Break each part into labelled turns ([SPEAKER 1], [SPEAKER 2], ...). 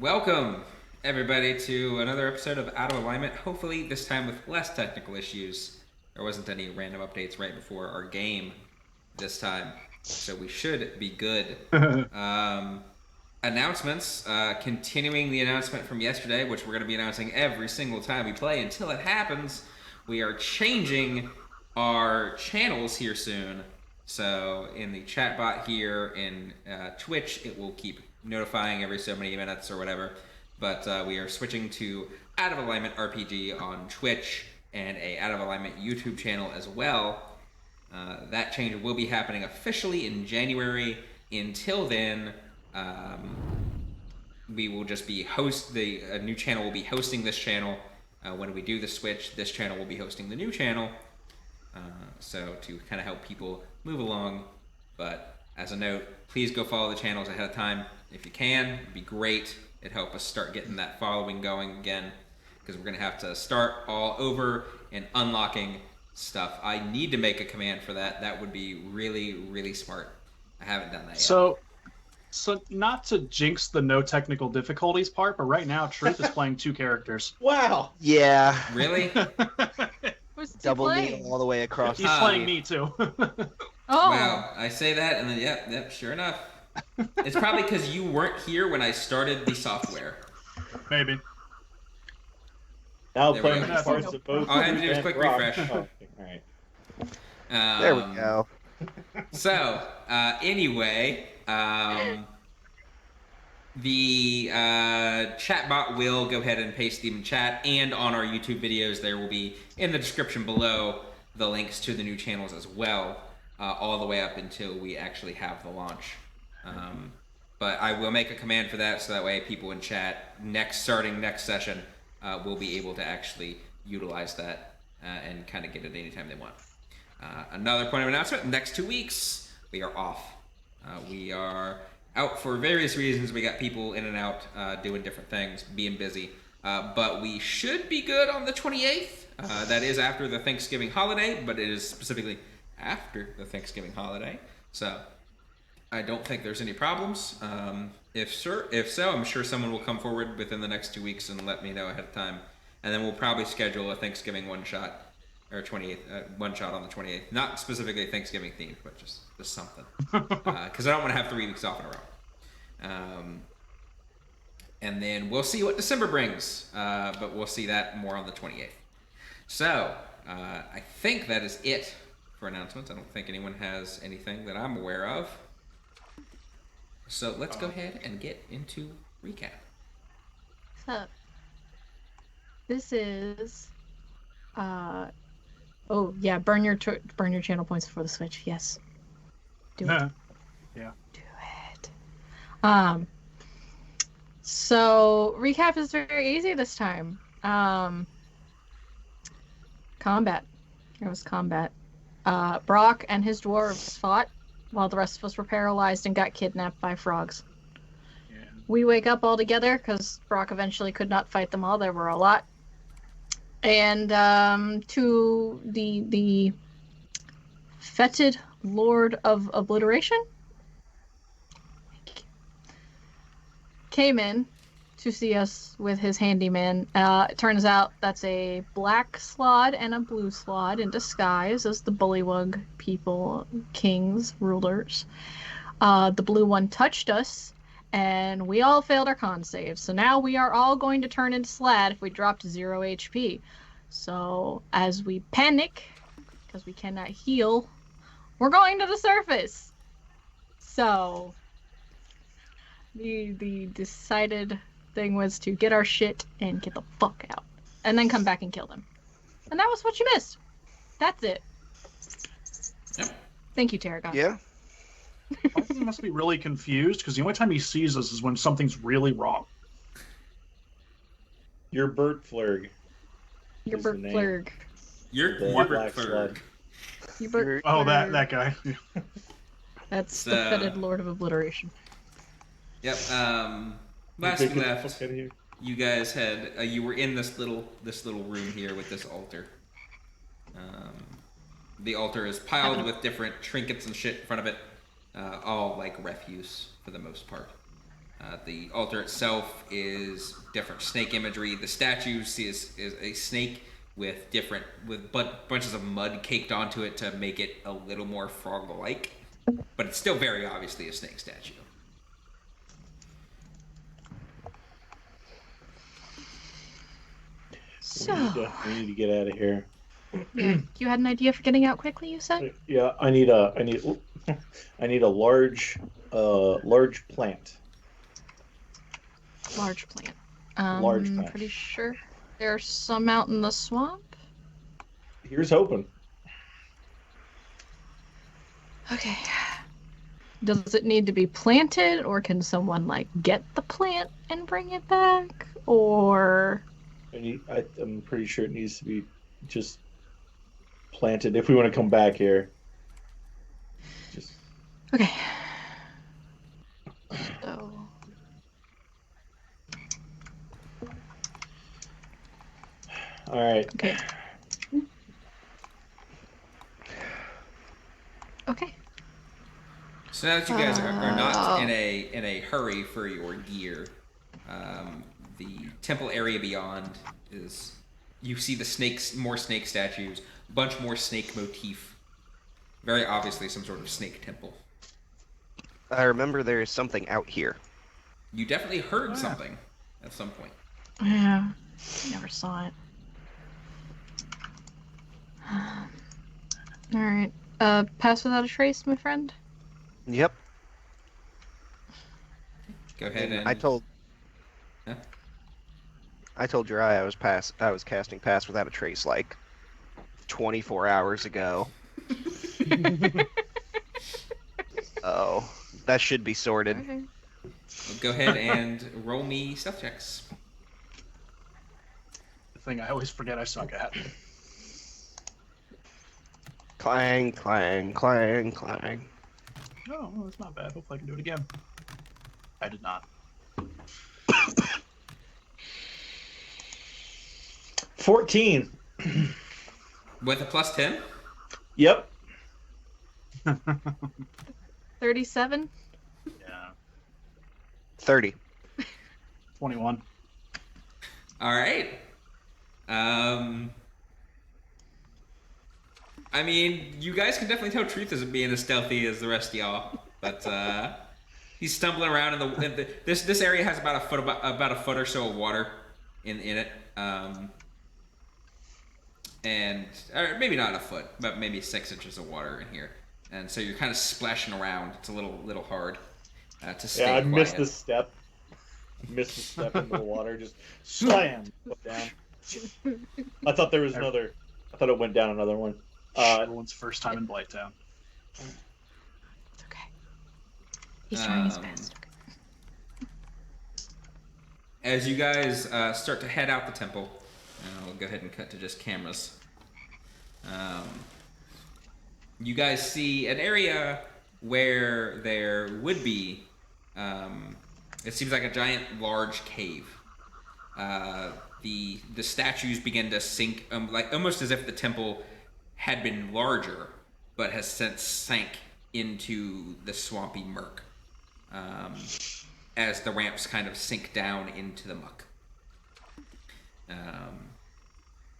[SPEAKER 1] Welcome, everybody, to another episode of Out of Alignment. Hopefully, this time with less technical issues. There wasn't any random updates right before our game this time, so we should be good. Announcements. Continuing the announcement from yesterday, which we're going to be announcing every single time we play until it happens. We are changing our channels here soon. So in the chat bot here in Twitch, it will keep notifying every so many minutes or whatever. But we are switching to Out of Alignment RPG on Twitch and a Out of Alignment YouTube channel as well. That change will be happening officially in January. Until then, we will just be a new channel will be hosting this channel. When we do the switch, this channel will be hosting the new channel. So to kind of help people move along. But as a note, please go follow the channels ahead of time if you can. It'd be great. It'd help us start getting that following going again, because we're going to have to start all over and unlocking stuff. I need to make a command for that. That would be really, really smart. I haven't done that yet.
[SPEAKER 2] So not to jinx the no technical difficulties part, but right now Truth is playing two characters.
[SPEAKER 3] Wow.
[SPEAKER 4] Yeah.
[SPEAKER 1] Really?
[SPEAKER 5] Who's he
[SPEAKER 4] Double
[SPEAKER 5] playing?
[SPEAKER 4] needle all the way across.
[SPEAKER 2] He's playing me too.
[SPEAKER 5] Oh.
[SPEAKER 1] Wow, I say that, and then yep, sure enough. It's probably because you weren't here when I started the software.
[SPEAKER 2] Maybe.
[SPEAKER 3] Now
[SPEAKER 1] There we
[SPEAKER 3] playing
[SPEAKER 1] go.
[SPEAKER 3] parts of both.
[SPEAKER 1] All I had to do was quick
[SPEAKER 3] Rock.
[SPEAKER 1] refresh.
[SPEAKER 3] Oh, alright.
[SPEAKER 4] There we go.
[SPEAKER 1] So, anyway, the chat bot will go ahead and paste them in chat, and on our YouTube videos there will be, in the description below, the links to the new channels as well, all the way up until we actually have the launch. But I will make a command for that, so that way people in chat, starting next session, will be able to actually utilize that and kind of get it anytime they want. Another point of announcement, next 2 weeks, we are off. We are out for various reasons. We got people in and out doing different things, being busy. But we should be good on the 28th. That is after the Thanksgiving holiday, but it is specifically after the Thanksgiving holiday. So I don't think there's any problems. If so, I'm sure someone will come forward within the next 2 weeks and let me know ahead of time. And then we'll probably schedule a Thanksgiving one-shot, or 28th, one-shot on the 28th. Not specifically Thanksgiving themed, but just something. Because I don't want to have 3 weeks off in a row. And then we'll see what December brings. But we'll see that more on the 28th. So, I think that is it for announcements. I don't think anyone has anything that I'm aware of. So let's go ahead and get into recap.
[SPEAKER 5] So, this is, oh yeah, burn your channel points before the switch. Yes, do it.
[SPEAKER 2] Yeah.
[SPEAKER 5] Do it. So recap is very easy this time. Combat. There was combat. Brock and his dwarves fought while the rest of us were paralyzed and got kidnapped by frogs.
[SPEAKER 2] Yeah.
[SPEAKER 5] We wake up all together because Brock eventually could not fight them all. There were a lot. And to the fetid Lord of Obliteration came in to see us with his handyman. It turns out that's a black slod and a blue slod in disguise as the Bullywug people, kings, rulers. The blue one touched us, and we all failed our con saves. So now we are all going to turn into Slad if we drop to 0 HP. So as we panic, because we cannot heal, we're going to the surface. So the decided thing was to get our shit and get the fuck out. And then come back and kill them. And that was what you missed. That's it.
[SPEAKER 1] Yep.
[SPEAKER 5] Thank you, Tarragon.
[SPEAKER 4] Yeah.
[SPEAKER 2] He must be really confused because the only time he sees us is when something's really wrong.
[SPEAKER 3] Your Bert Flurg.
[SPEAKER 5] Your
[SPEAKER 3] is the
[SPEAKER 5] Bert
[SPEAKER 3] name.
[SPEAKER 5] Flurg.
[SPEAKER 1] You're
[SPEAKER 3] The
[SPEAKER 1] Bert
[SPEAKER 3] black
[SPEAKER 1] Flurg.
[SPEAKER 3] slug.
[SPEAKER 5] Your Bert
[SPEAKER 2] Oh,
[SPEAKER 5] Flurg.
[SPEAKER 2] that guy.
[SPEAKER 5] That's
[SPEAKER 1] So-
[SPEAKER 5] the fetid Lord of Obliteration.
[SPEAKER 1] Yep. Last we
[SPEAKER 3] Get the
[SPEAKER 1] left,
[SPEAKER 3] fuck outta here.
[SPEAKER 1] you guys had you were in this little room here with this altar. The altar is piled with different trinkets and shit in front of it, all like refuse for the most part. The altar itself is different snake imagery. The statues is a snake with bunches of mud caked onto it to make it a little more frog-like, but it's still very obviously a snake statue.
[SPEAKER 3] We need to get out of here.
[SPEAKER 5] Yeah, you had an idea for getting out quickly, you said?
[SPEAKER 3] Yeah, I need a large plant.
[SPEAKER 5] Large plant.
[SPEAKER 3] Large plant.
[SPEAKER 5] Pretty sure there's some out in the swamp.
[SPEAKER 3] Here's hoping.
[SPEAKER 5] Okay. Does it need to be planted, or can someone like get the plant and bring it back? Or
[SPEAKER 3] I'm pretty sure it needs to be just planted if we want to come back here. Just
[SPEAKER 5] okay. So
[SPEAKER 3] all right.
[SPEAKER 5] okay. Okay.
[SPEAKER 1] So now that you guys are not in a hurry for your gear, the temple area beyond is, you see the snakes, more snake statues, a bunch more snake motif. Very obviously some sort of snake temple.
[SPEAKER 4] I remember there is something out here.
[SPEAKER 1] You definitely heard something at some point.
[SPEAKER 5] Yeah. Never saw it. All right. Pass without a trace, my friend.
[SPEAKER 4] Yep.
[SPEAKER 1] Go ahead and
[SPEAKER 4] I told
[SPEAKER 1] Huh?
[SPEAKER 4] Jirai I was casting Pass Without a Trace like 24 hours ago. Oh, that should be sorted.
[SPEAKER 5] Okay.
[SPEAKER 1] Go ahead and roll me stealth checks.
[SPEAKER 2] The thing I always forget I suck at.
[SPEAKER 4] Clang, clang, clang, clang.
[SPEAKER 2] Oh, well, that's not bad. Hopefully I can do it again. I did not.
[SPEAKER 3] 14.
[SPEAKER 1] With a plus 10?
[SPEAKER 3] Yep.
[SPEAKER 5] 37.
[SPEAKER 2] Yeah.
[SPEAKER 4] 30.
[SPEAKER 2] 21.
[SPEAKER 1] All right. I mean, you guys can definitely tell Truth isn't being as stealthy as the rest of y'all, but he's stumbling around in the this area has about a foot or so of water in it, and or maybe not a foot, but maybe 6 inches of water in here, and so you're kind of splashing around. It's a little hard to stay quiet.
[SPEAKER 3] Missed the step. Missed the step into the water. Just slam down. I thought there was another. I thought it went down another one.
[SPEAKER 2] Everyone's first time in Blighttown.
[SPEAKER 5] It's okay. He's trying his best.
[SPEAKER 1] As you guys start to head out the temple, I'll go ahead and cut to just cameras. You guys see an area where there would be, it seems like a giant large cave. The statues begin to sink, like almost as if the temple had been larger, but has since sank into the swampy murk, as the ramps kind of sink down into the muck.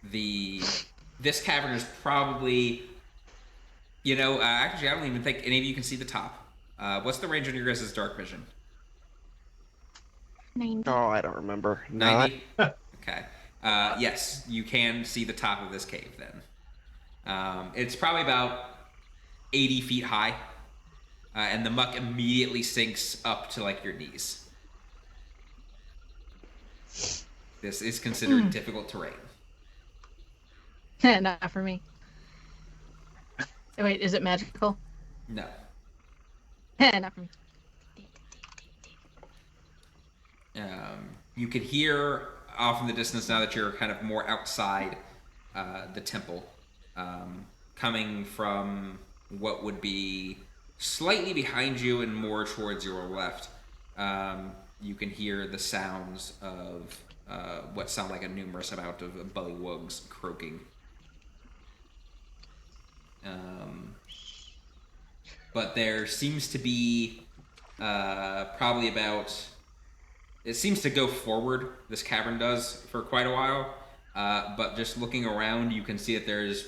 [SPEAKER 1] This cavern is probably, actually I don't even think any of you can see the top. What's the range on your guys' dark vision?
[SPEAKER 5] 90.
[SPEAKER 4] Oh, I don't remember.
[SPEAKER 1] 90? Okay. Yes, you can see the top of this cave then. It's probably about 80 feet high, and the muck immediately sinks up to like your knees. This is considered difficult terrain.
[SPEAKER 5] Not for me. Wait, is it magical?
[SPEAKER 1] No.
[SPEAKER 5] Not for me.
[SPEAKER 1] You can hear off in the distance, now that you're kind of more outside the temple, coming from what would be slightly behind you and more towards your left. You can hear the sounds of what sound like a numerous amount of bullywugs croaking. But there seems to be probably about it seems to go forward. This cavern does for quite a while, but just looking around, you can see that there's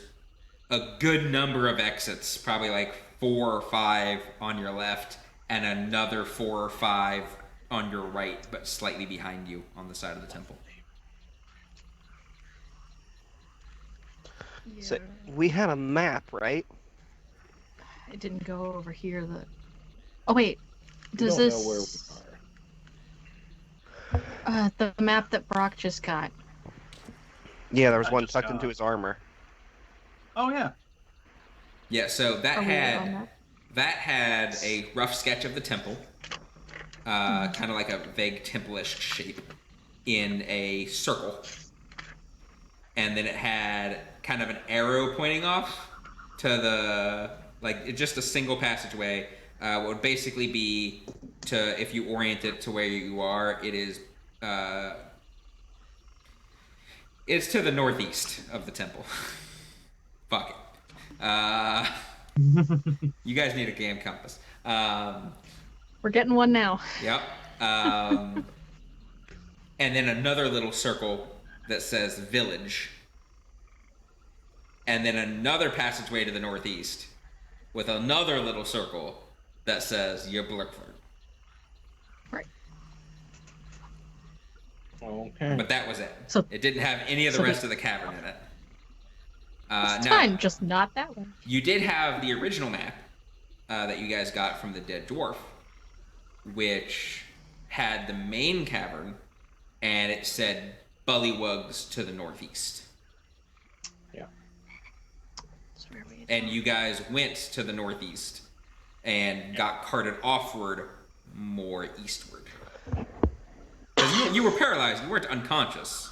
[SPEAKER 1] a good number of exits, probably like 4 or 5 on your left, and another 4 or 5 on your right, but slightly behind you on the side of the temple.
[SPEAKER 5] Yeah.
[SPEAKER 4] So we had a map, right?
[SPEAKER 5] It didn't go over here. Oh wait,
[SPEAKER 3] We
[SPEAKER 5] does
[SPEAKER 3] don't
[SPEAKER 5] this?
[SPEAKER 3] know where we
[SPEAKER 5] The map that Brock just got.
[SPEAKER 4] Yeah, there was
[SPEAKER 2] I
[SPEAKER 4] one
[SPEAKER 2] just
[SPEAKER 4] tucked
[SPEAKER 2] got-
[SPEAKER 4] into his armor.
[SPEAKER 2] Oh yeah.
[SPEAKER 1] Yeah, so that
[SPEAKER 5] Are we on
[SPEAKER 1] had
[SPEAKER 5] that?
[SPEAKER 1] a rough sketch of the temple, kind of like a vague temple-ish shape in a circle, and then it had kind of an arrow pointing off to the just a single passageway. What would basically be to, if you orient it to where you are, it's to the northeast of the temple. Fuck it. You guys need a game compass.
[SPEAKER 5] We're getting one now.
[SPEAKER 1] Yep. And then another little circle that says village. And then another passageway to the northeast with another little circle that says Yblurkford.
[SPEAKER 5] Right.
[SPEAKER 3] Okay.
[SPEAKER 1] But that was it.
[SPEAKER 5] So-
[SPEAKER 1] It didn't have any of the
[SPEAKER 5] so
[SPEAKER 1] rest of the cavern in it.
[SPEAKER 5] It's
[SPEAKER 1] now,
[SPEAKER 5] fine, just not that one.
[SPEAKER 1] you did have the original map that you guys got from the dead dwarf, which had the main cavern, and it said Bullywugs to the northeast.
[SPEAKER 5] So where are we?
[SPEAKER 1] And you guys went to the northeast and got carted offward more eastward. 'Cause you were paralyzed, you weren't unconscious.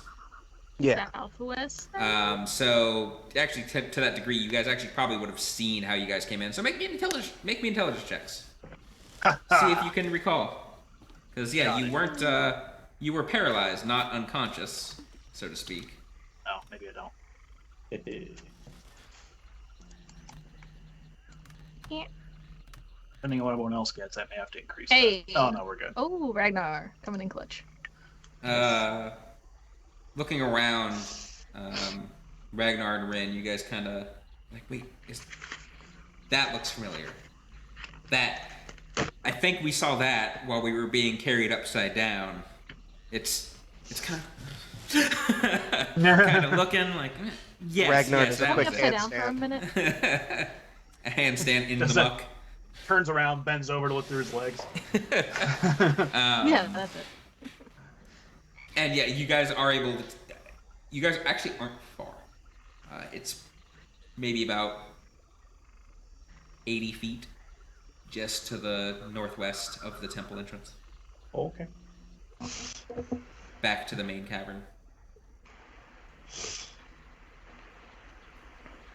[SPEAKER 4] Yeah.
[SPEAKER 5] Southwest.
[SPEAKER 1] So actually, to that degree, you guys actually probably would have seen how you guys came in. So make me intelligence checks. See if you can recall. Because yeah, you weren't. You were paralyzed, not unconscious, so to speak.
[SPEAKER 2] No, maybe I don't. Depending on what everyone else gets, I may have to increase.
[SPEAKER 5] Hey.
[SPEAKER 2] That. Oh no, we're good.
[SPEAKER 5] Oh, Ragnar coming in clutch.
[SPEAKER 1] Looking around, Ragnar and Rin, you guys kind of like, wait, that looks familiar. I think we saw that while we were being carried upside down. It's kind of looking like, yes,
[SPEAKER 4] Ragnar
[SPEAKER 1] yes,
[SPEAKER 4] does a
[SPEAKER 1] that
[SPEAKER 4] quick
[SPEAKER 1] was
[SPEAKER 5] Upside
[SPEAKER 1] it.
[SPEAKER 5] down for a
[SPEAKER 4] handstand.
[SPEAKER 5] minute.
[SPEAKER 1] A handstand in the
[SPEAKER 2] Does that-
[SPEAKER 1] muck.
[SPEAKER 2] Turns around, bends over to look through his legs.
[SPEAKER 5] Yeah, that's it.
[SPEAKER 1] And yeah, you guys are able to. You guys actually aren't far. It's maybe about 80 feet just to the northwest of the temple entrance.
[SPEAKER 3] Okay.
[SPEAKER 1] Back to the main cavern.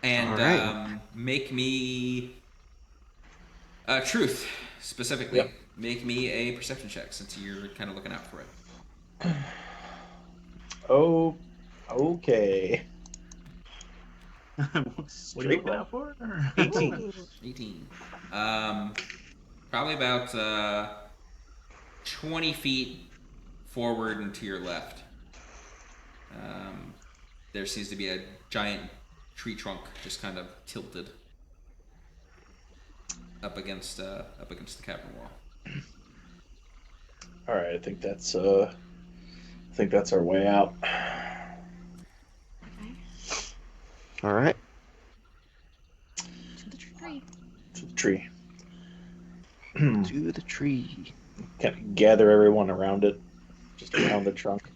[SPEAKER 1] And
[SPEAKER 4] All right.
[SPEAKER 1] make me. Truth, specifically.
[SPEAKER 3] Yep.
[SPEAKER 1] Make me a perception check since you're kind of looking out for it.
[SPEAKER 3] Oh, okay.
[SPEAKER 2] What are you
[SPEAKER 3] Straight
[SPEAKER 2] looking out for?
[SPEAKER 3] 18.
[SPEAKER 1] 18. Probably about 20 feet forward and to your left. There seems to be a giant tree trunk just kind of tilted up against the cavern wall.
[SPEAKER 3] All right, I think that's our way out.
[SPEAKER 4] All right.
[SPEAKER 5] To the tree.
[SPEAKER 3] To the tree.
[SPEAKER 4] To the tree.
[SPEAKER 3] Kind of gather everyone around it, just around the trunk.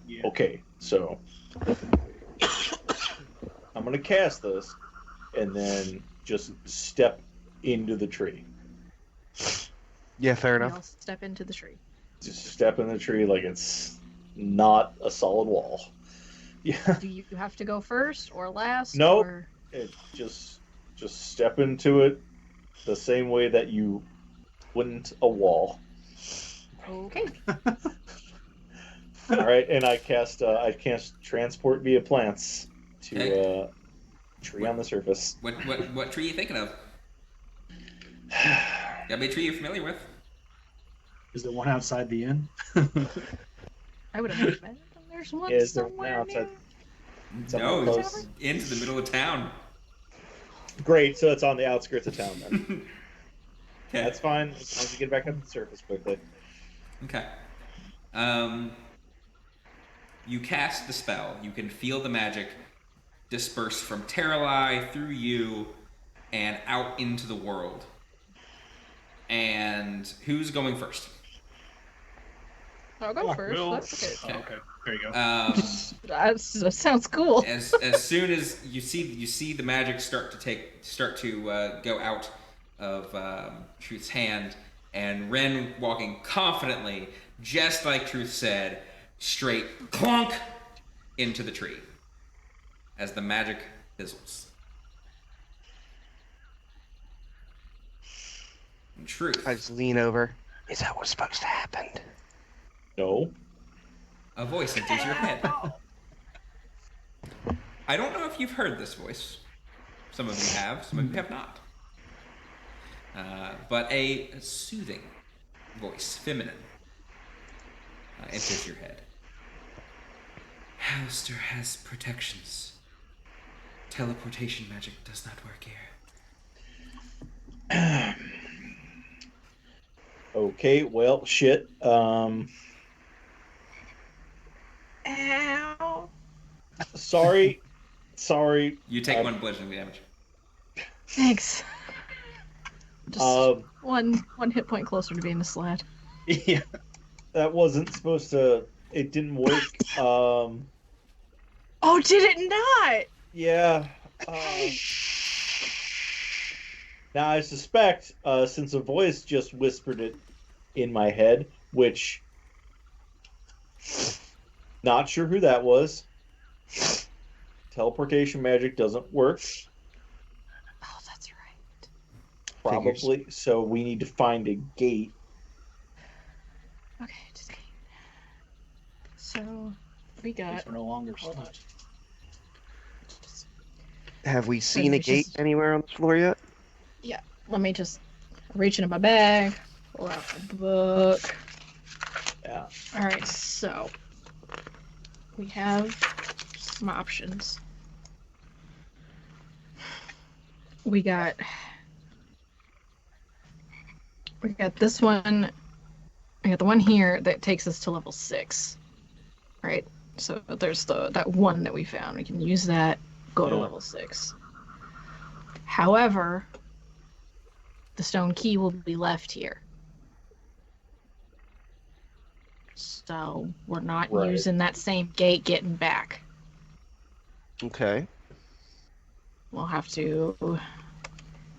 [SPEAKER 2] Yeah.
[SPEAKER 3] Okay, so I'm gonna cast this, and then just step into the tree.
[SPEAKER 4] Yeah, fair
[SPEAKER 5] We
[SPEAKER 4] enough.
[SPEAKER 5] all step into the tree.
[SPEAKER 3] Just step in the tree like it's not a solid wall. Yeah,
[SPEAKER 5] Do you have to go first or last?
[SPEAKER 3] Nope.
[SPEAKER 5] Or...
[SPEAKER 3] it just step into it the same way that you wouldn't a wall.
[SPEAKER 5] Okay.
[SPEAKER 3] All right, and I cast transport via plants to
[SPEAKER 1] Okay.
[SPEAKER 3] tree on the surface.
[SPEAKER 1] What tree are you thinking of? Got me a tree you're familiar with.
[SPEAKER 2] Is there one outside the inn?
[SPEAKER 5] I would imagine there's one
[SPEAKER 3] Is there
[SPEAKER 5] somewhere
[SPEAKER 3] now outside?
[SPEAKER 5] near.
[SPEAKER 3] Somewhere
[SPEAKER 1] No,
[SPEAKER 3] close.
[SPEAKER 1] it's into the middle of town.
[SPEAKER 3] Great, so it's on the outskirts of town then.
[SPEAKER 1] Okay.
[SPEAKER 3] That's fine, as long as you get back up to the surface quickly.
[SPEAKER 1] Okay. You cast the spell. You can feel the magic disperse from Terralai through you and out into the world. And who's going first?
[SPEAKER 5] I'll go first.
[SPEAKER 2] Will.
[SPEAKER 5] That's okay.
[SPEAKER 2] Oh, okay, there you go.
[SPEAKER 5] That sounds cool.
[SPEAKER 1] As soon as you see the magic start to go out of Truth's hand, and Ren walking confidently, just like Truth said, straight clunk into the tree as the magic fizzles. And Truth,
[SPEAKER 4] I just lean over. Is that what's supposed to happen?
[SPEAKER 3] No.
[SPEAKER 1] a voice enters your head. I don't know if you've heard this voice. Some of you have, some of you have not. But a soothing voice, feminine, enters your head. Alistair has protections. Teleportation magic does not work here.
[SPEAKER 3] Okay, well, shit.
[SPEAKER 5] Ow.
[SPEAKER 3] Sorry.
[SPEAKER 1] You take one bludgeoning damage.
[SPEAKER 5] Thanks. Just
[SPEAKER 3] Um,
[SPEAKER 5] one hit point closer to being a slad.
[SPEAKER 2] Yeah.
[SPEAKER 3] that wasn't supposed to. It didn't work.
[SPEAKER 5] Oh, did it not?
[SPEAKER 3] Yeah. Now I suspect, since a voice just whispered it in my head, which not sure who that was. Teleportation magic doesn't work,
[SPEAKER 5] Oh, that's right.
[SPEAKER 3] probably. So we need to find a gate.
[SPEAKER 5] Okay, just so we got.
[SPEAKER 2] We're no longer
[SPEAKER 5] Hold on.
[SPEAKER 2] stuck.
[SPEAKER 4] Have we seen a
[SPEAKER 5] Just-
[SPEAKER 4] gate anywhere on this floor yet?
[SPEAKER 5] Let me just reach into my bag, pull out the book.
[SPEAKER 3] Yeah.
[SPEAKER 5] All right, so we have some options. We got this one. We got the one here that takes us to level 6, right? So there's that one that we found. We can use that, go to
[SPEAKER 3] Yeah.
[SPEAKER 5] level 6. However, the stone key will be left here. So we're not
[SPEAKER 3] Right.
[SPEAKER 5] using that same gate getting back.
[SPEAKER 4] Okay.
[SPEAKER 5] We'll have to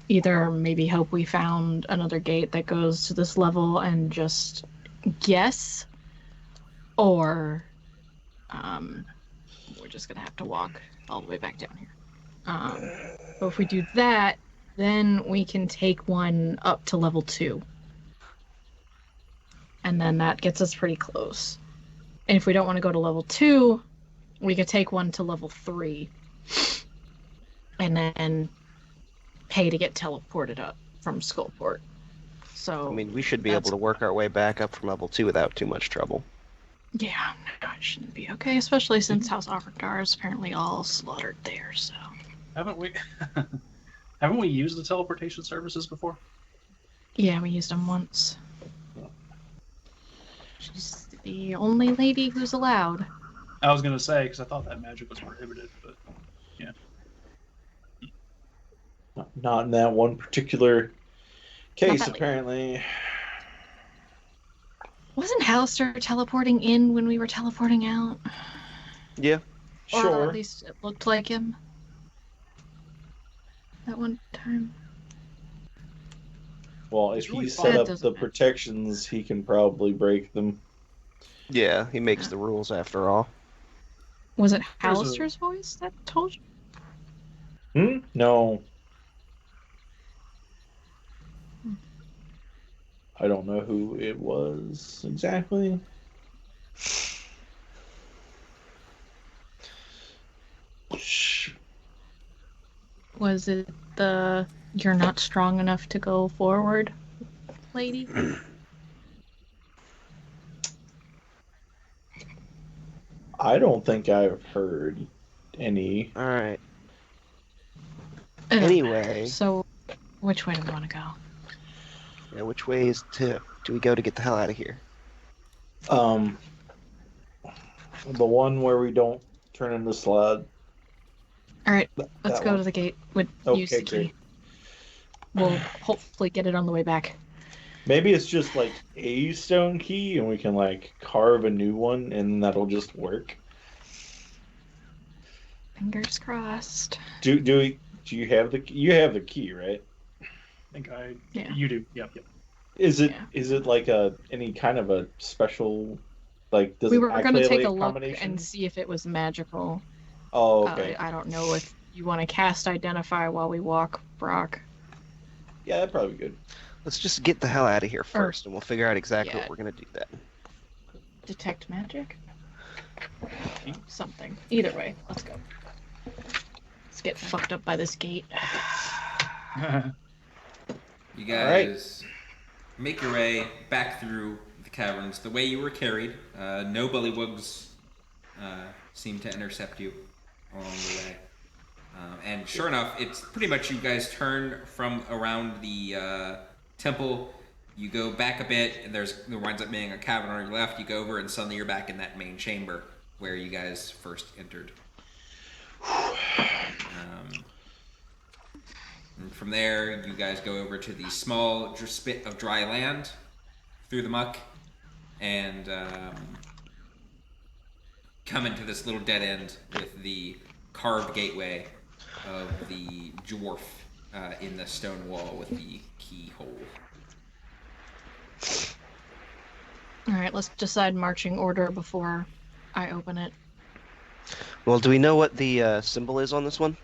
[SPEAKER 5] either maybe hope we found another gate that goes to this level and just guess, or we're just gonna have to walk all the way back down here. But if we do that, then we can take one up to level 2. And then that gets us pretty close. And if we don't want to go to level 2, we could take one to level 3. And then pay to get teleported up from Skullport. So
[SPEAKER 4] I mean, we should be
[SPEAKER 5] That's-
[SPEAKER 4] able to work our way back up from level 2 without too much trouble.
[SPEAKER 5] yeah, no, it shouldn't be okay, especially since House Arkardar is apparently all slaughtered there, so
[SPEAKER 2] Haven't we? Haven't we used the teleportation services before?
[SPEAKER 5] yeah, we used them once. She's the only lady who's allowed.
[SPEAKER 2] I was gonna say because I thought that magic was prohibited, but
[SPEAKER 3] Not in that one particular case,
[SPEAKER 5] that lady.
[SPEAKER 3] apparently.
[SPEAKER 5] Wasn't Halister teleporting in when we were teleporting out?
[SPEAKER 4] Yeah.
[SPEAKER 5] Or
[SPEAKER 3] Sure.
[SPEAKER 5] at least it looked like him. That one time.
[SPEAKER 3] Well,
[SPEAKER 2] It's
[SPEAKER 3] if
[SPEAKER 2] really
[SPEAKER 3] he
[SPEAKER 2] fun.
[SPEAKER 3] set
[SPEAKER 5] That
[SPEAKER 3] up
[SPEAKER 5] doesn't
[SPEAKER 3] the
[SPEAKER 5] matter.
[SPEAKER 3] protections, he can probably break them.
[SPEAKER 4] Yeah, he makes the rules after all.
[SPEAKER 5] Was it
[SPEAKER 2] There's a-
[SPEAKER 5] Halister's voice that told you?
[SPEAKER 3] No. I don't know who it was exactly.
[SPEAKER 5] Was it the "you're not strong enough to go forward" lady?
[SPEAKER 3] I don't think I've heard any.
[SPEAKER 4] All right.
[SPEAKER 5] It don't
[SPEAKER 4] Anyway.
[SPEAKER 5] matter. So, which way do we want to go?
[SPEAKER 4] Yeah, which way do we go to get the hell out of here?
[SPEAKER 3] The one where we don't turn into slud.
[SPEAKER 5] All right, let's
[SPEAKER 3] That
[SPEAKER 5] go
[SPEAKER 3] one.
[SPEAKER 5] to the gate with
[SPEAKER 3] Okay,
[SPEAKER 5] use the key.
[SPEAKER 3] great.
[SPEAKER 5] We'll hopefully get it on the way back.
[SPEAKER 3] Maybe it's just like a stone key, and we can like carve a new one, and that'll just work.
[SPEAKER 5] Fingers crossed.
[SPEAKER 3] Do you have the key, right?
[SPEAKER 2] I think
[SPEAKER 5] Yeah.
[SPEAKER 2] you do. Yep.
[SPEAKER 3] Is it
[SPEAKER 5] Yeah.
[SPEAKER 3] like any kind of a special, like does
[SPEAKER 5] We
[SPEAKER 3] it
[SPEAKER 5] were going to
[SPEAKER 3] activate
[SPEAKER 5] take
[SPEAKER 3] a
[SPEAKER 5] a look
[SPEAKER 3] combination?
[SPEAKER 5] and see if it was magical.
[SPEAKER 3] Oh, okay.
[SPEAKER 5] I don't know if you want to cast Identify while we walk, Brock.
[SPEAKER 3] Yeah, that'd probably be good.
[SPEAKER 4] Let's just get the hell out of here first, and we'll figure out exactly
[SPEAKER 5] yeah.
[SPEAKER 4] what we're gonna do then.
[SPEAKER 5] Detect magic? Something. Either way, let's go. Let's get fucked up by this gate.
[SPEAKER 1] You guys make your way back through the caverns the way you were carried. No bullywugs seem to intercept you along the way. And sure enough, it's pretty much you guys turn from around the temple. You go back a bit, and there winds up being a cavern on your left. You go over, and suddenly you're back in that main chamber where you guys first entered. And from there, you guys go over to the small spit of dry land through the muck, and come into this little dead end with the carved gateway of the dwarf in the stone wall with the keyhole.
[SPEAKER 5] Alright, let's decide marching order before I open it.
[SPEAKER 4] Well, do we know what the symbol is on this one?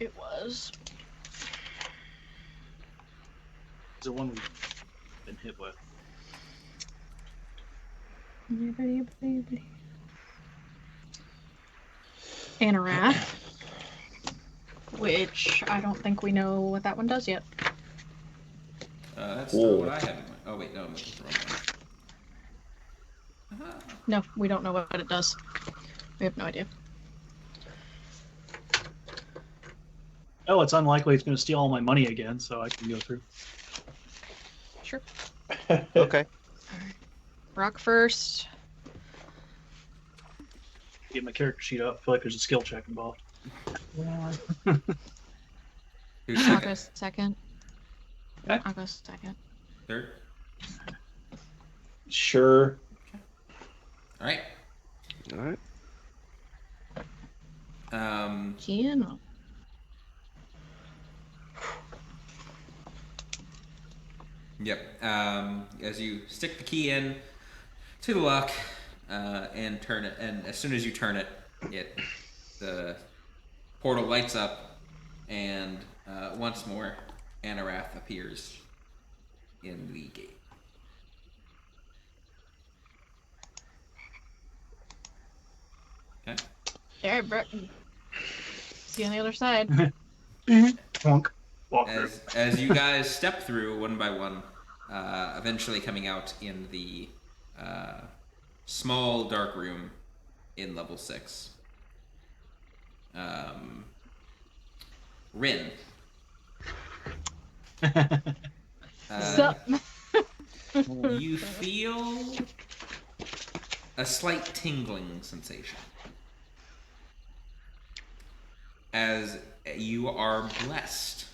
[SPEAKER 5] It was.
[SPEAKER 2] It's the one we've been hit with.
[SPEAKER 5] Anorath. Which I don't think we know what that one does yet.
[SPEAKER 1] That's not what I have in mind. Oh, wait, no, I'm looking for the wrong one.
[SPEAKER 5] No, we don't know what it does. We have no idea.
[SPEAKER 2] Oh, it's unlikely it's going to steal all my money again, so I can go through.
[SPEAKER 5] Sure.
[SPEAKER 4] Okay.
[SPEAKER 5] Rock first.
[SPEAKER 2] Get my character sheet up. I feel like there's a skill check involved.
[SPEAKER 1] Who's second?
[SPEAKER 5] August second.
[SPEAKER 2] Okay.
[SPEAKER 5] August second.
[SPEAKER 1] Third?
[SPEAKER 3] Sure.
[SPEAKER 1] All right.
[SPEAKER 4] All right.
[SPEAKER 5] Keanu.
[SPEAKER 1] Yep. As you stick the key in to the lock and turn it, and as soon as you turn it, the portal lights up, and once more, Anorath appears in the gate. Okay.
[SPEAKER 5] Alright, Brooke. See you on the other side.
[SPEAKER 2] Plunk. Walk through.
[SPEAKER 1] As you guys step through one by one, eventually coming out in the small dark room in level 6. Rin.
[SPEAKER 5] Sup?
[SPEAKER 1] You feel a slight tingling sensation as you are blessed.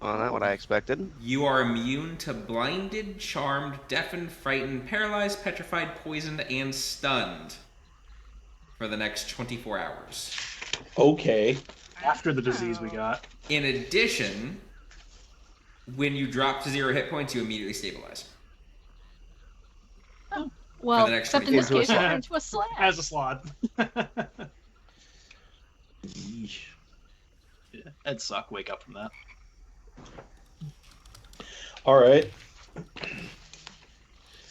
[SPEAKER 4] Well, not what I expected.
[SPEAKER 1] You are immune to blinded, charmed, deafened, frightened, paralyzed, petrified, poisoned, and stunned for the next 24 hours.
[SPEAKER 3] Okay.
[SPEAKER 2] After the disease we got.
[SPEAKER 1] In addition, when you drop to 0 hit points, you immediately stabilize.
[SPEAKER 5] Well,
[SPEAKER 1] the next
[SPEAKER 5] except in this
[SPEAKER 1] 24
[SPEAKER 5] case, we're into a slab.
[SPEAKER 2] As a slot. Yeah, that'd suck. Wake up from that.
[SPEAKER 3] All right.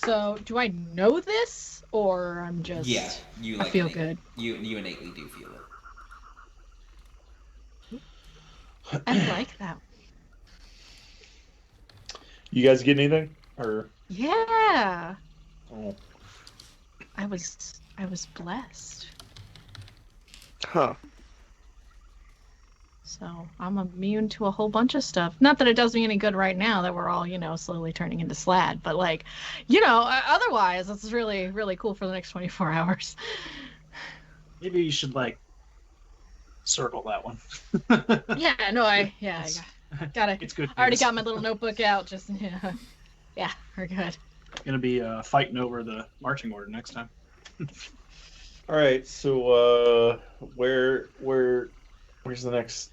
[SPEAKER 5] So, do I know this, or I'm just?
[SPEAKER 1] Yeah, you
[SPEAKER 5] I
[SPEAKER 1] like
[SPEAKER 5] feel
[SPEAKER 1] innate-
[SPEAKER 5] good.
[SPEAKER 1] You innately do feel it.
[SPEAKER 5] I like that.
[SPEAKER 3] You guys get anything? Or
[SPEAKER 5] Yeah.
[SPEAKER 3] Oh.
[SPEAKER 5] I was blessed.
[SPEAKER 4] Huh.
[SPEAKER 5] So I'm immune to a whole bunch of stuff. Not that it does me any good right now that we're all, slowly turning into Slad, but otherwise it's really, really cool for the next 24 hours.
[SPEAKER 2] Maybe you should circle that one.
[SPEAKER 5] Yeah, no, I got it.
[SPEAKER 2] It's good.
[SPEAKER 5] I already
[SPEAKER 2] news.
[SPEAKER 5] got my little notebook out. Just yeah, we're good.
[SPEAKER 2] Gonna be fighting over the marching order next time.
[SPEAKER 3] All right. So where's the next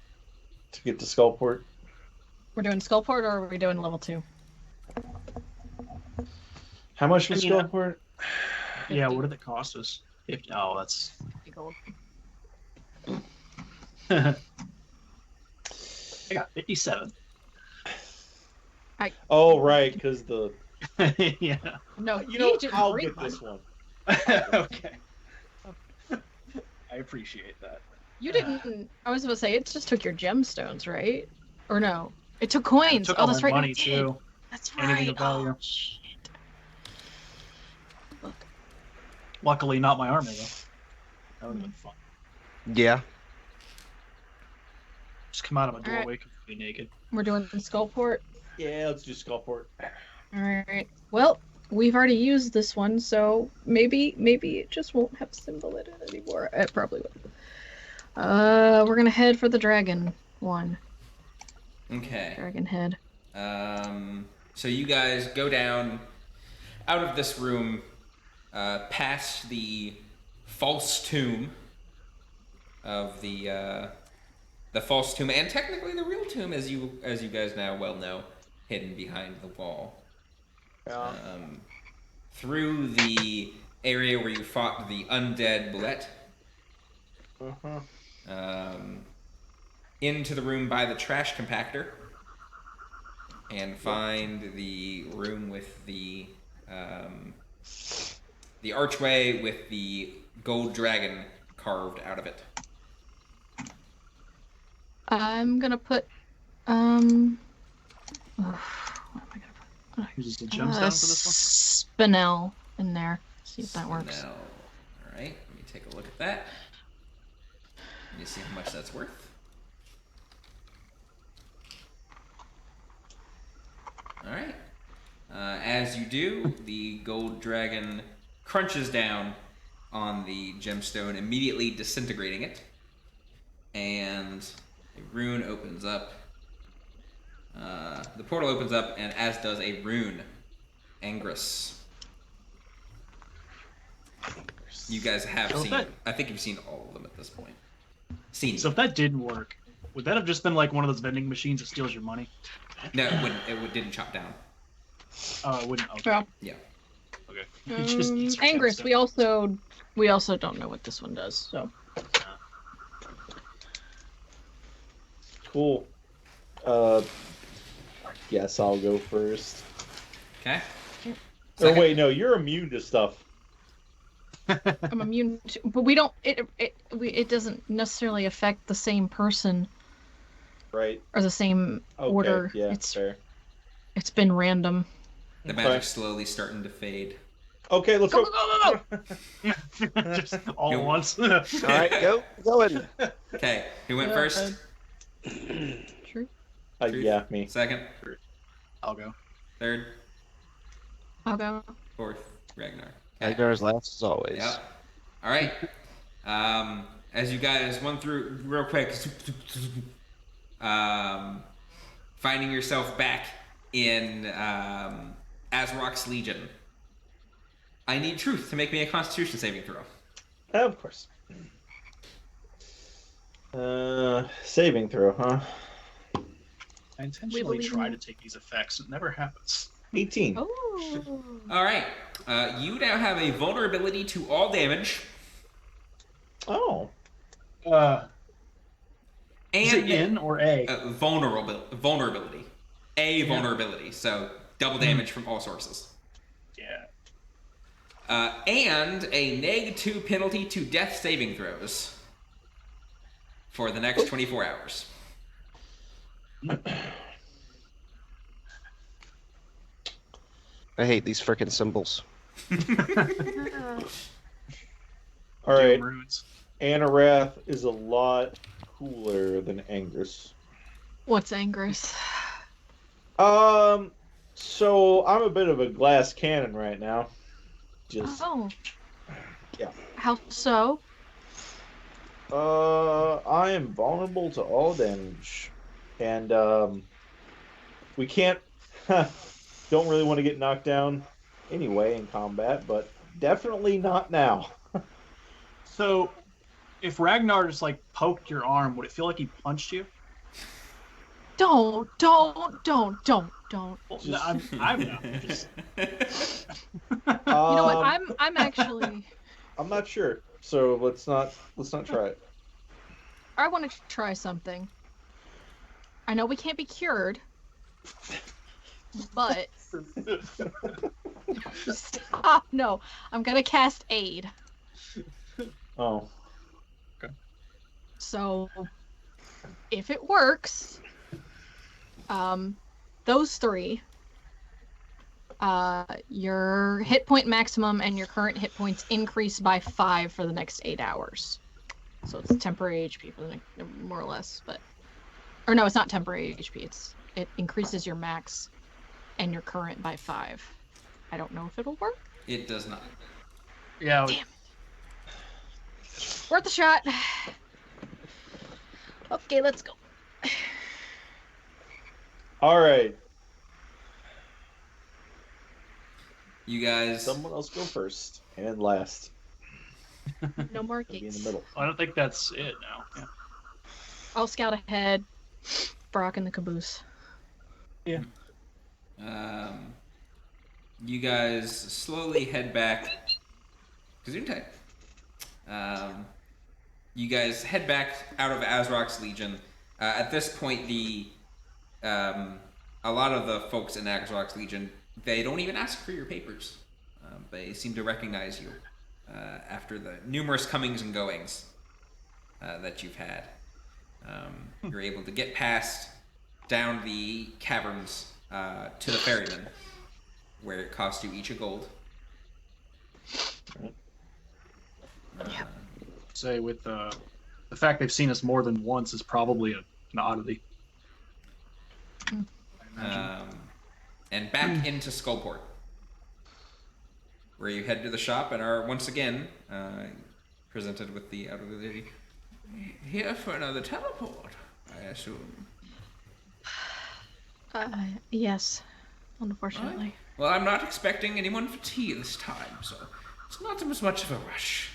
[SPEAKER 3] to get to Skullport?
[SPEAKER 5] We're doing Skullport, or are we doing level 2?
[SPEAKER 3] How much was
[SPEAKER 2] I mean,
[SPEAKER 3] Skullport?
[SPEAKER 2] Yeah, what did it cost us? Oh, that's.
[SPEAKER 5] 50 gold.
[SPEAKER 2] I got 57.
[SPEAKER 3] Oh, right, because the.
[SPEAKER 2] Yeah.
[SPEAKER 5] No,
[SPEAKER 3] You know,
[SPEAKER 5] just
[SPEAKER 3] I'll
[SPEAKER 5] bring
[SPEAKER 3] get
[SPEAKER 5] one.
[SPEAKER 3] this one.
[SPEAKER 2] Okay. I appreciate that.
[SPEAKER 5] You didn't. I was about to say it just took your gemstones, right? Or no? It took coins.
[SPEAKER 2] It took
[SPEAKER 5] Oh,
[SPEAKER 2] all
[SPEAKER 5] that's
[SPEAKER 2] my
[SPEAKER 5] right.
[SPEAKER 2] money
[SPEAKER 5] it did.
[SPEAKER 2] too.
[SPEAKER 5] That's
[SPEAKER 2] Anything
[SPEAKER 5] right.
[SPEAKER 2] of value.
[SPEAKER 5] Oh, shit. Look.
[SPEAKER 2] Luckily, not my armor though. That would have been fun.
[SPEAKER 4] Yeah.
[SPEAKER 2] Just come out of a
[SPEAKER 5] All right.
[SPEAKER 2] doorway completely naked.
[SPEAKER 5] We're doing Skullport.
[SPEAKER 3] Yeah, let's do Skullport.
[SPEAKER 5] All right. Well, we've already used this one, so maybe it just won't have symbol in it anymore. It probably will. We're gonna head for the dragon one.
[SPEAKER 1] Okay.
[SPEAKER 5] Dragon head.
[SPEAKER 1] So you guys go down out of this room, past the false tomb of the false tomb, and technically the real tomb, as you guys now well know, hidden behind the wall. Through the area where you fought the undead bullet. Into the room by the trash compactor, and find the room with the archway with the gold dragon carved out of it.
[SPEAKER 5] I'm gonna put what am I gonna put?
[SPEAKER 2] Use the gemstone for this
[SPEAKER 5] Spinel in there. See if that works.
[SPEAKER 1] Now, all right, let me take a look at that. Let me see how much that's worth. All right. As you do, the gold dragon crunches down on the gemstone, immediately disintegrating it, and a rune opens up. The portal opens up, and as does a rune, Angrus. You guys have
[SPEAKER 2] So
[SPEAKER 1] seen.
[SPEAKER 2] that-
[SPEAKER 1] I think you've seen all of them at this point. Seen.
[SPEAKER 2] So if that didn't work, would that have just been like one of those vending machines that steals your money?
[SPEAKER 1] No, it wouldn't. Didn't chop down.
[SPEAKER 2] Oh, it wouldn't. Okay.
[SPEAKER 5] Well,
[SPEAKER 1] Yeah.
[SPEAKER 2] Okay. It just eats your
[SPEAKER 5] Angrus,
[SPEAKER 2] gemstone.
[SPEAKER 5] we also don't know what this one does. So
[SPEAKER 3] Cool. Guess I'll go first.
[SPEAKER 1] Okay.
[SPEAKER 3] Or
[SPEAKER 1] Second.
[SPEAKER 3] wait, no, you're immune to stuff.
[SPEAKER 5] I'm immune to, but we don't. It doesn't necessarily affect the same person
[SPEAKER 3] Right.
[SPEAKER 5] or the same
[SPEAKER 3] Okay.
[SPEAKER 5] order.
[SPEAKER 3] Yeah.
[SPEAKER 5] It's
[SPEAKER 3] Fair.
[SPEAKER 5] been random.
[SPEAKER 1] The
[SPEAKER 3] Okay.
[SPEAKER 1] magic's slowly starting to fade.
[SPEAKER 3] Okay, let's go.
[SPEAKER 2] Just all
[SPEAKER 1] Yo.
[SPEAKER 2] at once.
[SPEAKER 4] All right, going.
[SPEAKER 1] Okay. Who went
[SPEAKER 5] Yeah,
[SPEAKER 1] first?
[SPEAKER 5] True.
[SPEAKER 3] Yeah, me.
[SPEAKER 1] Second.
[SPEAKER 2] I'll go.
[SPEAKER 1] Third.
[SPEAKER 5] I'll go.
[SPEAKER 1] Fourth. Ragnar. Okay.
[SPEAKER 4] Ragnar's last as always.
[SPEAKER 1] Yeah. All right. As you guys went through real quick, finding yourself back in Azrok's Legion. I need truth to make me a Constitution saving throw.
[SPEAKER 3] Of course. Saving throw, huh?
[SPEAKER 2] I intentionally
[SPEAKER 5] believe
[SPEAKER 2] try
[SPEAKER 5] in
[SPEAKER 2] to take these effects. It never happens.
[SPEAKER 3] 18.
[SPEAKER 5] Oh.
[SPEAKER 1] All right. You now have a vulnerability to all damage,
[SPEAKER 3] Oh.
[SPEAKER 2] Is it
[SPEAKER 1] and
[SPEAKER 2] in or A?
[SPEAKER 1] vulnerability. Vulnerability. So double damage from all sources.
[SPEAKER 2] Yeah.
[SPEAKER 1] And a -2 penalty to death saving throws for the next 24 hours.
[SPEAKER 4] I hate these frickin' symbols.
[SPEAKER 3] All right.
[SPEAKER 2] Doom runes.
[SPEAKER 3] Anarath is a lot cooler than Angus.
[SPEAKER 5] What's Angrus?
[SPEAKER 3] So I'm a bit of a glass cannon right now. Just
[SPEAKER 5] Oh.
[SPEAKER 3] Yeah.
[SPEAKER 5] How so?
[SPEAKER 3] I am vulnerable to all damage, and we can't. Don't really want to get knocked down anyway in combat, but definitely not now.
[SPEAKER 2] So, if Ragnar just like poked your arm, would it feel like he punched you?
[SPEAKER 5] Don't.
[SPEAKER 2] Well,
[SPEAKER 3] Just-
[SPEAKER 2] I'm not. Just,
[SPEAKER 5] You know what? I'm actually.
[SPEAKER 3] I'm not sure, so let's not try it.
[SPEAKER 5] I want to try something. I know we can't be cured, but stop. No, I'm gonna cast aid.
[SPEAKER 3] Oh,
[SPEAKER 5] So, if it works, those three, your hit point maximum and your current hit points increase by 5 for the next 8 hours. So it's temporary HP for the next, more or less, or no, it's not temporary HP. It increases your max and your current by 5. I don't know if it'll work.
[SPEAKER 1] It does not.
[SPEAKER 2] yeah.
[SPEAKER 5] Damn. Worth a shot. Okay, let's go.
[SPEAKER 3] all right.
[SPEAKER 1] You guys.
[SPEAKER 3] Someone else go first and last.
[SPEAKER 5] No more
[SPEAKER 3] Be in the
[SPEAKER 5] gates.
[SPEAKER 3] middle.
[SPEAKER 2] I don't think that's it now. Yeah.
[SPEAKER 5] I'll scout ahead. Brock in the caboose.
[SPEAKER 1] You guys slowly head back. Gesundheit. You guys head back out of Azrok's Legion. At this point, a lot of the folks in Azrok's Legion, they don't even ask for your papers. They seem to recognize you after the numerous comings and goings that you've had. You're able to get past down the caverns to the ferryman, where it costs you each a gold.
[SPEAKER 2] Say with the fact they've seen us more than once is probably an oddity. I imagine.
[SPEAKER 1] And back into Skullport, where you head to the shop and are once again presented with the outer lady. Here for another teleport, I assume.
[SPEAKER 5] Yes, unfortunately.
[SPEAKER 1] Well, I'm not expecting anyone for tea this time, so it's not as much of a rush.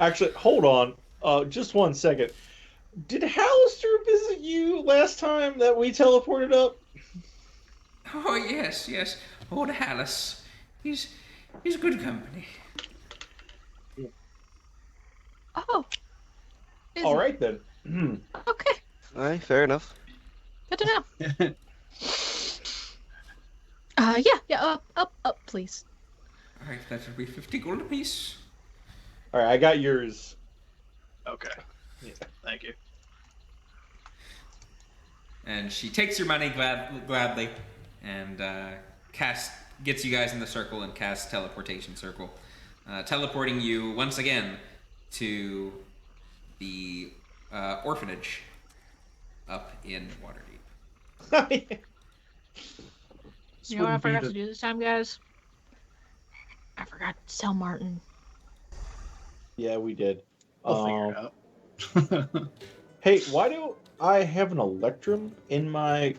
[SPEAKER 3] Actually, hold on. Just 1 second. Did Hallister visit you last time that we teleported up?
[SPEAKER 1] Oh, yes. Old Hallis. He's good company.
[SPEAKER 5] Oh. Is
[SPEAKER 3] All
[SPEAKER 5] it?
[SPEAKER 3] right then.
[SPEAKER 5] Okay.
[SPEAKER 4] Alright, fair enough.
[SPEAKER 5] Good to know. Yeah. Up, please.
[SPEAKER 1] All right, that will be 50 gold apiece.
[SPEAKER 3] All right, I got yours.
[SPEAKER 2] Okay.
[SPEAKER 3] Yeah.
[SPEAKER 2] Thank you.
[SPEAKER 1] And she takes your money gladly and gets you guys in the circle and casts teleportation circle, teleporting you once again to the orphanage up in Waterdeep.
[SPEAKER 5] You know what I forgot to do this time, guys? I forgot to tell Martin.
[SPEAKER 3] Yeah, we did.
[SPEAKER 2] We'll figure it out.
[SPEAKER 3] Hey, why do I have an Electrum in my?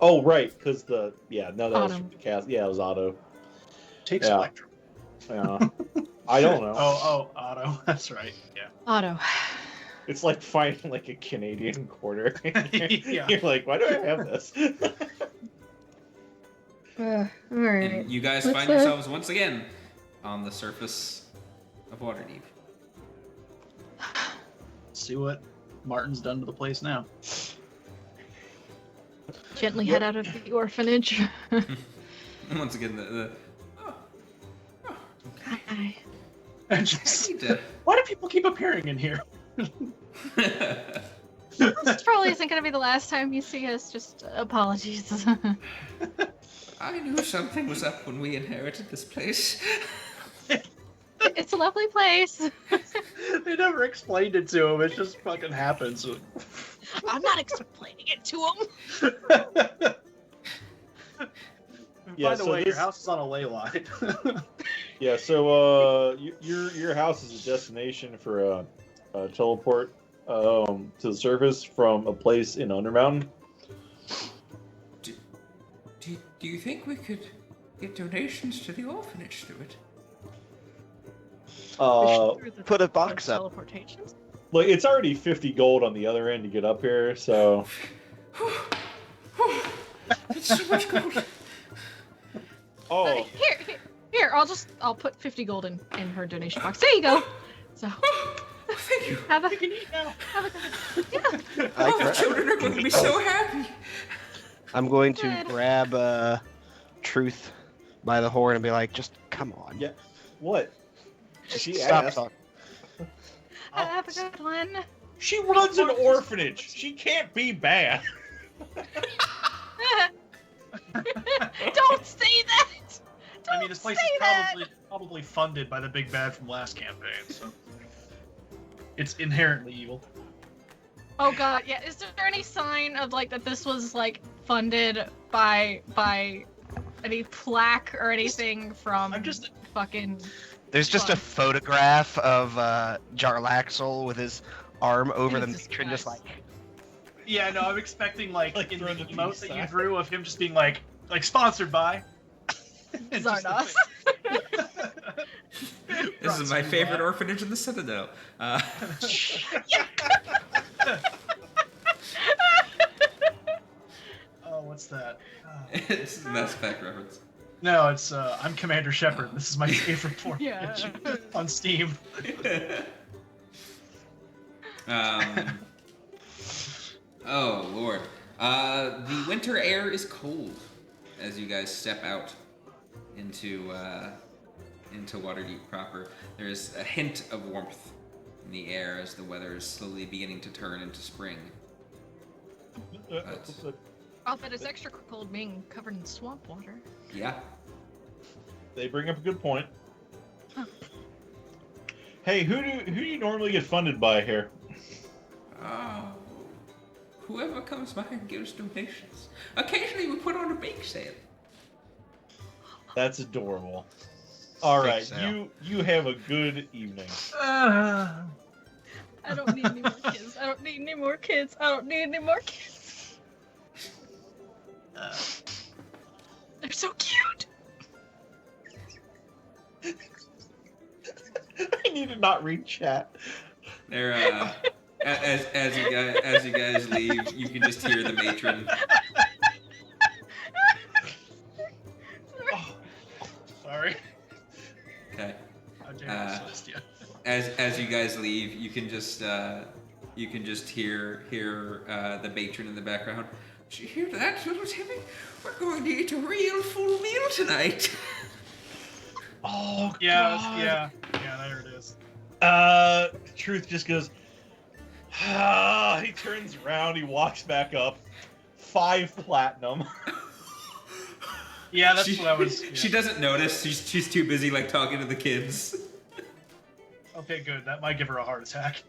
[SPEAKER 3] Oh, right, because that was
[SPEAKER 5] Auto.
[SPEAKER 3] from the cast. Yeah, it was auto.
[SPEAKER 2] Takes
[SPEAKER 3] Yeah.
[SPEAKER 2] Electrum.
[SPEAKER 3] I don't know.
[SPEAKER 2] Oh, Otto. That's right. Yeah.
[SPEAKER 5] Otto.
[SPEAKER 3] It's like finding like a Canadian quarter.
[SPEAKER 2] Yeah.
[SPEAKER 3] You're like, why do I have this?
[SPEAKER 5] Alright.
[SPEAKER 1] And you guys
[SPEAKER 5] What's
[SPEAKER 1] find
[SPEAKER 5] that?
[SPEAKER 1] yourselves once again on the surface of Waterdeep.
[SPEAKER 2] See what Martin's done to the place now.
[SPEAKER 5] Gently head out of the orphanage.
[SPEAKER 1] And once again,
[SPEAKER 5] Hi.
[SPEAKER 2] And
[SPEAKER 1] I
[SPEAKER 2] just,
[SPEAKER 1] need to.
[SPEAKER 2] why do people keep appearing in here?
[SPEAKER 5] This probably isn't going to be the last time you see us. Just apologies.
[SPEAKER 1] I knew something was up when we inherited this place.
[SPEAKER 5] It's a lovely place.
[SPEAKER 2] They never explained it to him. It just fucking happens.
[SPEAKER 5] I'm not explaining it to him.
[SPEAKER 3] Yeah,
[SPEAKER 2] By the
[SPEAKER 3] so
[SPEAKER 2] way,
[SPEAKER 3] this-
[SPEAKER 2] your house is on a ley line.
[SPEAKER 3] Yeah, so your house is a destination for a teleport to the surface from a place in Undermountain.
[SPEAKER 1] Do you think we could get donations to the orphanage through it?
[SPEAKER 4] Put a box up.
[SPEAKER 5] Teleportations.
[SPEAKER 3] Like it's already 50 gold on the other end to get up here, so
[SPEAKER 1] That's so much gold.
[SPEAKER 3] oh,
[SPEAKER 5] Here, I'll put 50 gold in her donation box. There you go. So
[SPEAKER 1] Thank you.
[SPEAKER 5] have a
[SPEAKER 2] You can eat now.
[SPEAKER 5] yeah.
[SPEAKER 1] Oh, the children are going to be so happy.
[SPEAKER 4] I'm going to
[SPEAKER 5] Good.
[SPEAKER 4] grab Truth by the horn and be like, just come on.
[SPEAKER 3] yeah. What? She
[SPEAKER 4] Stop
[SPEAKER 3] asked.
[SPEAKER 4] talking.
[SPEAKER 5] Have a good one.
[SPEAKER 3] She runs an orphanage. She can't be bad.
[SPEAKER 5] Don't say that.
[SPEAKER 2] I mean, this place
[SPEAKER 5] say
[SPEAKER 2] is
[SPEAKER 5] that.
[SPEAKER 2] probably funded by the big bad from last campaign, so it's inherently evil.
[SPEAKER 5] Oh god, yeah. Is there any sign of like that this was like funded by any plaque or anything from
[SPEAKER 2] I'm just
[SPEAKER 5] fucking
[SPEAKER 4] There's just a
[SPEAKER 5] Fun.
[SPEAKER 4] photograph of Jarlaxle with his arm over the
[SPEAKER 5] Jesus
[SPEAKER 4] matron, just
[SPEAKER 5] Christ.
[SPEAKER 4] like,
[SPEAKER 2] yeah, no, I'm expecting like in the
[SPEAKER 3] throwing the
[SPEAKER 2] emote
[SPEAKER 3] peace
[SPEAKER 2] that you
[SPEAKER 3] sign.
[SPEAKER 2] drew of him just being like sponsored by And just the
[SPEAKER 5] Zardos.
[SPEAKER 1] This is my favorite orphanage in the Citadel.
[SPEAKER 2] Oh, what's that?
[SPEAKER 1] It's a Mass Effect reference.
[SPEAKER 2] No, it's I'm Commander Shepard. This is my favorite form
[SPEAKER 5] Yeah.
[SPEAKER 2] on Steam.
[SPEAKER 1] Oh Lord. The winter air is cold as you guys step out into Waterdeep proper. There's a hint of warmth in the air as the weather is slowly beginning to turn into spring.
[SPEAKER 5] Oh, but it's extra cold being covered in swamp water.
[SPEAKER 1] Yeah.
[SPEAKER 3] They bring up a good point.
[SPEAKER 5] Huh.
[SPEAKER 3] Hey, who do you normally get funded by here?
[SPEAKER 1] Oh, whoever comes by and gives donations. Occasionally we put on a bake sale.
[SPEAKER 3] That's adorable. All
[SPEAKER 4] Big
[SPEAKER 3] right,
[SPEAKER 4] sale.
[SPEAKER 3] you have a good evening.
[SPEAKER 5] I don't need any more kids. I don't need any more kids. I don't need any more kids. They're so cute.
[SPEAKER 3] I need to not read chat.
[SPEAKER 1] There, as you guys leave, you can just hear the matron.
[SPEAKER 2] Oh, sorry.
[SPEAKER 1] Okay.
[SPEAKER 2] How dare I assist you?
[SPEAKER 1] As you guys leave, you can just hear the matron in the background. Did you hear that, little Timmy? We're going to eat a real full meal tonight.
[SPEAKER 3] Oh
[SPEAKER 2] Yeah, there it is.
[SPEAKER 3] Truth just goes. He turns around. He walks back up. 5 platinum.
[SPEAKER 2] Yeah, that's what I was.
[SPEAKER 1] She
[SPEAKER 2] Yeah.
[SPEAKER 1] doesn't notice. She's too busy like talking to the kids.
[SPEAKER 2] Okay, good. That might give her a heart attack.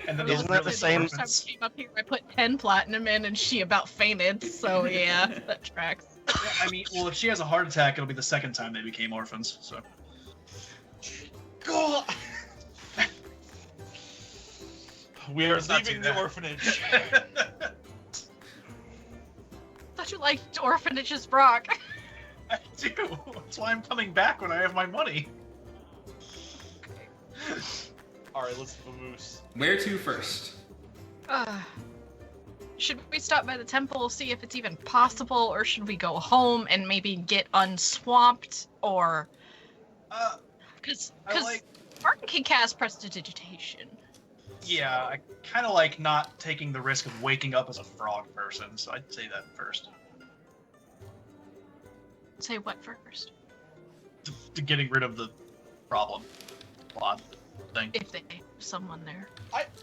[SPEAKER 2] And then
[SPEAKER 4] Isn't that the same-
[SPEAKER 5] First time she came up here, I put 10 platinum in, and she about fainted. So yeah, that tracks.
[SPEAKER 2] Yeah, I mean, well, if she has a heart attack, it'll be the second time they became orphans. So.
[SPEAKER 3] God. We are
[SPEAKER 2] Let's not
[SPEAKER 3] leaving
[SPEAKER 2] do
[SPEAKER 3] the
[SPEAKER 2] that.
[SPEAKER 3] orphanage.
[SPEAKER 5] Thought you liked orphanages, Brock.
[SPEAKER 2] I do. That's why I'm coming back when I have my money.
[SPEAKER 3] All right, let's vamoose.
[SPEAKER 1] Where to first?
[SPEAKER 5] Should we stop by the temple, see if it's even possible, or should we go home and maybe get unswamped, or because
[SPEAKER 2] I like.
[SPEAKER 5] Martin can cast prestidigitation.
[SPEAKER 2] Yeah, I kind of like not taking the risk of waking up as a frog person, so I'd say that first.
[SPEAKER 5] Say what first?
[SPEAKER 2] To getting rid of the problem plot thing.
[SPEAKER 5] If they have someone there.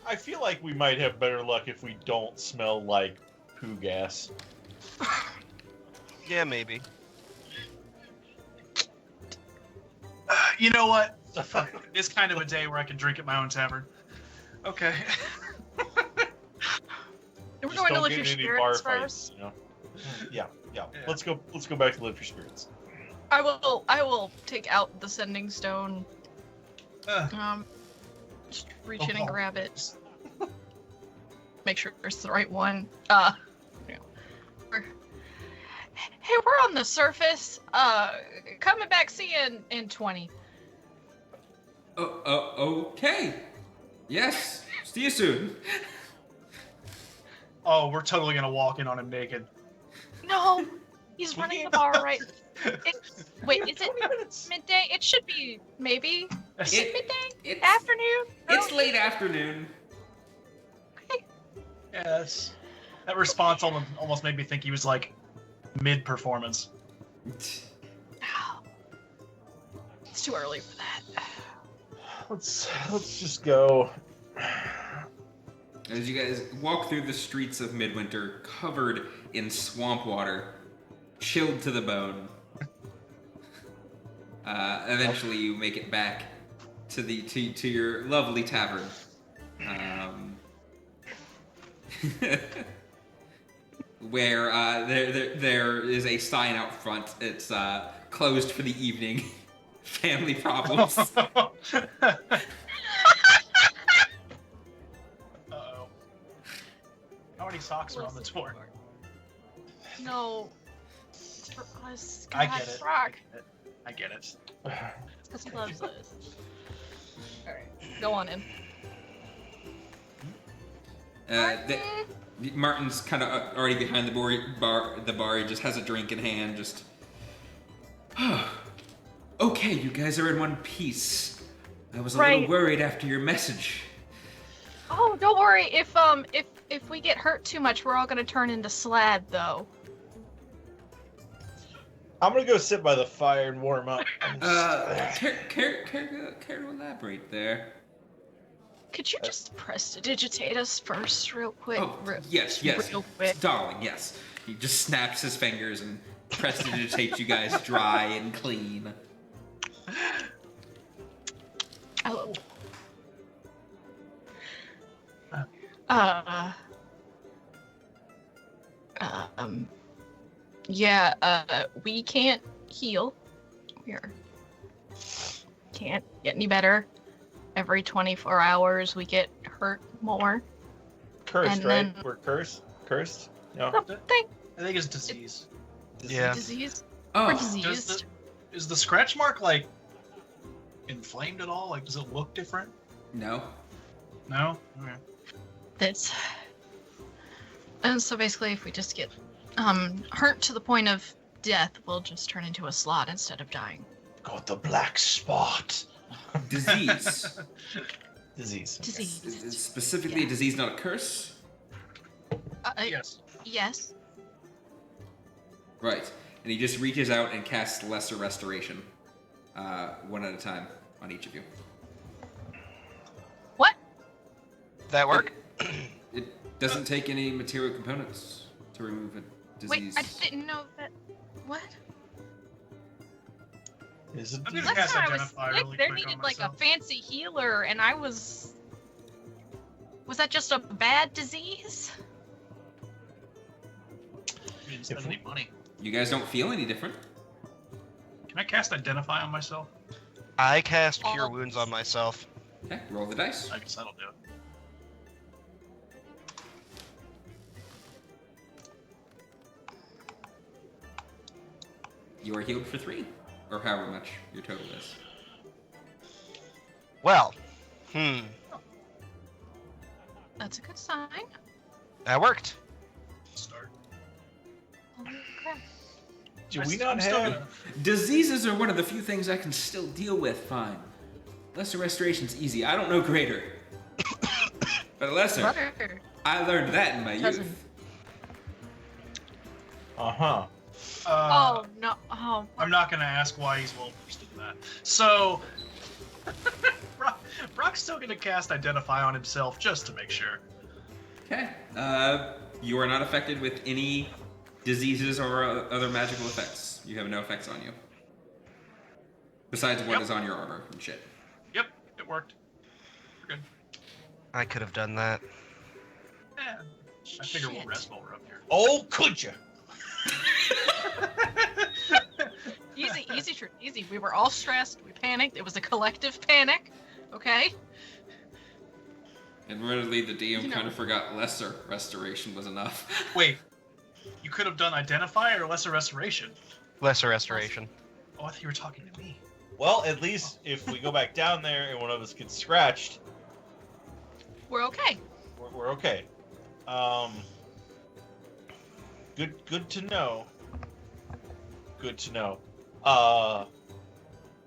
[SPEAKER 3] I feel like we might have better luck if we don't smell like poo gas.
[SPEAKER 4] yeah, maybe.
[SPEAKER 6] You know what? Fuck. It's kind of a day where I can drink at my own tavern. Okay.
[SPEAKER 5] We're
[SPEAKER 3] Just
[SPEAKER 5] going to
[SPEAKER 3] don't
[SPEAKER 5] lift
[SPEAKER 3] get
[SPEAKER 5] your
[SPEAKER 3] in any
[SPEAKER 5] spirits
[SPEAKER 3] bar
[SPEAKER 5] first.
[SPEAKER 3] fights, you know? Yeah.
[SPEAKER 6] Yeah.
[SPEAKER 3] Let's go back to lift your spirits.
[SPEAKER 5] I will take out the sending stone. Just reach in and grab it. Make sure it's the right one. You know, hey, we're on the surface. Coming back, see you in 20.
[SPEAKER 1] Okay. Yes. See you soon.
[SPEAKER 6] Oh, we're totally gonna walk in on him naked.
[SPEAKER 5] No, he's running the bar right. Wait, is it midday? It should be maybe. Is it midday? Afternoon?
[SPEAKER 1] It's late afternoon.
[SPEAKER 5] Okay.
[SPEAKER 6] Yes. That response almost made me think he was like mid-performance.
[SPEAKER 5] It's too early for that.
[SPEAKER 3] Let's just go.
[SPEAKER 1] As you guys walk through the streets of Midwinter, covered in swamp water, chilled to the bone, eventually you make it back to your lovely tavern. Where there is a sign out front. It's closed for the evening. Family problems.
[SPEAKER 6] Uh-oh. How many socks are on the door?
[SPEAKER 5] No. It's for us.
[SPEAKER 6] I
[SPEAKER 5] God,
[SPEAKER 6] get it.
[SPEAKER 5] Brock.
[SPEAKER 6] I get it.
[SPEAKER 5] It's because he loves us. Alright, go on in.
[SPEAKER 1] Martin's kind of already behind the bar. He just has a drink in hand. Just. Okay, you guys are in one piece. I was a little worried after your message.
[SPEAKER 5] Oh, don't worry. If we get hurt too much, we're all gonna turn into slab, though.
[SPEAKER 3] I'm gonna go sit by the fire and warm up.
[SPEAKER 1] Care to elaborate there?
[SPEAKER 5] Could you just prestidigitate us first, real quick?
[SPEAKER 1] Oh, yes,
[SPEAKER 5] real quick.
[SPEAKER 1] darling, yes. He just snaps his fingers and prestidigitates you guys dry and clean.
[SPEAKER 5] Oh. We can't heal. Can't get any better. Every 24 hours we get hurt more.
[SPEAKER 3] Cursed,
[SPEAKER 5] And
[SPEAKER 3] right?
[SPEAKER 5] then-
[SPEAKER 3] We're cursed? Cursed? No.
[SPEAKER 5] Something.
[SPEAKER 6] I think it's disease.
[SPEAKER 4] Yeah.
[SPEAKER 5] Disease.
[SPEAKER 1] Oh,
[SPEAKER 5] We're diseased.
[SPEAKER 6] Is the scratch mark like inflamed at all? Like, does it look different?
[SPEAKER 1] no.
[SPEAKER 6] No. Okay.
[SPEAKER 5] That's. And so basically, if we just get hurt to the point of death, we'll just turn into a slot instead of dying.
[SPEAKER 3] Got the black spot.
[SPEAKER 1] Disease.
[SPEAKER 3] Disease.
[SPEAKER 5] Disease.
[SPEAKER 1] Specifically, a disease, not a curse?
[SPEAKER 6] Yes.
[SPEAKER 5] Yes.
[SPEAKER 1] Right. And he just reaches out and casts Lesser Restoration. One at a time on each of you.
[SPEAKER 5] What?
[SPEAKER 4] That work?
[SPEAKER 1] It doesn't take any material components to remove a disease.
[SPEAKER 5] Wait, I didn't know that. What?
[SPEAKER 3] Is it?
[SPEAKER 6] I'm gonna
[SPEAKER 5] Last
[SPEAKER 6] cast
[SPEAKER 5] time I was
[SPEAKER 6] Identify
[SPEAKER 5] sick,
[SPEAKER 6] really
[SPEAKER 5] there
[SPEAKER 6] quick on
[SPEAKER 5] needed like a
[SPEAKER 6] myself.
[SPEAKER 5] fancy healer, and I was. Was that just a bad disease?
[SPEAKER 6] You didn't spend any money.
[SPEAKER 1] You guys don't feel any different?
[SPEAKER 6] Can I cast Identify on myself?
[SPEAKER 4] I cast Cure
[SPEAKER 5] Oh.
[SPEAKER 4] Wounds on myself.
[SPEAKER 1] Okay, roll the dice.
[SPEAKER 6] I guess that'll do it.
[SPEAKER 1] You are healed for 3, or however much your total is.
[SPEAKER 4] Well,
[SPEAKER 5] That's a good sign.
[SPEAKER 4] that worked.
[SPEAKER 6] Start.
[SPEAKER 5] Holy crap.
[SPEAKER 3] Do we not have?
[SPEAKER 1] Diseases are one of the few things I can still deal with fine. Lesser Restoration's easy. I don't know greater. But Lesser,
[SPEAKER 5] Brother.
[SPEAKER 1] I learned that in my
[SPEAKER 5] Cousin.
[SPEAKER 1] youth.
[SPEAKER 3] Uh-huh.
[SPEAKER 5] Oh no! Oh,
[SPEAKER 6] I'm not gonna ask why he's well versed in that. So, Brock's still gonna cast Identify on himself just to make sure.
[SPEAKER 1] Okay. You are not affected with any diseases or other magical effects. You have no effects on you. Besides what
[SPEAKER 6] Yep.
[SPEAKER 1] is on your armor and shit.
[SPEAKER 6] Yep, it worked. We're good.
[SPEAKER 4] I could have done that.
[SPEAKER 6] Yeah. I figure we'll
[SPEAKER 5] Shit.
[SPEAKER 6] rest while we're up here.
[SPEAKER 7] Oh, could you?
[SPEAKER 8] Easy. We were all stressed. We panicked. It was a collective panic. Okay.
[SPEAKER 1] Admittedly, the DM
[SPEAKER 8] You know.
[SPEAKER 1] kind of forgot lesser restoration was enough.
[SPEAKER 6] Wait, you could have done Identify or Lesser Restoration.
[SPEAKER 4] Lesser restoration.
[SPEAKER 6] Oh, I thought you were talking to me.
[SPEAKER 7] Well, at least if we go back down there and one of us gets scratched,
[SPEAKER 8] We're okay.
[SPEAKER 7] we're okay. Good to know. Good to know.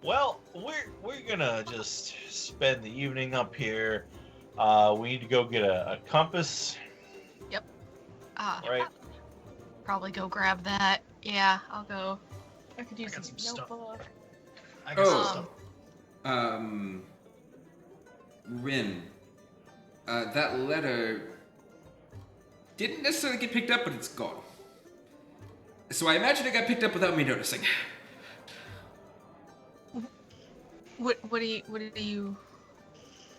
[SPEAKER 7] Well, we're gonna just spend the evening up here. We need to go get a compass, right?
[SPEAKER 8] Probably go grab that. Yeah, I'll go. I could use
[SPEAKER 6] I got
[SPEAKER 8] some
[SPEAKER 6] some stuff.
[SPEAKER 8] notebook.
[SPEAKER 6] I got
[SPEAKER 1] Oh.
[SPEAKER 6] some stuff.
[SPEAKER 1] Rin, that letter didn't necessarily get picked up, but it's gone. So I imagine it got picked up without me noticing.
[SPEAKER 8] What do you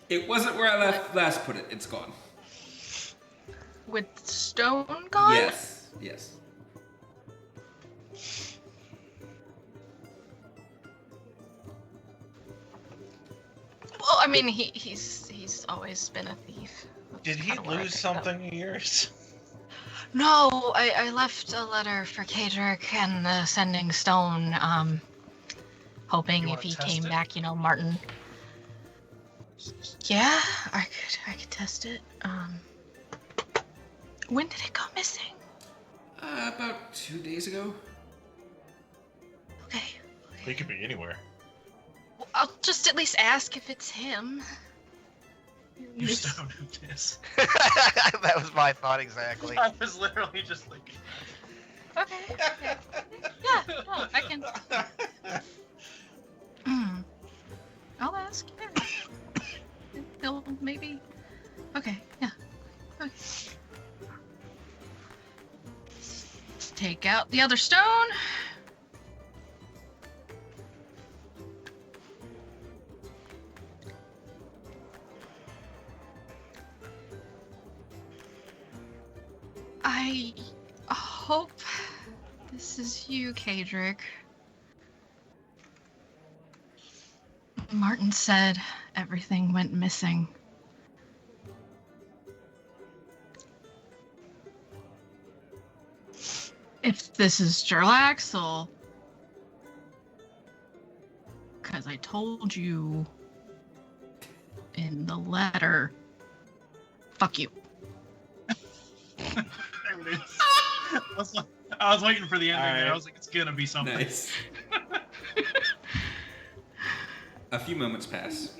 [SPEAKER 1] It wasn't where I last put it. It's gone.
[SPEAKER 8] with stone gone?
[SPEAKER 1] Yes.
[SPEAKER 8] Well, I mean, he's always been a thief. That's
[SPEAKER 7] Did he
[SPEAKER 8] kinda where I
[SPEAKER 7] lose
[SPEAKER 8] picked up.
[SPEAKER 7] something of yours?
[SPEAKER 8] No, I left a letter for Kadrick and the Sending Stone, hoping
[SPEAKER 6] You
[SPEAKER 8] if
[SPEAKER 6] wanna
[SPEAKER 8] he
[SPEAKER 6] test
[SPEAKER 8] came
[SPEAKER 6] it?
[SPEAKER 8] back, Martin. Yeah, I could test it. When did it go missing?
[SPEAKER 1] About 2 days ago.
[SPEAKER 8] Okay.
[SPEAKER 7] He could be anywhere.
[SPEAKER 8] Well, I'll just at least ask if it's him.
[SPEAKER 6] You stone who this.
[SPEAKER 4] That was my thought exactly.
[SPEAKER 6] I was literally just thinking.
[SPEAKER 8] Okay. Yeah, no, I can. I'll ask. Yeah. He'll maybe. Okay. Yeah. Okay. Let's take out the other stone. I hope this is you, Kadrick. Martin said everything went missing. If this is Jarlaxle, because I told you in the letter, fuck you.
[SPEAKER 6] There it is. I was waiting for the ending there. I was like, it's gonna be something.
[SPEAKER 1] Nice. A few moments pass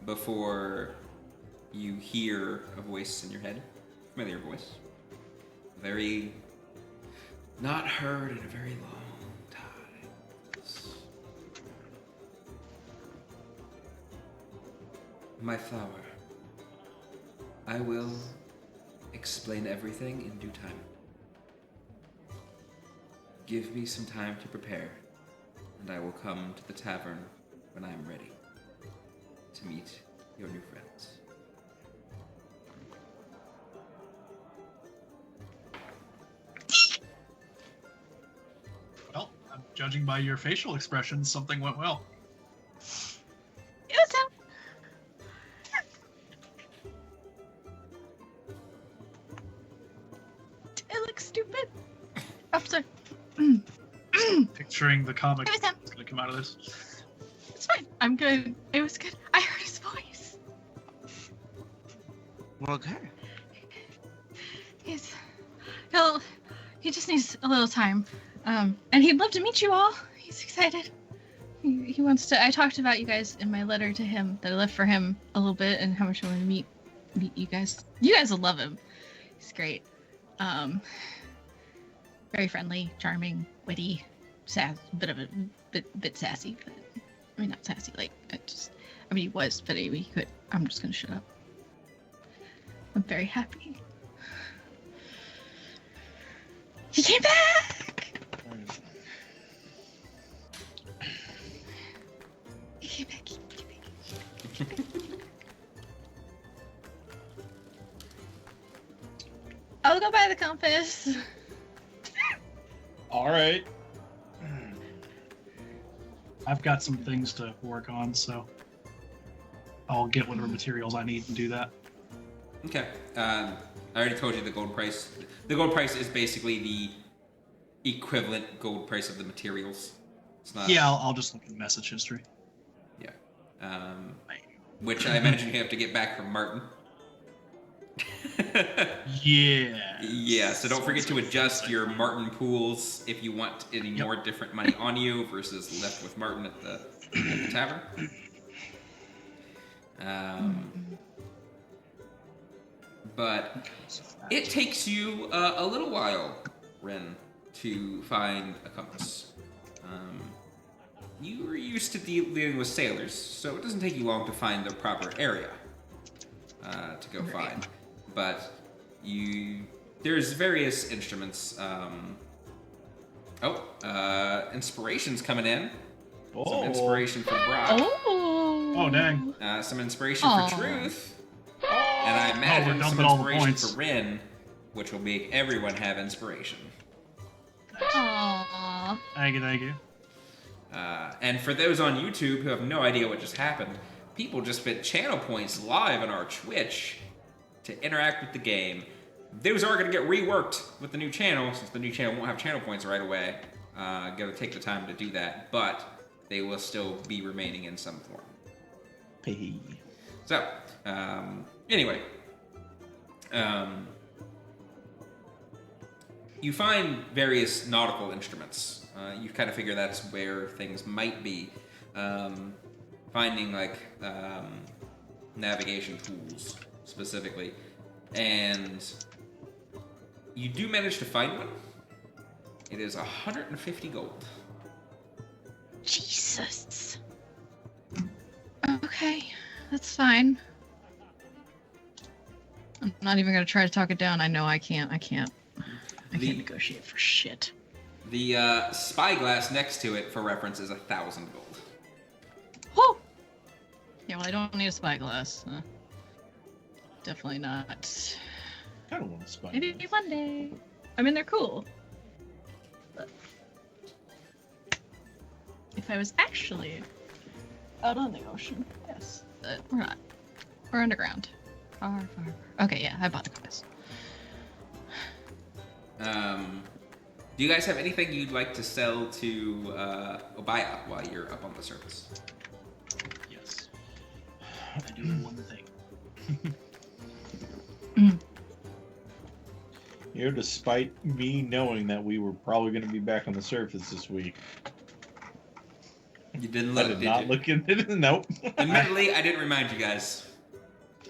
[SPEAKER 1] before you hear a voice in your head, familiar voice, very not heard in a very long time. My flower, I will explain everything in due time. Give me some time to prepare, and I will come to the tavern when I am ready to meet your new friends.
[SPEAKER 6] Well, I'm judging by your facial expressions, something went well.
[SPEAKER 8] It was him. I look stupid. I'm sorry.
[SPEAKER 6] Picturing the comic
[SPEAKER 8] It was him.
[SPEAKER 6] that's gonna come out of this.
[SPEAKER 8] It's fine. I'm good. It was good. I heard his voice.
[SPEAKER 4] Okay.
[SPEAKER 5] He just needs a little time. And he'd love to meet you all. He's excited. He wants to. I talked about you guys in my letter to him that I left for him a little bit and how much I want to meet you guys. You guys will love him. He's great. Very friendly, charming, witty, bit sassy, but I mean not sassy. Like he was, but he could. I'm just gonna shut up. I'm very happy. He came back.
[SPEAKER 8] go buy the compass.
[SPEAKER 2] All right. I've got some things to work on, so I'll get whatever materials I need to do that.
[SPEAKER 1] Okay. I already told you the gold price. The gold price is basically the equivalent gold price of the materials. It's not.
[SPEAKER 2] Yeah, I'll just look at message history.
[SPEAKER 1] Yeah. Which I imagine you have to get back from Martin.
[SPEAKER 2] Yeah.
[SPEAKER 1] Yeah, so don't forget to adjust your Martin pools if you want any more different money on you versus left with Martin at the tavern. But it takes you a little while, Ren, to find a compass. You were used to dealing with sailors, so it doesn't take you long to find the proper area to go find. But there's various instruments. Inspiration's coming in. Some inspiration for Brock.
[SPEAKER 2] Oh, dang.
[SPEAKER 1] Some inspiration for Truth. And I imagine some
[SPEAKER 2] dumping all the
[SPEAKER 1] inspiration
[SPEAKER 2] points.
[SPEAKER 1] for Rin, which will make everyone have inspiration.
[SPEAKER 8] Aww.
[SPEAKER 2] Thank you.
[SPEAKER 1] And for those on YouTube who have no idea what just happened, people just spent channel points live on our Twitch to interact with the game. Those are going to get reworked with the new channel, since the new channel won't have channel points right away. Got to take the time to do that, but they will still be remaining in some form.
[SPEAKER 3] Hey.
[SPEAKER 1] So, anyway. You find various nautical instruments. You kind of figure that's where things might be. Finding, like, navigation tools, specifically. And you do manage to find one. It is 150 gold.
[SPEAKER 8] Jesus. Okay, that's fine. I'm not even gonna try to talk it down. I know I can't. I can't negotiate for shit.
[SPEAKER 1] The spyglass next to it, for reference, is 1,000 gold.
[SPEAKER 8] Whoa! Yeah, well, I don't need a spyglass. Definitely not.
[SPEAKER 3] I don't want to spy.
[SPEAKER 8] Maybe one day. I mean, they're cool. But if I was actually out on the ocean, yes. But we're not. We're underground. Far, far, far. Okay, yeah, I bought the compass.
[SPEAKER 1] Do you guys have anything you'd like to sell to Obaya while you're up on the surface?
[SPEAKER 2] Yes. I do have one thing.
[SPEAKER 3] You know, despite me knowing that we were probably going to be back on the surface this week,
[SPEAKER 1] You didn't
[SPEAKER 3] I
[SPEAKER 1] look,
[SPEAKER 3] did
[SPEAKER 1] did
[SPEAKER 3] not
[SPEAKER 1] you?
[SPEAKER 3] look into it. Nope.
[SPEAKER 1] Admittedly, I didn't remind you guys.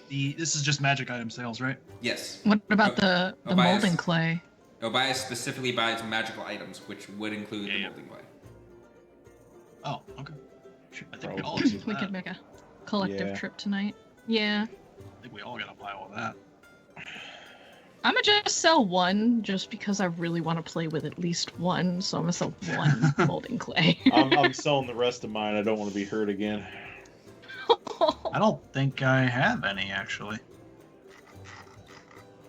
[SPEAKER 2] This is just magic item sales, right?
[SPEAKER 1] Yes.
[SPEAKER 8] What about
[SPEAKER 1] Oh,
[SPEAKER 8] the
[SPEAKER 1] bias.
[SPEAKER 8] molding clay?
[SPEAKER 1] Obaya specifically buys magical items, which would include the molding clay.
[SPEAKER 2] Oh, okay. Shoot, I think we all
[SPEAKER 3] Probably.
[SPEAKER 2] do
[SPEAKER 8] We
[SPEAKER 2] that.
[SPEAKER 8] could make a collective
[SPEAKER 3] Yeah.
[SPEAKER 8] trip tonight. Yeah.
[SPEAKER 2] I think we all gotta buy all that.
[SPEAKER 8] I'm gonna just sell one just because I really want to play with at least one, so I'm gonna sell one molding clay.
[SPEAKER 3] I'm selling the rest of mine. I don't want to be hurt again.
[SPEAKER 2] I don't think I have any, actually.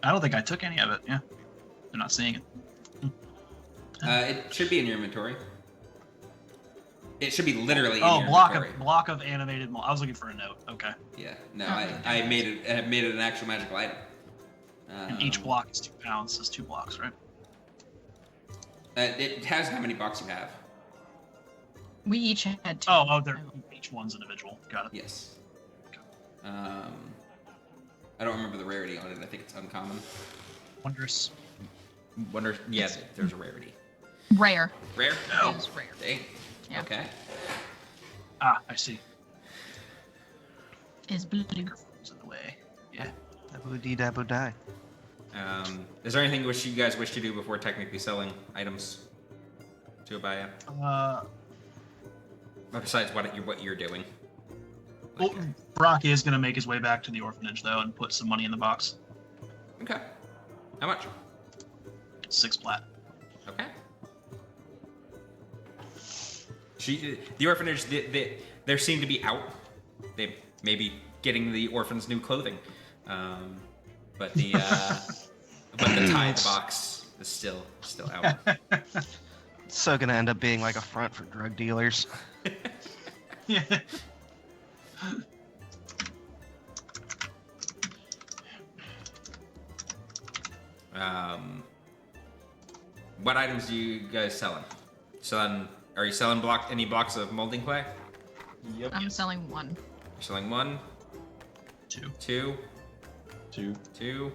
[SPEAKER 2] I don't think I took any of it, yeah. I'm not seeing it.
[SPEAKER 1] It should be in your inventory. It should be literally in
[SPEAKER 2] Oh,
[SPEAKER 1] your
[SPEAKER 2] block
[SPEAKER 1] inventory.
[SPEAKER 2] block of animated I was looking for a note, okay.
[SPEAKER 1] Yeah. No,
[SPEAKER 8] Okay.
[SPEAKER 1] I made it an actual magical item.
[SPEAKER 2] And each block is 2 pounds, so 2 blocks, right?
[SPEAKER 1] It has how many blocks you have.
[SPEAKER 8] We each had two.
[SPEAKER 2] Oh, each one's individual. Got it.
[SPEAKER 1] Yes. I don't remember the rarity on it. I think it's uncommon.
[SPEAKER 2] Wondrous.
[SPEAKER 1] Wonder. Yes, there's a rarity.
[SPEAKER 8] Rare.
[SPEAKER 1] Rare.
[SPEAKER 2] Oh.
[SPEAKER 8] It's rare.
[SPEAKER 1] Dang.
[SPEAKER 8] Yeah.
[SPEAKER 1] Okay.
[SPEAKER 2] Ah, I see.
[SPEAKER 8] Is blue.
[SPEAKER 2] Microphone's in the way. Yeah.
[SPEAKER 4] Daboo die.
[SPEAKER 1] Is there anything which you guys wish to do before technically selling items to Obaya? Besides what you're doing.
[SPEAKER 2] Well, Brock is gonna make his way back to the orphanage though and put some money in the box.
[SPEAKER 1] Okay. How much?
[SPEAKER 2] 6 plat.
[SPEAKER 1] Okay. The orphanage, they seem to be out. They may be getting the orphans new clothing. But the But the tithe box is still out.
[SPEAKER 4] It's so gonna end up being like a front for drug dealers.
[SPEAKER 6] Yeah.
[SPEAKER 1] What items do you guys selling? Are you selling any blocks of molding clay?
[SPEAKER 3] Yep.
[SPEAKER 8] I'm selling one.
[SPEAKER 1] You're selling one,
[SPEAKER 6] Two.
[SPEAKER 1] two,
[SPEAKER 3] Two.
[SPEAKER 1] two.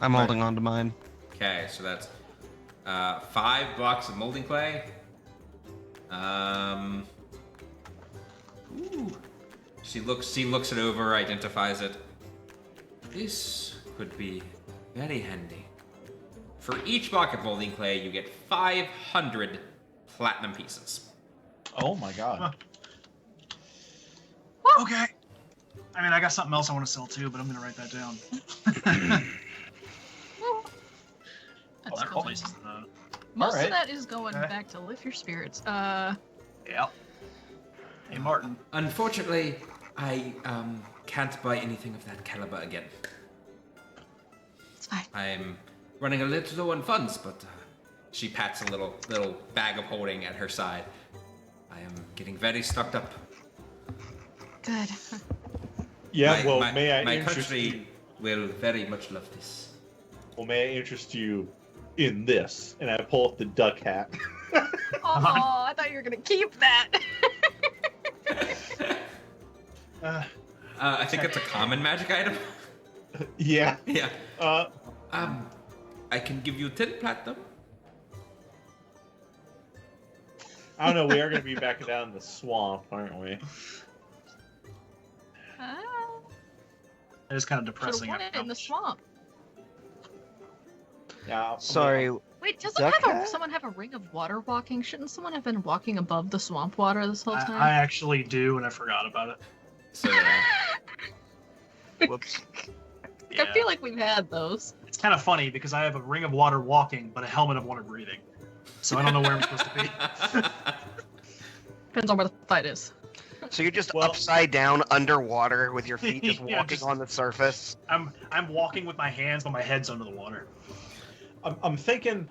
[SPEAKER 4] I'm holding on to mine.
[SPEAKER 1] Okay, so that's 5 blocks of molding clay. Ooh. She looks it over, identifies it. This could be very handy. For each block of molding clay, you get 500 platinum pieces.
[SPEAKER 3] Oh my god.
[SPEAKER 6] Huh. Okay. I mean, I got something else I want to sell too, but I'm gonna write that down.
[SPEAKER 8] That's
[SPEAKER 6] Other
[SPEAKER 8] cool.
[SPEAKER 6] places,
[SPEAKER 8] Most
[SPEAKER 3] Alright.
[SPEAKER 8] of that is going
[SPEAKER 6] Okay.
[SPEAKER 8] back to lift your spirits.
[SPEAKER 6] yeah. Hey, Martin.
[SPEAKER 1] Unfortunately, I can't buy anything of that caliber again.
[SPEAKER 8] It's fine.
[SPEAKER 1] I'm running a little low on funds, but she pats a little bag of holding at her side. I am getting very stocked up.
[SPEAKER 8] Good.
[SPEAKER 3] Yeah, may I
[SPEAKER 1] my
[SPEAKER 3] interest
[SPEAKER 1] country
[SPEAKER 3] you?
[SPEAKER 1] will very much love this.
[SPEAKER 3] Well, may I interest you in this? And I pull up the duck hat.
[SPEAKER 8] Oh, I thought you were gonna keep that.
[SPEAKER 1] I think it's a common magic item.
[SPEAKER 3] Yeah.
[SPEAKER 1] Yeah.
[SPEAKER 3] Uh,
[SPEAKER 1] I can give you 10 platinum.
[SPEAKER 3] I don't know. We are going to be back down in the swamp, aren't we?
[SPEAKER 6] It is kind of
[SPEAKER 8] Should
[SPEAKER 6] depressing.
[SPEAKER 8] have won it in the swamp.
[SPEAKER 3] Yeah.
[SPEAKER 4] Sorry,
[SPEAKER 8] Wait, doesn't
[SPEAKER 4] Duck hat?
[SPEAKER 8] someone have a ring of water walking? Shouldn't someone have been walking above the swamp water this whole time?
[SPEAKER 6] I actually do, and I forgot about it.
[SPEAKER 1] So
[SPEAKER 4] whoops.
[SPEAKER 6] Yeah.
[SPEAKER 8] I feel like we've had those.
[SPEAKER 6] It's kind of funny because I have a ring of water walking, but a helmet of water breathing. So I don't know where I'm supposed to be.
[SPEAKER 8] Depends on where the fight is.
[SPEAKER 4] So you're just
[SPEAKER 3] Well-
[SPEAKER 4] upside down underwater with your feet just
[SPEAKER 6] Yeah,
[SPEAKER 4] walking
[SPEAKER 6] just-
[SPEAKER 4] on the surface.
[SPEAKER 6] I'm walking with my hands, but my head's under the water.
[SPEAKER 3] I'm thinking,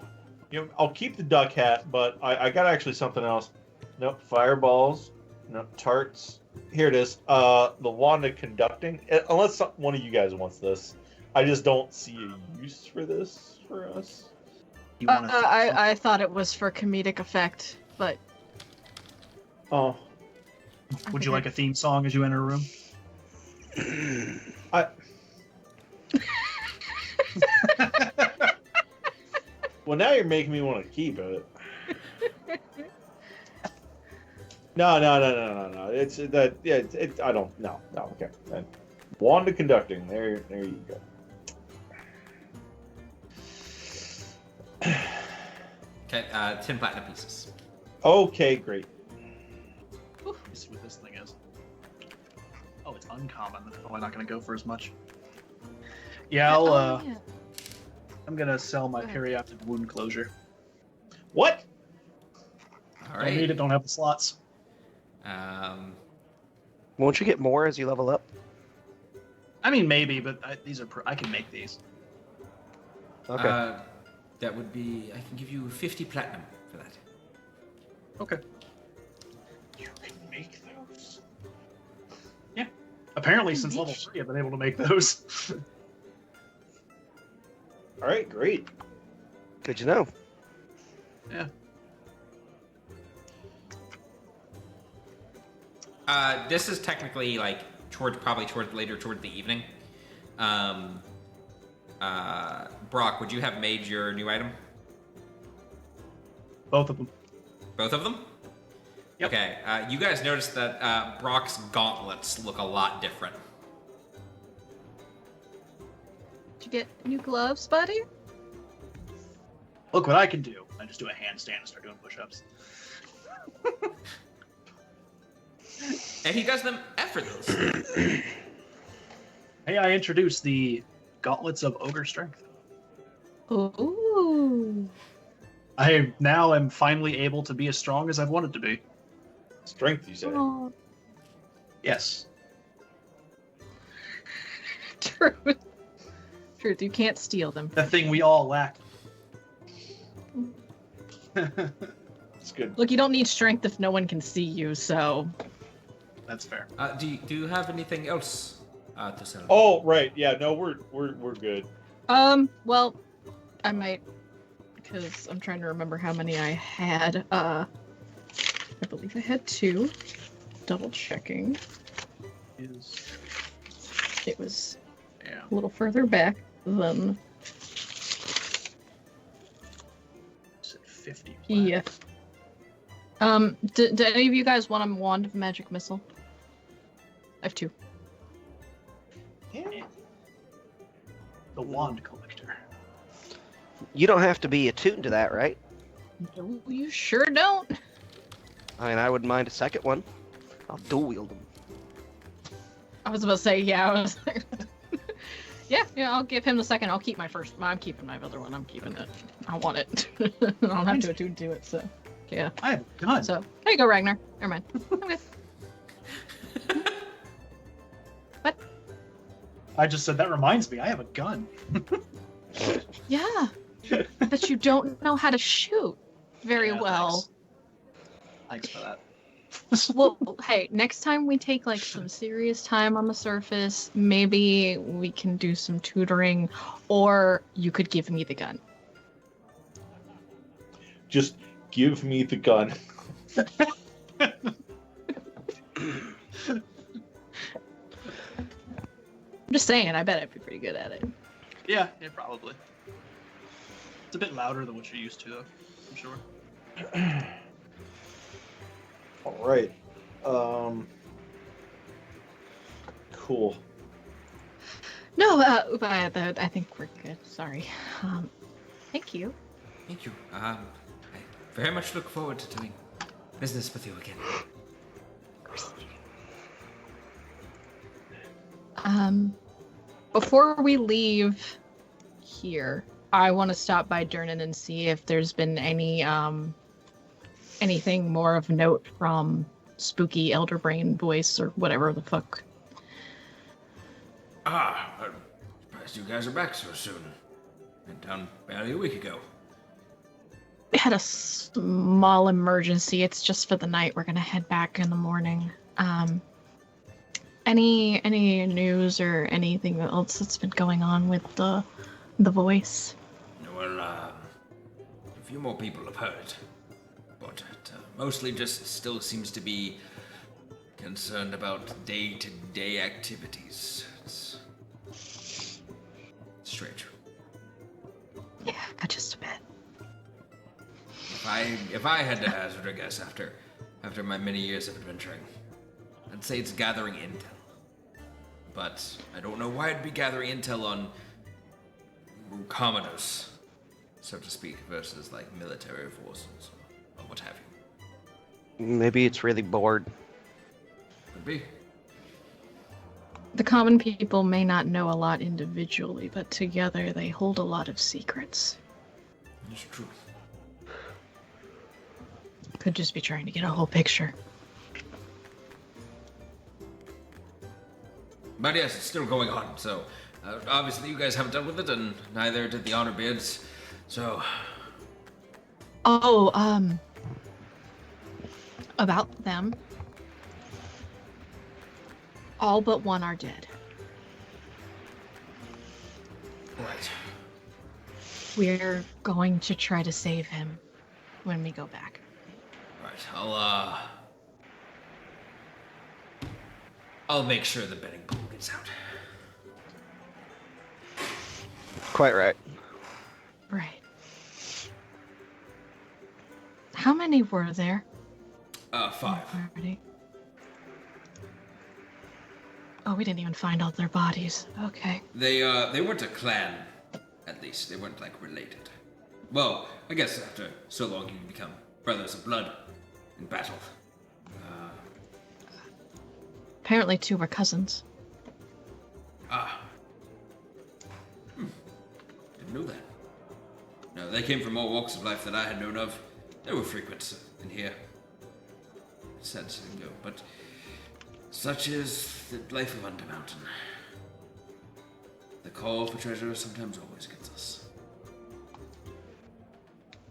[SPEAKER 3] I'll keep the duck hat, but I got actually something else. Nope, fireballs. Nope, tarts. Here it is. The wand of conducting. Unless one of you guys wants this, I just don't see a use for this for us.
[SPEAKER 6] You want to?
[SPEAKER 5] I thought it was for comedic effect, but
[SPEAKER 3] Oh,
[SPEAKER 6] Would you like a theme song as you enter a room?
[SPEAKER 3] well, now you're making me want to keep it. No. It's that. Yeah. I don't. No. Okay. Wand of conducting. There you go.
[SPEAKER 1] Okay, 10 platinum pieces.
[SPEAKER 3] Okay, great.
[SPEAKER 6] Let's see what this thing is. Oh, it's uncommon. Probably not going to go for as much. Yeah, I'm going to sell my
[SPEAKER 8] Go ahead.
[SPEAKER 6] periodic wound closure.
[SPEAKER 3] What?
[SPEAKER 1] All
[SPEAKER 6] Don't need
[SPEAKER 1] right.
[SPEAKER 6] it. Don't have the slots.
[SPEAKER 4] Won't you get more as you level up?
[SPEAKER 6] I mean, maybe, but these are. I can make these.
[SPEAKER 4] Okay.
[SPEAKER 1] That would be. I can give you 50 platinum for that.
[SPEAKER 6] Okay.
[SPEAKER 3] You can make those.
[SPEAKER 6] Yeah. Apparently, since level 3, I've been able to make those.
[SPEAKER 3] All right, great.
[SPEAKER 4] Good to know.
[SPEAKER 6] Yeah.
[SPEAKER 1] This is technically like probably towards the evening. Brock, would you have made your new item?
[SPEAKER 6] Both of them.
[SPEAKER 1] Both of them?
[SPEAKER 6] Yep.
[SPEAKER 1] Okay. You guys noticed that Brock's gauntlets look a lot different.
[SPEAKER 5] did you get new gloves, buddy?
[SPEAKER 6] Look what I can do. I just do a handstand and start doing push-ups.
[SPEAKER 1] And he does them effortlessly.
[SPEAKER 6] Hey, I introduced the Gauntlets of Ogre Strength.
[SPEAKER 5] Ooh.
[SPEAKER 6] I now am finally able to be as strong as I've wanted to be.
[SPEAKER 3] Strength, you say?
[SPEAKER 5] Oh,
[SPEAKER 6] Yes.
[SPEAKER 5] true. Truth, you can't steal them.
[SPEAKER 6] The thing we all lack.
[SPEAKER 3] It's good.
[SPEAKER 5] Look, you don't need strength if no one can see you, so...
[SPEAKER 6] That's fair.
[SPEAKER 1] Do you have anything else to sell?
[SPEAKER 3] Oh, right. Yeah. No, we're good.
[SPEAKER 5] Well, I might... Because I'm trying to remember how many I had. I believe I had 2. Double checking. It was a little further back than...
[SPEAKER 6] 50.
[SPEAKER 5] Yeah. Do any of you guys want a wand of magic missile? I have 2.
[SPEAKER 3] Yeah.
[SPEAKER 6] The wand collector.
[SPEAKER 4] You don't have to be attuned to that, right?
[SPEAKER 5] No, you sure don't.
[SPEAKER 4] I mean, I wouldn't mind a second one. I'll dual wield them.
[SPEAKER 5] I was about to say, yeah. I was like, yeah, I'll give him the second. I'll keep my first. I'm keeping my other one. I'm keeping it. I want it. I don't have to attune to it, so yeah.
[SPEAKER 6] I have a gun.
[SPEAKER 5] So there you go, Ragnar. Never mind. I'm good. What?
[SPEAKER 6] I just said that reminds me. I have a gun.
[SPEAKER 5] Yeah, but you don't know how to shoot very
[SPEAKER 6] Yeah,
[SPEAKER 5] well.
[SPEAKER 6] Thanks for that.
[SPEAKER 5] Well, hey, next time we take like some serious time on the surface, maybe we can do some tutoring, or you could give me the gun.
[SPEAKER 3] Just give me the gun.
[SPEAKER 5] I'm just saying, I bet I'd be pretty good at it.
[SPEAKER 6] Yeah, probably. It's a bit louder than what you're used to, though. I'm sure.
[SPEAKER 3] All right. Cool.
[SPEAKER 5] No, I think we're good. Sorry. Thank you.
[SPEAKER 1] Thank you. I very much look forward to doing business with you again.
[SPEAKER 5] Before we leave here, I want to stop by Durnan and see if there's been any anything more of note from Spooky Elderbrain voice or whatever the fuck.
[SPEAKER 1] I'm surprised you guys are back so soon. Went down barely a week ago.
[SPEAKER 5] We had a small emergency. It's just for the night. We're gonna head back in the morning. Any news or anything else that's been going on with the voice?
[SPEAKER 1] Well, a few more people have heard, but it mostly just still seems to be concerned about day-to-day activities. It's strange.
[SPEAKER 5] Yeah, just a bit.
[SPEAKER 1] If I had to hazard a guess after my many years of adventuring, I'd say it's gathering intel. But I don't know why it'd be gathering intel on commoners, so to speak, versus like military forces or what have you.
[SPEAKER 4] Maybe it's really bored.
[SPEAKER 1] Could be.
[SPEAKER 5] The common people may not know a lot individually, but together they hold a lot of secrets.
[SPEAKER 1] It's true.
[SPEAKER 5] Could just be trying to get a whole picture.
[SPEAKER 1] But yes, it's still going on, so obviously you guys haven't dealt with it, and neither did the honor bids, so...
[SPEAKER 5] Oh, about them. All but one are dead.
[SPEAKER 1] Right.
[SPEAKER 5] We're going to try to save him when we go back.
[SPEAKER 1] Right, I'll make sure the betting pool gets out.
[SPEAKER 4] Quite right.
[SPEAKER 5] Right. How many were there?
[SPEAKER 1] 5.
[SPEAKER 5] Already? Oh, we didn't even find all their bodies. Okay.
[SPEAKER 1] They weren't a clan, at least. They weren't, like, related. Well, I guess after so long you can become brothers of blood in battle.
[SPEAKER 5] Apparently 2 were cousins.
[SPEAKER 1] Didn't know that. No, they came from all walks of life that I had known of. They were frequent in here. Sad to go, but such is the life of Undermountain. The call for treasure sometimes always gets us.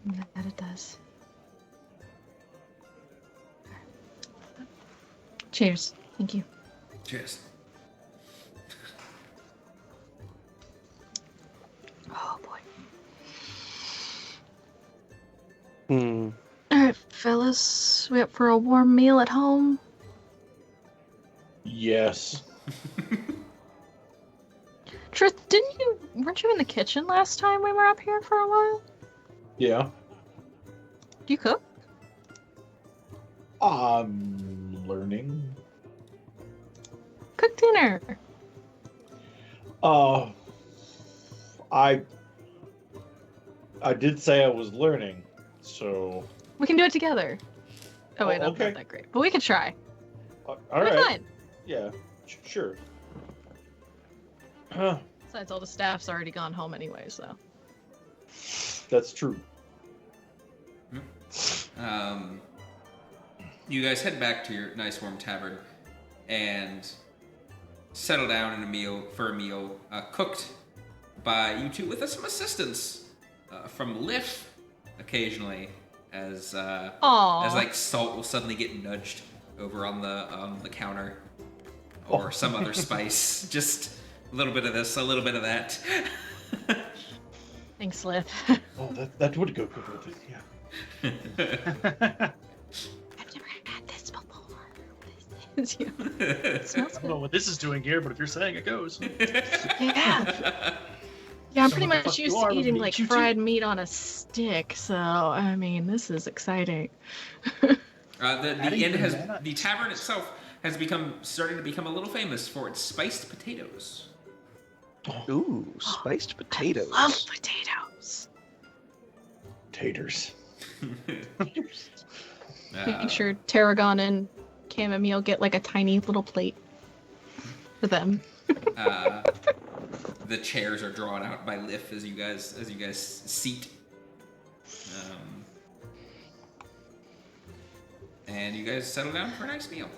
[SPEAKER 5] That it does. Cheers. Thank you.
[SPEAKER 1] Cheers.
[SPEAKER 5] Oh boy.
[SPEAKER 4] Hmm.
[SPEAKER 5] Alright, fellas. We up for a warm meal at home?
[SPEAKER 3] Yes.
[SPEAKER 5] Truth, weren't you in the kitchen last time we were up here for a while?
[SPEAKER 3] Yeah.
[SPEAKER 5] Do you cook?
[SPEAKER 3] I'm learning.
[SPEAKER 5] Cook dinner.
[SPEAKER 3] I did say I was learning, so.
[SPEAKER 5] We can do it together. Oh wait,
[SPEAKER 3] Oh,
[SPEAKER 5] I'm
[SPEAKER 3] okay.
[SPEAKER 5] not that great. But we can try.
[SPEAKER 3] All
[SPEAKER 5] It'll be
[SPEAKER 3] right.
[SPEAKER 5] fine.
[SPEAKER 3] Yeah. Sure.
[SPEAKER 5] Besides, all the staff's already gone home anyway, so.
[SPEAKER 3] That's true.
[SPEAKER 1] You guys head back to your nice warm tavern and settle down in a meal cooked by you two with some assistance from Liff occasionally, as like salt will suddenly get nudged over on the counter, or some other spice. Just a little bit of this, a little bit of that.
[SPEAKER 5] Thanks, Lith.
[SPEAKER 3] Oh, that would go good with it. Yeah.
[SPEAKER 5] I've never had this before. What is this? It smells
[SPEAKER 6] I don't
[SPEAKER 5] good.
[SPEAKER 6] know what this is doing here, but if you're saying it goes.
[SPEAKER 5] Yeah. Yeah, I'm pretty
[SPEAKER 6] Someone the
[SPEAKER 5] much
[SPEAKER 6] fuck
[SPEAKER 5] used
[SPEAKER 6] you
[SPEAKER 5] to
[SPEAKER 6] are would
[SPEAKER 5] eating
[SPEAKER 6] meet
[SPEAKER 5] like
[SPEAKER 6] you too.
[SPEAKER 5] fried meat on a stick, so I mean, this is exciting.
[SPEAKER 1] The
[SPEAKER 6] Adding
[SPEAKER 1] inn has
[SPEAKER 6] banana.
[SPEAKER 1] the tavern itself has starting to become a little famous for its spiced potatoes.
[SPEAKER 4] Ooh, spiced potatoes.
[SPEAKER 5] I love potatoes.
[SPEAKER 3] Taters.
[SPEAKER 5] Making sure Tarragon and Chamomile get like a tiny little plate for them.
[SPEAKER 1] The chairs are drawn out by Liff as you guys seat. And you guys settle down for a nice meal.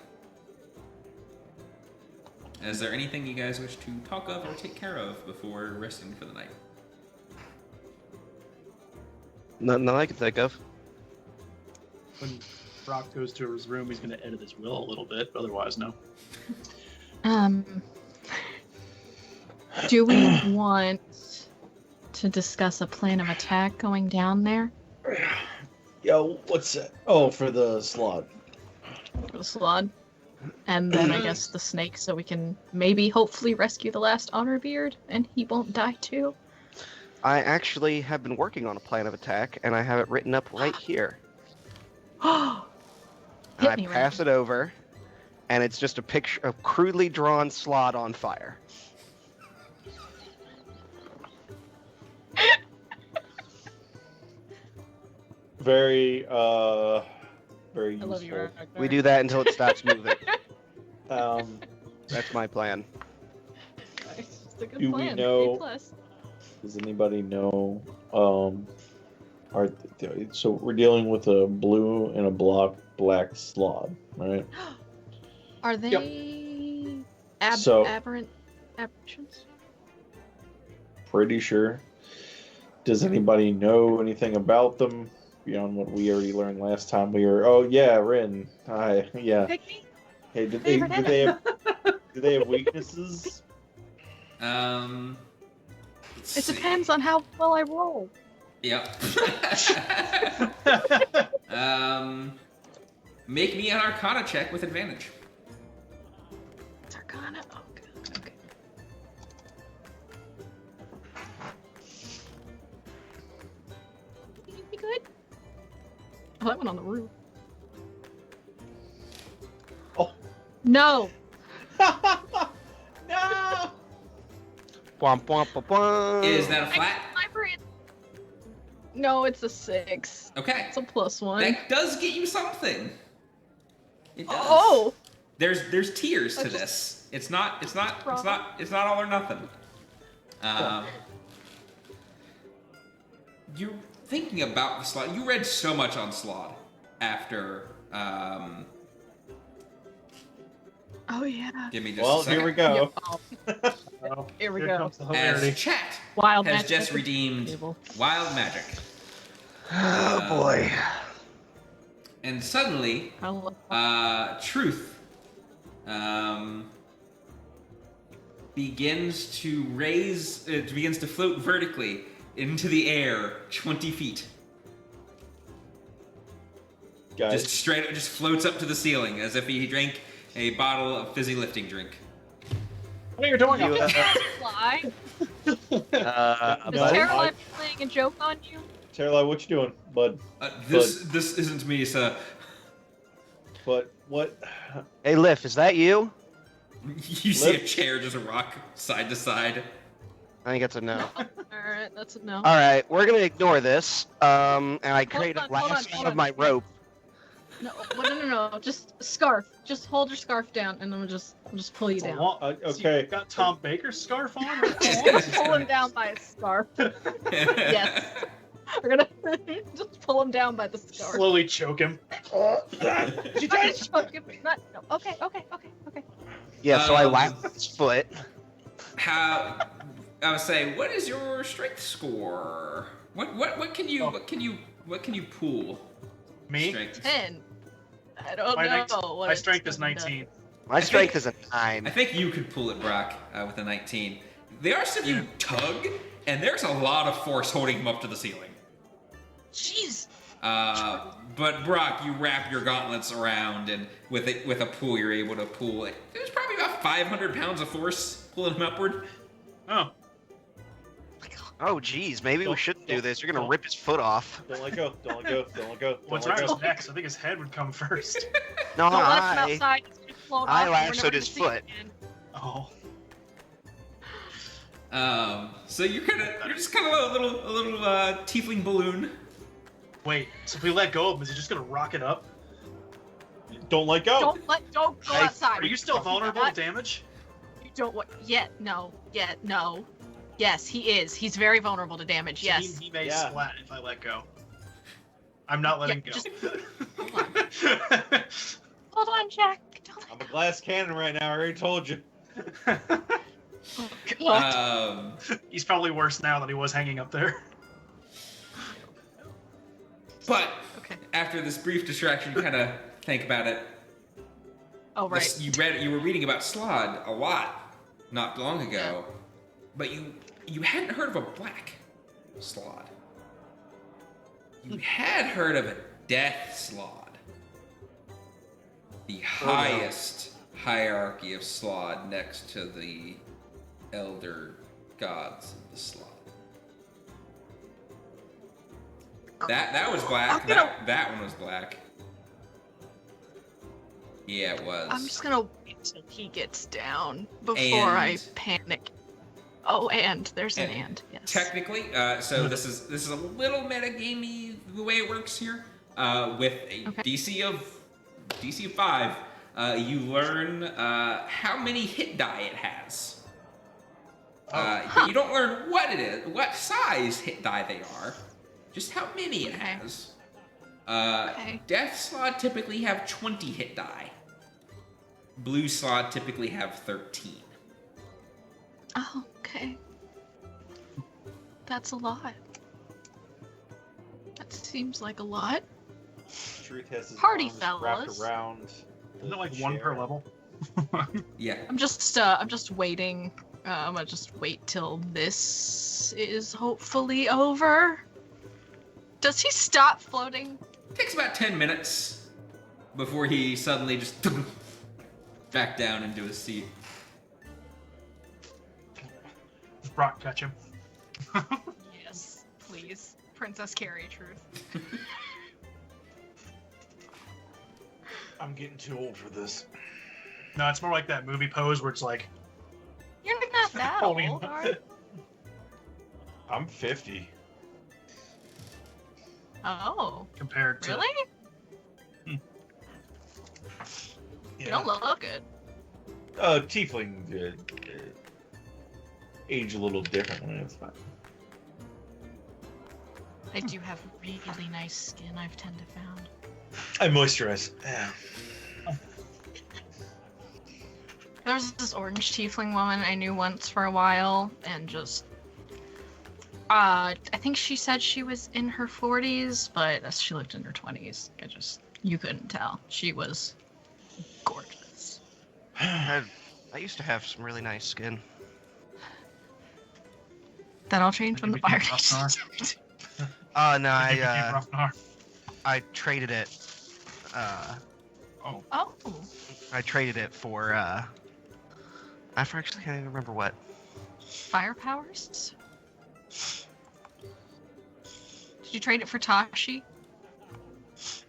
[SPEAKER 1] Is there anything you guys wish to talk of or take care of before resting for the night?
[SPEAKER 4] Nothing that I can think of.
[SPEAKER 6] When Brock goes to his room, he's going to edit his will a little bit, but otherwise, no.
[SPEAKER 5] Do we want to discuss a plan of attack going down there?
[SPEAKER 3] Yo, what's that? Oh, for the slot.
[SPEAKER 5] For the Slod? And then I guess the snake, so we can maybe hopefully rescue the last Honor-Beard and he won't die too.
[SPEAKER 4] I actually have been working on a plan of attack, and I have it written up right here. And
[SPEAKER 5] Hit
[SPEAKER 4] I
[SPEAKER 5] me,
[SPEAKER 4] pass it over, and it's just a picture of crudely drawn Slod on fire.
[SPEAKER 3] Very, very
[SPEAKER 5] I
[SPEAKER 3] useful.
[SPEAKER 5] love you,
[SPEAKER 4] We do that until it stops moving. That's my plan.
[SPEAKER 5] It's a good
[SPEAKER 3] Do we
[SPEAKER 5] plan.
[SPEAKER 3] know-
[SPEAKER 5] A+.
[SPEAKER 3] Does anybody know? So we're dealing with a blue and a black slot, right?
[SPEAKER 5] Are they
[SPEAKER 3] So-
[SPEAKER 5] aberrant aberrations?
[SPEAKER 3] Pretty sure. Does anybody know anything about them beyond what we already learned last time we were? Oh yeah, Rin. Hi. Yeah.
[SPEAKER 5] Pick me?
[SPEAKER 3] Hey, do
[SPEAKER 5] Favorite
[SPEAKER 3] they have weaknesses?
[SPEAKER 1] Let's
[SPEAKER 5] It
[SPEAKER 1] see.
[SPEAKER 5] depends on how well I roll.
[SPEAKER 1] Yep. Make me an Arcana check with advantage.
[SPEAKER 5] It's Arcana. Oh, good. Okay. You good? Oh, that went on the roof.
[SPEAKER 3] Oh.
[SPEAKER 5] No.
[SPEAKER 3] No.
[SPEAKER 4] Womp womp womp womp.
[SPEAKER 1] Is that a flat?
[SPEAKER 5] No, it's a 6.
[SPEAKER 1] Okay.
[SPEAKER 5] It's a +1.
[SPEAKER 1] That does get you something. It does.
[SPEAKER 5] Oh.
[SPEAKER 1] There's tiers to
[SPEAKER 5] I just-
[SPEAKER 1] this. It's not all or nothing. You're thinking about the slot. You read so much on Slot after.
[SPEAKER 5] Oh yeah.
[SPEAKER 1] Give me just
[SPEAKER 3] Well,
[SPEAKER 1] a second.
[SPEAKER 3] here we go.
[SPEAKER 5] Yep. Oh, Here we
[SPEAKER 6] Here
[SPEAKER 5] go.
[SPEAKER 6] comes the hilarity.
[SPEAKER 1] As chat
[SPEAKER 5] Wild
[SPEAKER 1] has
[SPEAKER 5] magic
[SPEAKER 1] just
[SPEAKER 5] at the
[SPEAKER 1] redeemed
[SPEAKER 5] table.
[SPEAKER 1] Wild Magic.
[SPEAKER 4] Oh boy.
[SPEAKER 1] And suddenly,
[SPEAKER 5] I love
[SPEAKER 1] Truth begins to begins to float vertically into the air 20 feet.
[SPEAKER 3] Guys,
[SPEAKER 1] Just straight up, just floats up to the ceiling as if he drank a bottle of fizzy lifting drink.
[SPEAKER 6] What are you doing
[SPEAKER 4] You,
[SPEAKER 6] up there?
[SPEAKER 5] Fly.
[SPEAKER 3] No,
[SPEAKER 5] Is Caroline
[SPEAKER 3] I-
[SPEAKER 5] playing a joke on you?
[SPEAKER 3] Caroline, what you doing, bud?
[SPEAKER 1] This isn't me, sir.
[SPEAKER 3] But what?
[SPEAKER 4] Hey, Liff, is that you?
[SPEAKER 1] You see a
[SPEAKER 3] Lip.
[SPEAKER 1] chair just rock side to side.
[SPEAKER 4] I think that's a no.
[SPEAKER 5] Alright, that's a no.
[SPEAKER 4] All right, we're gonna ignore this. And I create a
[SPEAKER 5] on, hold
[SPEAKER 4] lasso
[SPEAKER 5] on,
[SPEAKER 4] out of my rope.
[SPEAKER 5] No. Just scarf. Just hold your scarf down, and then we'll just pull you
[SPEAKER 6] It's a
[SPEAKER 5] down.
[SPEAKER 6] long-
[SPEAKER 3] Okay.
[SPEAKER 6] So you got Tom Baker's scarf on?
[SPEAKER 5] Pull him down by his scarf. Yes. We're gonna just pull him down by the scarf.
[SPEAKER 6] Slowly choke him.
[SPEAKER 5] Okay.
[SPEAKER 4] Yeah, so I
[SPEAKER 1] Um,
[SPEAKER 4] lap his foot.
[SPEAKER 1] How? I would say, what is your strength score? What can you pull?
[SPEAKER 6] Me?
[SPEAKER 1] Strength.
[SPEAKER 5] 10. I don't
[SPEAKER 6] My
[SPEAKER 5] know.
[SPEAKER 6] next-
[SPEAKER 5] what
[SPEAKER 6] My
[SPEAKER 5] it's
[SPEAKER 6] strength is
[SPEAKER 5] gonna do.
[SPEAKER 6] 19.
[SPEAKER 4] My strength is a 9.
[SPEAKER 1] I think you could pull it, Brock, with a 19. There are some you tug, and there's a lot of force holding him up to the ceiling.
[SPEAKER 5] Jeez.
[SPEAKER 1] But Brock, you wrap your gauntlets around, and with a pull, you're able to pull it. There's probably about 500 pounds of force pulling him upward.
[SPEAKER 6] Oh.
[SPEAKER 4] Oh, geez, maybe we
[SPEAKER 3] Don't-
[SPEAKER 4] shouldn't do
[SPEAKER 3] don't-
[SPEAKER 4] this. You're gonna
[SPEAKER 3] don't.
[SPEAKER 4] rip his foot off.
[SPEAKER 3] Don't let go. Don't let go. Don't let go. Don't
[SPEAKER 6] What's
[SPEAKER 3] let
[SPEAKER 6] around
[SPEAKER 3] go.
[SPEAKER 6] his neck? I think his head would come first.
[SPEAKER 4] No,
[SPEAKER 5] Don't let him
[SPEAKER 4] I.
[SPEAKER 5] outside. He's gonna float
[SPEAKER 4] I
[SPEAKER 5] off and we're
[SPEAKER 4] lassoed
[SPEAKER 5] never
[SPEAKER 4] his
[SPEAKER 5] gonna see him
[SPEAKER 4] foot.
[SPEAKER 5] again.
[SPEAKER 6] Oh.
[SPEAKER 1] So you're just kind of a little tiefling balloon.
[SPEAKER 6] Wait, so if we let go of him, is he just gonna rocket up?
[SPEAKER 3] Don't let go.
[SPEAKER 5] Don't go
[SPEAKER 4] Hey,
[SPEAKER 5] outside.
[SPEAKER 6] Are you still vulnerable to
[SPEAKER 5] Not-
[SPEAKER 6] damage?
[SPEAKER 5] You don't want yet. No. Yes, he is. He's very vulnerable to damage.
[SPEAKER 6] So
[SPEAKER 5] Yes.
[SPEAKER 6] He may
[SPEAKER 3] Yeah.
[SPEAKER 6] splat if I let go. I'm not letting
[SPEAKER 5] Yeah,
[SPEAKER 6] go.
[SPEAKER 5] just- Hold on, Jack. Don't
[SPEAKER 3] I'm a glass cannon right now. I already told you.
[SPEAKER 5] God.
[SPEAKER 6] He's probably worse now than he was hanging up there.
[SPEAKER 1] But
[SPEAKER 5] Okay.
[SPEAKER 1] after this brief distraction, you kind of think about it.
[SPEAKER 5] Oh right.
[SPEAKER 1] You were reading about Slod a lot not long ago, but you hadn't heard of a black Slod. You had heard of a death Slod, the highest hierarchy of Slod next to the elder gods of the Slod. That was black.
[SPEAKER 5] I'm gonna-
[SPEAKER 1] That one was black. Yeah, it was.
[SPEAKER 5] I'm just gonna wait till he gets down before I
[SPEAKER 1] And-
[SPEAKER 5] panic. Oh, and there's an
[SPEAKER 1] And
[SPEAKER 5] and. Yes.
[SPEAKER 1] Technically, so this is a little metagamey the way it works here. With a
[SPEAKER 5] Okay.
[SPEAKER 1] DC of 5, you learn how many hit die it has. But you don't learn what it is, what size hit die they are, just how many it
[SPEAKER 5] Okay.
[SPEAKER 1] has.
[SPEAKER 5] Okay.
[SPEAKER 1] Death Slot typically have 20 hit die. Blue Slot typically have 13.
[SPEAKER 5] Oh, okay. That's a lot. That seems like a lot.
[SPEAKER 3] Truth has his
[SPEAKER 5] Party
[SPEAKER 3] arms
[SPEAKER 5] fellas.
[SPEAKER 3] wrapped around.
[SPEAKER 6] Isn't it like
[SPEAKER 3] the
[SPEAKER 6] one per
[SPEAKER 3] chair.
[SPEAKER 6] level?
[SPEAKER 1] Yeah.
[SPEAKER 5] I'm just waiting. I'm gonna just wait till this is hopefully over. Does he stop floating?
[SPEAKER 1] Takes about 10 minutes before he suddenly just back down into his seat.
[SPEAKER 6] Does Brock catch him?
[SPEAKER 5] Yes, please. Princess Carrie Truth.
[SPEAKER 3] I'm getting too old for this.
[SPEAKER 6] No, it's more like that movie Pose where it's like,
[SPEAKER 5] You're not that
[SPEAKER 6] Holy
[SPEAKER 5] old, are you?
[SPEAKER 3] I'm 50.
[SPEAKER 5] Oh,
[SPEAKER 6] compared to.
[SPEAKER 5] really? You don't look it.
[SPEAKER 3] Tiefling age a little differently. It's fine.
[SPEAKER 5] I do have really nice skin, I've tended to found.
[SPEAKER 3] I moisturize. Yeah.
[SPEAKER 5] There's this orange tiefling woman I knew once for a while, and just I think she said she was in her 40s, but she lived in her 20s. You couldn't tell. She was gorgeous.
[SPEAKER 4] I used to have some really nice skin.
[SPEAKER 5] That all changed when the fire
[SPEAKER 6] Ragnar.
[SPEAKER 4] No,
[SPEAKER 6] Became Ragnar.
[SPEAKER 4] I traded it.
[SPEAKER 6] Oh.
[SPEAKER 5] Oh,
[SPEAKER 4] I traded it for, I actually can't even remember what.
[SPEAKER 5] fire powers? Did you trade it for Tashi?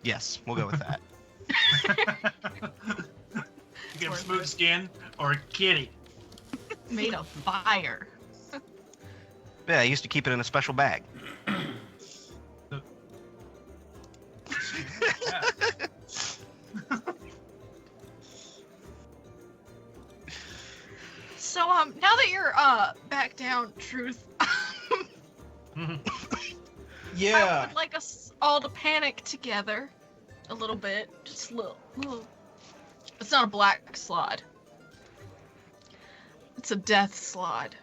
[SPEAKER 4] Yes, we'll go with that.
[SPEAKER 6] You get him smooth skin or a kitty.
[SPEAKER 5] Made of fire.
[SPEAKER 4] Yeah, I used to keep it in a special bag.
[SPEAKER 6] Yeah.
[SPEAKER 5] So, now that you're, back down, Truth, I would like us all to panic together a little bit. Just a little. It's not a black slod. It's a death slod.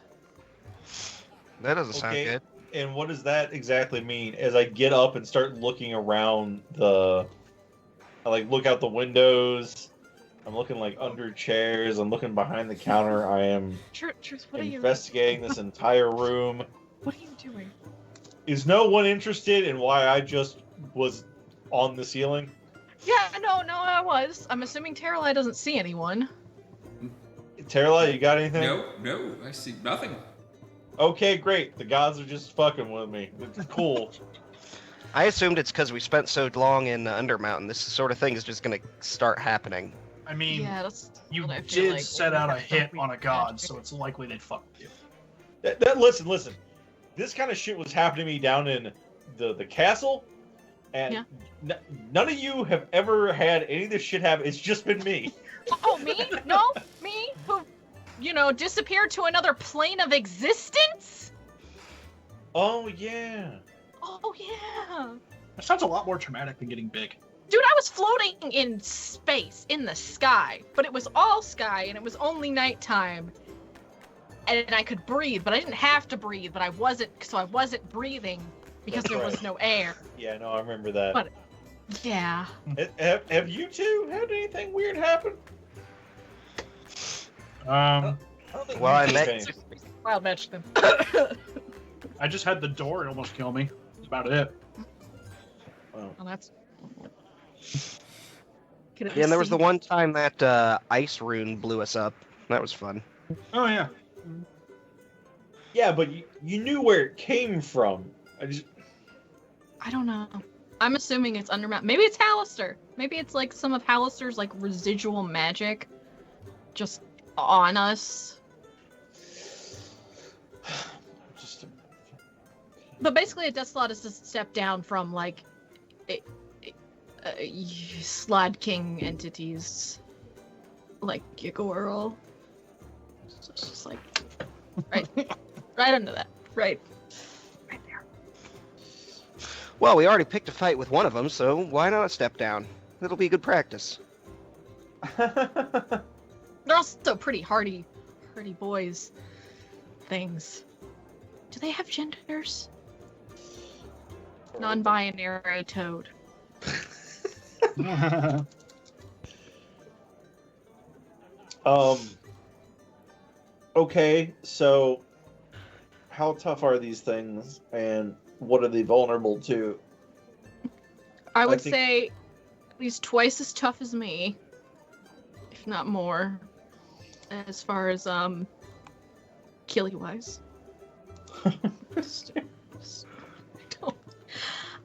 [SPEAKER 4] That doesn't sound
[SPEAKER 3] Okay.
[SPEAKER 4] good.
[SPEAKER 3] And what does that exactly mean? As I get up and start looking around I like look out the windows. I'm looking like under chairs. I'm looking behind the counter. I am
[SPEAKER 5] Truth, what are you?
[SPEAKER 3] investigating this entire room.
[SPEAKER 5] What are you doing?
[SPEAKER 3] Is no one interested in why I just was on the ceiling?
[SPEAKER 5] Yeah, no, I was. I'm assuming Terralai doesn't see anyone.
[SPEAKER 3] Terralai, you got anything?
[SPEAKER 1] No, I see nothing.
[SPEAKER 3] Okay, great. The gods are just fucking with me. It's cool.
[SPEAKER 4] I assumed it's because we spent so long in Undermountain. This sort of thing is just gonna start happening.
[SPEAKER 6] I mean,
[SPEAKER 5] Yeah, that's
[SPEAKER 6] you
[SPEAKER 5] what I feel
[SPEAKER 6] did
[SPEAKER 5] like.
[SPEAKER 6] set
[SPEAKER 5] We
[SPEAKER 6] out a
[SPEAKER 5] have
[SPEAKER 6] hit
[SPEAKER 5] something
[SPEAKER 6] on a god,
[SPEAKER 5] magic.
[SPEAKER 6] so it's likely they'd fuck with you.
[SPEAKER 3] Listen. This kind of shit was happening to me down in the castle, and
[SPEAKER 5] Yeah.
[SPEAKER 3] none of you have ever had any of this shit happen. It's just been me.
[SPEAKER 5] Oh, me? No, me? Who, disappeared to another plane of existence?
[SPEAKER 3] Oh yeah.
[SPEAKER 5] Oh, yeah.
[SPEAKER 6] That sounds a lot more traumatic than getting big.
[SPEAKER 5] Dude, I was floating in space, in the sky, but it was all sky, and it was only nighttime. And I could breathe, but I didn't have to breathe, but I wasn't breathing because
[SPEAKER 3] That's
[SPEAKER 5] there was
[SPEAKER 3] right.
[SPEAKER 5] no air.
[SPEAKER 3] Yeah, no, I remember that.
[SPEAKER 5] But- Yeah.
[SPEAKER 3] Have you two had anything weird happen? I don't think
[SPEAKER 4] Well, I
[SPEAKER 3] you two
[SPEAKER 4] met-
[SPEAKER 3] have anything.
[SPEAKER 5] Wild match them.
[SPEAKER 6] I just had the door almost kill me. That's about it.
[SPEAKER 5] Well, that's...
[SPEAKER 4] Yeah, and there was the one time that ice rune blew us up. That was fun.
[SPEAKER 6] Oh yeah.
[SPEAKER 3] Yeah, but you knew where it came from.
[SPEAKER 5] I don't know. I'm assuming it's Undermountain. Maybe it's Hallister. Maybe it's like some of Hallister's like residual magic just on us. But basically a death slot is just a step down from like Slod King entities like Yigorl. So it's just like right under that. Right there.
[SPEAKER 4] Well, we already picked a fight with one of them, so why not a step down? It'll be good practice.
[SPEAKER 5] They're also pretty hardy boys things. Do they have genders? Non-binary toad.
[SPEAKER 3] Okay, so how tough are these things, and what are they vulnerable to?
[SPEAKER 5] I would
[SPEAKER 3] think-
[SPEAKER 5] say at least twice as tough as me, if not more, as far as killy wise.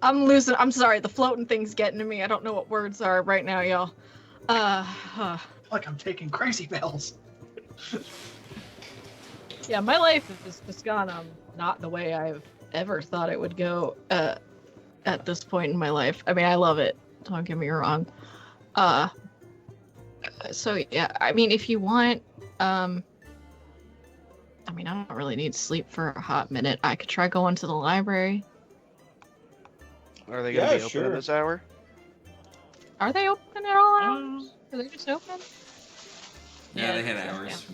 [SPEAKER 5] I'm losing. I'm sorry. The floating thing's getting to me. I don't know what words are right now, y'all.
[SPEAKER 6] Like I'm taking crazy bells.
[SPEAKER 5] Yeah, my life has just gone not the way I've ever thought it would go at this point in my life. I mean, I love it. Don't get me wrong. So yeah, I mean, if you want, I mean, I don't really need sleep for a hot minute. I could try going to the library.
[SPEAKER 4] Are they going to
[SPEAKER 3] Yeah,
[SPEAKER 4] be open
[SPEAKER 3] sure.
[SPEAKER 4] at this hour?
[SPEAKER 5] Are they open at all hours? Are they just open?
[SPEAKER 1] Yeah, they had
[SPEAKER 5] yeah.
[SPEAKER 1] hours.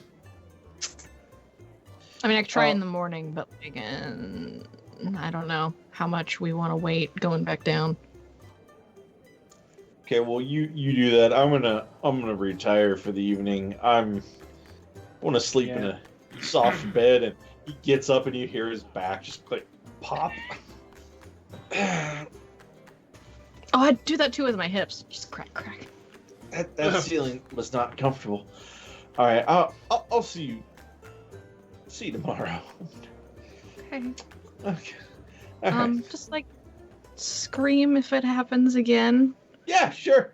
[SPEAKER 5] I mean, I could try in the morning, but again, I don't know how much we want to wait going back down.
[SPEAKER 3] Okay, well you do that. I'm gonna retire for the evening. I want to sleep in a soft bed, and he gets up and you hear his back just click, pop.
[SPEAKER 5] Oh, I'd do that too with my hips. Just crack, crack.
[SPEAKER 3] That ceiling was not comfortable. All right, I'll see you. See you tomorrow.
[SPEAKER 5] Okay.
[SPEAKER 3] Okay. All right.
[SPEAKER 5] Just like scream if it happens again.
[SPEAKER 3] Yeah, sure.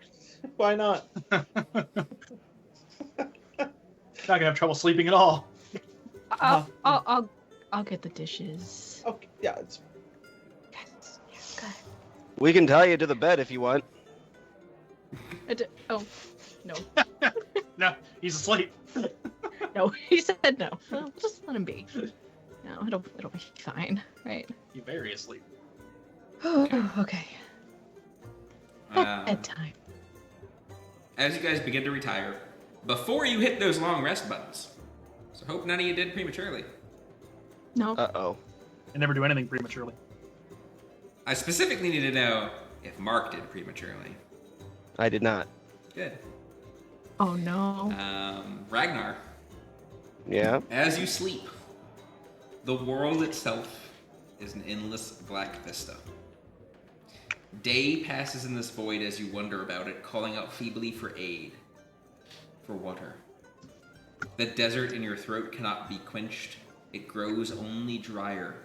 [SPEAKER 3] Why not?
[SPEAKER 6] Not gonna have trouble sleeping at all.
[SPEAKER 5] I'll get the dishes.
[SPEAKER 3] Okay. Yeah. It's
[SPEAKER 5] Yes. Go ahead.
[SPEAKER 4] We can tie you to the bed if you want.
[SPEAKER 5] Oh, no.
[SPEAKER 6] No, he's asleep.
[SPEAKER 5] No, he said no. Well, just let him be. No, it'll be fine, right?
[SPEAKER 6] He's very asleep.
[SPEAKER 5] Okay.
[SPEAKER 1] Um,
[SPEAKER 5] Bedtime.
[SPEAKER 1] as you guys begin to retire, before you hit those long rest buttons. So hope none of you did prematurely.
[SPEAKER 5] No.
[SPEAKER 4] Uh-oh.
[SPEAKER 6] I never do anything prematurely.
[SPEAKER 1] I specifically need to know if Mark did prematurely.
[SPEAKER 4] I did not.
[SPEAKER 1] Good.
[SPEAKER 5] Oh no.
[SPEAKER 1] Ragnar,
[SPEAKER 4] Yeah?
[SPEAKER 1] as you sleep, the world itself is an endless black vista. Day passes in this void as you wonder about it, calling out feebly for aid, for water. The desert in your throat cannot be quenched. It grows only drier,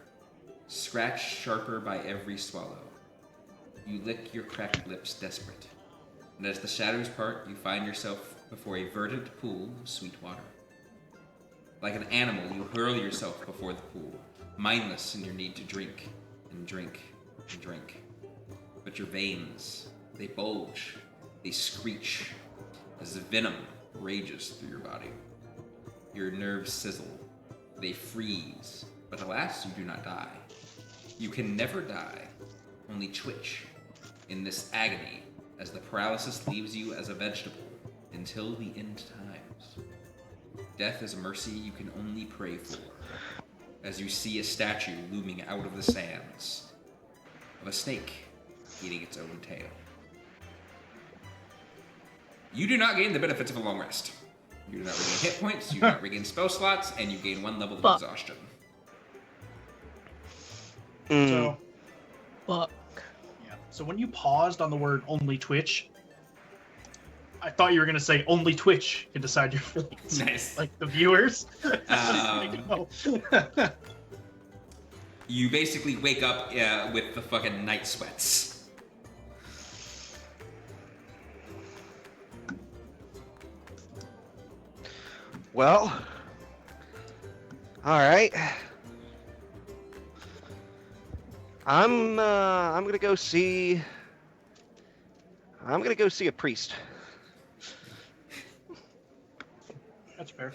[SPEAKER 1] scratched sharper by every swallow. You lick your cracked lips desperate, and as the shadows part, you find yourself before a verdant pool of sweet water. Like an animal, you hurl yourself before the pool, mindless in your need to drink, and drink, and drink. But your veins, they bulge, they screech, as the venom rages through your body. Your nerves sizzle, they freeze, but alas, you do not die. You can never die, only twitch, in this agony, as the paralysis leaves you as a vegetable, until the end times. Death is a mercy you can only pray for, as you see a statue looming out of the sands, of a snake eating its own tail. You do not gain the benefits of a long rest. You do not regain hit points, you do not regain spell slots, and you gain 1 level of exhaustion.
[SPEAKER 6] So,
[SPEAKER 5] Fuck.
[SPEAKER 6] yeah. So when you paused on the word only Twitch, I thought you were gonna say only Twitch can decide your fate.
[SPEAKER 1] Nice.
[SPEAKER 6] Like the viewers.
[SPEAKER 1] You basically wake up with the fucking night sweats.
[SPEAKER 4] Well, all right. I'm gonna go see. I'm gonna go see a priest.
[SPEAKER 6] That's fair.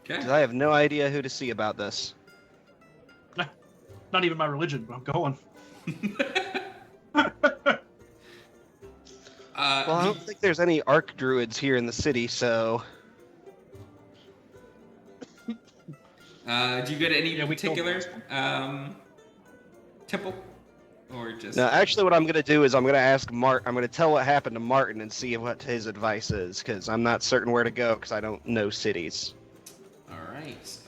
[SPEAKER 1] Okay.
[SPEAKER 4] 'Cause I have no idea who to see about this.
[SPEAKER 6] Not even my religion, but I'm going.
[SPEAKER 4] Well, I don't think there's any arc druids here in the city, so.
[SPEAKER 1] Do you go to any
[SPEAKER 6] Yeah, we killed
[SPEAKER 1] particular temple, or just?
[SPEAKER 4] No, actually, what I'm gonna do is I'm gonna ask Mart. I'm gonna tell what happened to Martin and see what his advice is, because I'm not certain where to go because I don't know cities.
[SPEAKER 1] All right.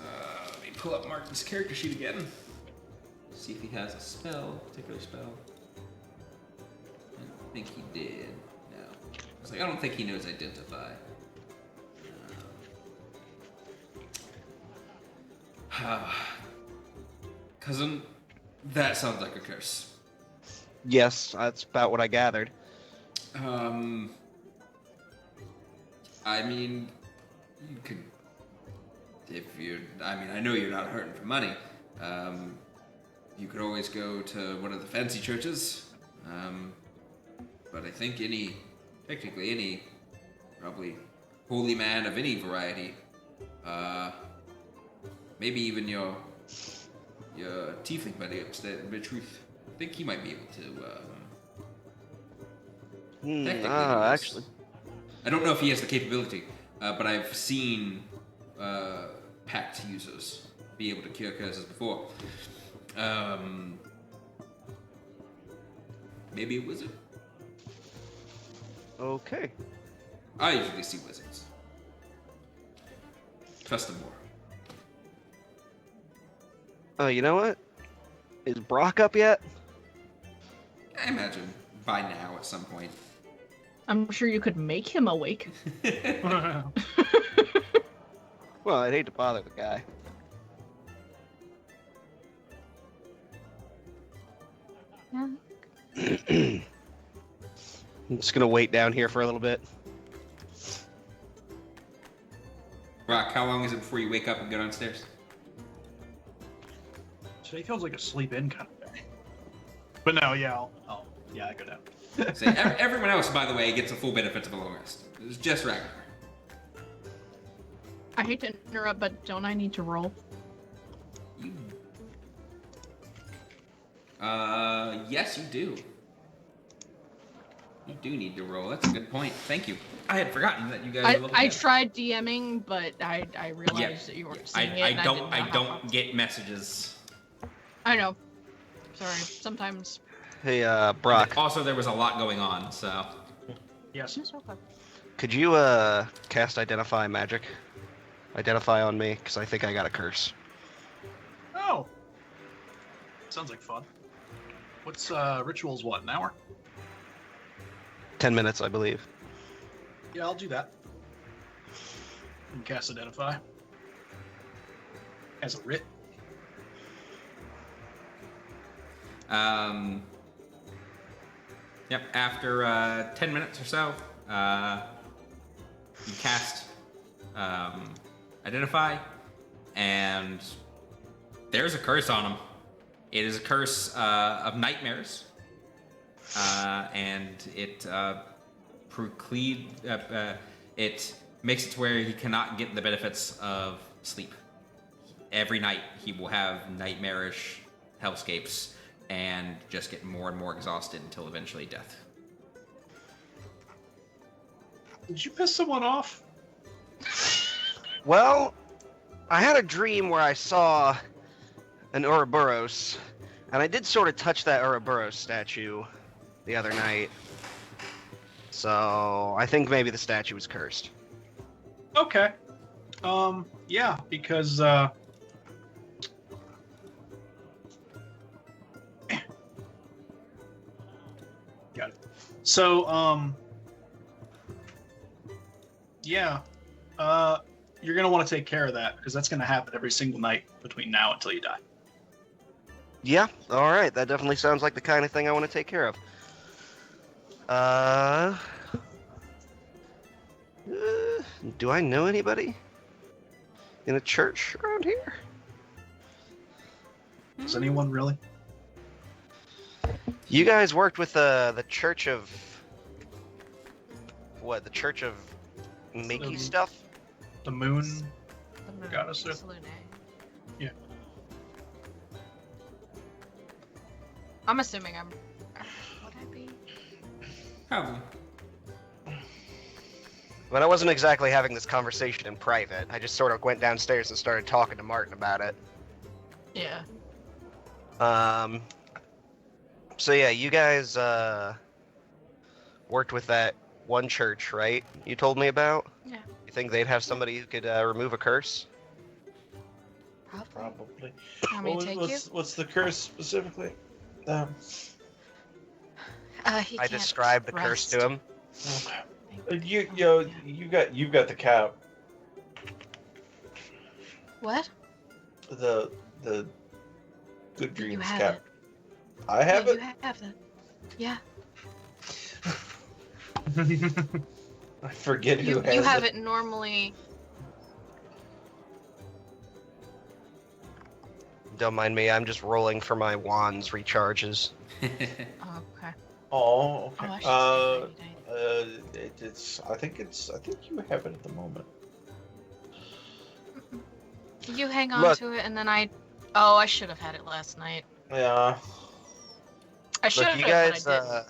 [SPEAKER 1] Let me pull up Martin's character sheet again. See if he has a particular spell. I don't think he did. No. I was like, I don't think he knows Identify. Cousin, that sounds like a curse.
[SPEAKER 4] Yes, that's about what I gathered.
[SPEAKER 1] I mean, you could, I know you're not hurting for money. You could always go to one of the fancy churches. But I think technically any, probably holy man of any variety, maybe even your tiefling buddy upstairs, in truth, I think he might be able to, technically do this.
[SPEAKER 4] Actually,
[SPEAKER 1] I don't know if he has the capability, but I've seen pact users be able to cure curses before. Maybe a wizard.
[SPEAKER 4] Okay.
[SPEAKER 1] I usually see wizards. Trust them more.
[SPEAKER 4] Oh, you know what? Is Brock up yet?
[SPEAKER 1] I imagine by now at some point.
[SPEAKER 5] I'm sure you could make him awake.
[SPEAKER 4] Well, I'd hate to bother the guy.
[SPEAKER 5] Yeah.
[SPEAKER 4] I'm just gonna wait down here for a little bit.
[SPEAKER 1] Brock, how long is it before you wake up and go downstairs?
[SPEAKER 6] Today feels like a sleep in kind of day. But no, yeah, I go down.
[SPEAKER 1] Say, everyone else, by the way, gets the full benefits of a long rest. It's just Ragnar.
[SPEAKER 5] I hate to interrupt, but don't I need to roll?
[SPEAKER 1] You. Yes, you do. You do need to roll. That's a good point. Thank you. I had forgotten that you guys were looking
[SPEAKER 5] I
[SPEAKER 1] at it.
[SPEAKER 5] tried DMing, but I realized that you weren't seeing it. and
[SPEAKER 1] I don't get messages.
[SPEAKER 5] I know. Sorry. Sometimes.
[SPEAKER 4] Hey, Brock,
[SPEAKER 1] Also, there was a lot going on, so.
[SPEAKER 6] Yes.
[SPEAKER 5] It's okay.
[SPEAKER 4] could you, cast Identify Magic? Identify on me, because I think I got a curse.
[SPEAKER 6] Oh. Sounds like fun. What's rituals? What, an hour?
[SPEAKER 4] 10 minutes, I believe.
[SPEAKER 6] Yeah, I'll do that. And cast Identify. As a writ.
[SPEAKER 1] Yep, after 10 minutes or so, you cast Identify, and there's a curse on him. It is a curse of nightmares, and it it makes it to where he cannot get the benefits of sleep. Every night he will have nightmarish hellscapes and just get more and more exhausted until eventually death.
[SPEAKER 6] Did you piss someone off?
[SPEAKER 4] Well, I had a dream where I saw an Ouroboros, and I did sort of touch that Ouroboros statue the other night. So, I think maybe the statue was cursed.
[SPEAKER 6] Okay. Yeah, because, got it. So, yeah, you're gonna want to take care of that, because that's gonna happen every single night between now until you die.
[SPEAKER 4] Yeah, alright, that definitely sounds like the kind of thing I want to take care of. Do I know anybody in a church around here?
[SPEAKER 6] Does anyone really?
[SPEAKER 4] You guys worked with the Church of... What, the Church of Makey stuff?
[SPEAKER 6] The moon?
[SPEAKER 5] The moon.
[SPEAKER 6] Goddess.
[SPEAKER 5] Salune.
[SPEAKER 6] Yeah.
[SPEAKER 5] I'm assuming I'm. Would I be?
[SPEAKER 1] Probably.
[SPEAKER 4] But I wasn't exactly having this conversation in private. I just sort of went downstairs and started talking to Martin about it.
[SPEAKER 5] Yeah.
[SPEAKER 4] So yeah, you guys, worked with that one church, right? You told me about?
[SPEAKER 5] Yeah.
[SPEAKER 4] You think they'd have somebody who could, remove a curse?
[SPEAKER 3] Probably.
[SPEAKER 5] Want me to take you?
[SPEAKER 3] What's the curse specifically?
[SPEAKER 5] He
[SPEAKER 4] I
[SPEAKER 5] can't
[SPEAKER 4] described the curse to him.
[SPEAKER 3] You've got the cap.
[SPEAKER 5] What?
[SPEAKER 3] The Good
[SPEAKER 5] You
[SPEAKER 3] Dreams
[SPEAKER 5] have
[SPEAKER 3] cap.
[SPEAKER 5] it.
[SPEAKER 3] I have
[SPEAKER 5] Yeah,
[SPEAKER 3] it.
[SPEAKER 5] You have that. Yeah.
[SPEAKER 3] I forget who has
[SPEAKER 5] You have it normally.
[SPEAKER 4] Don't mind me, I'm just rolling for my wand's recharges.
[SPEAKER 5] Oh, okay.
[SPEAKER 3] Oh, okay.
[SPEAKER 5] Oh, I should say
[SPEAKER 3] I think you have it at the moment.
[SPEAKER 5] You hang on
[SPEAKER 4] Look.
[SPEAKER 5] to it, and then I. Oh, I should have had it last night.
[SPEAKER 3] Yeah.
[SPEAKER 5] I should
[SPEAKER 4] Look,
[SPEAKER 5] have,
[SPEAKER 4] you
[SPEAKER 5] but I
[SPEAKER 4] guys,
[SPEAKER 5] didn't.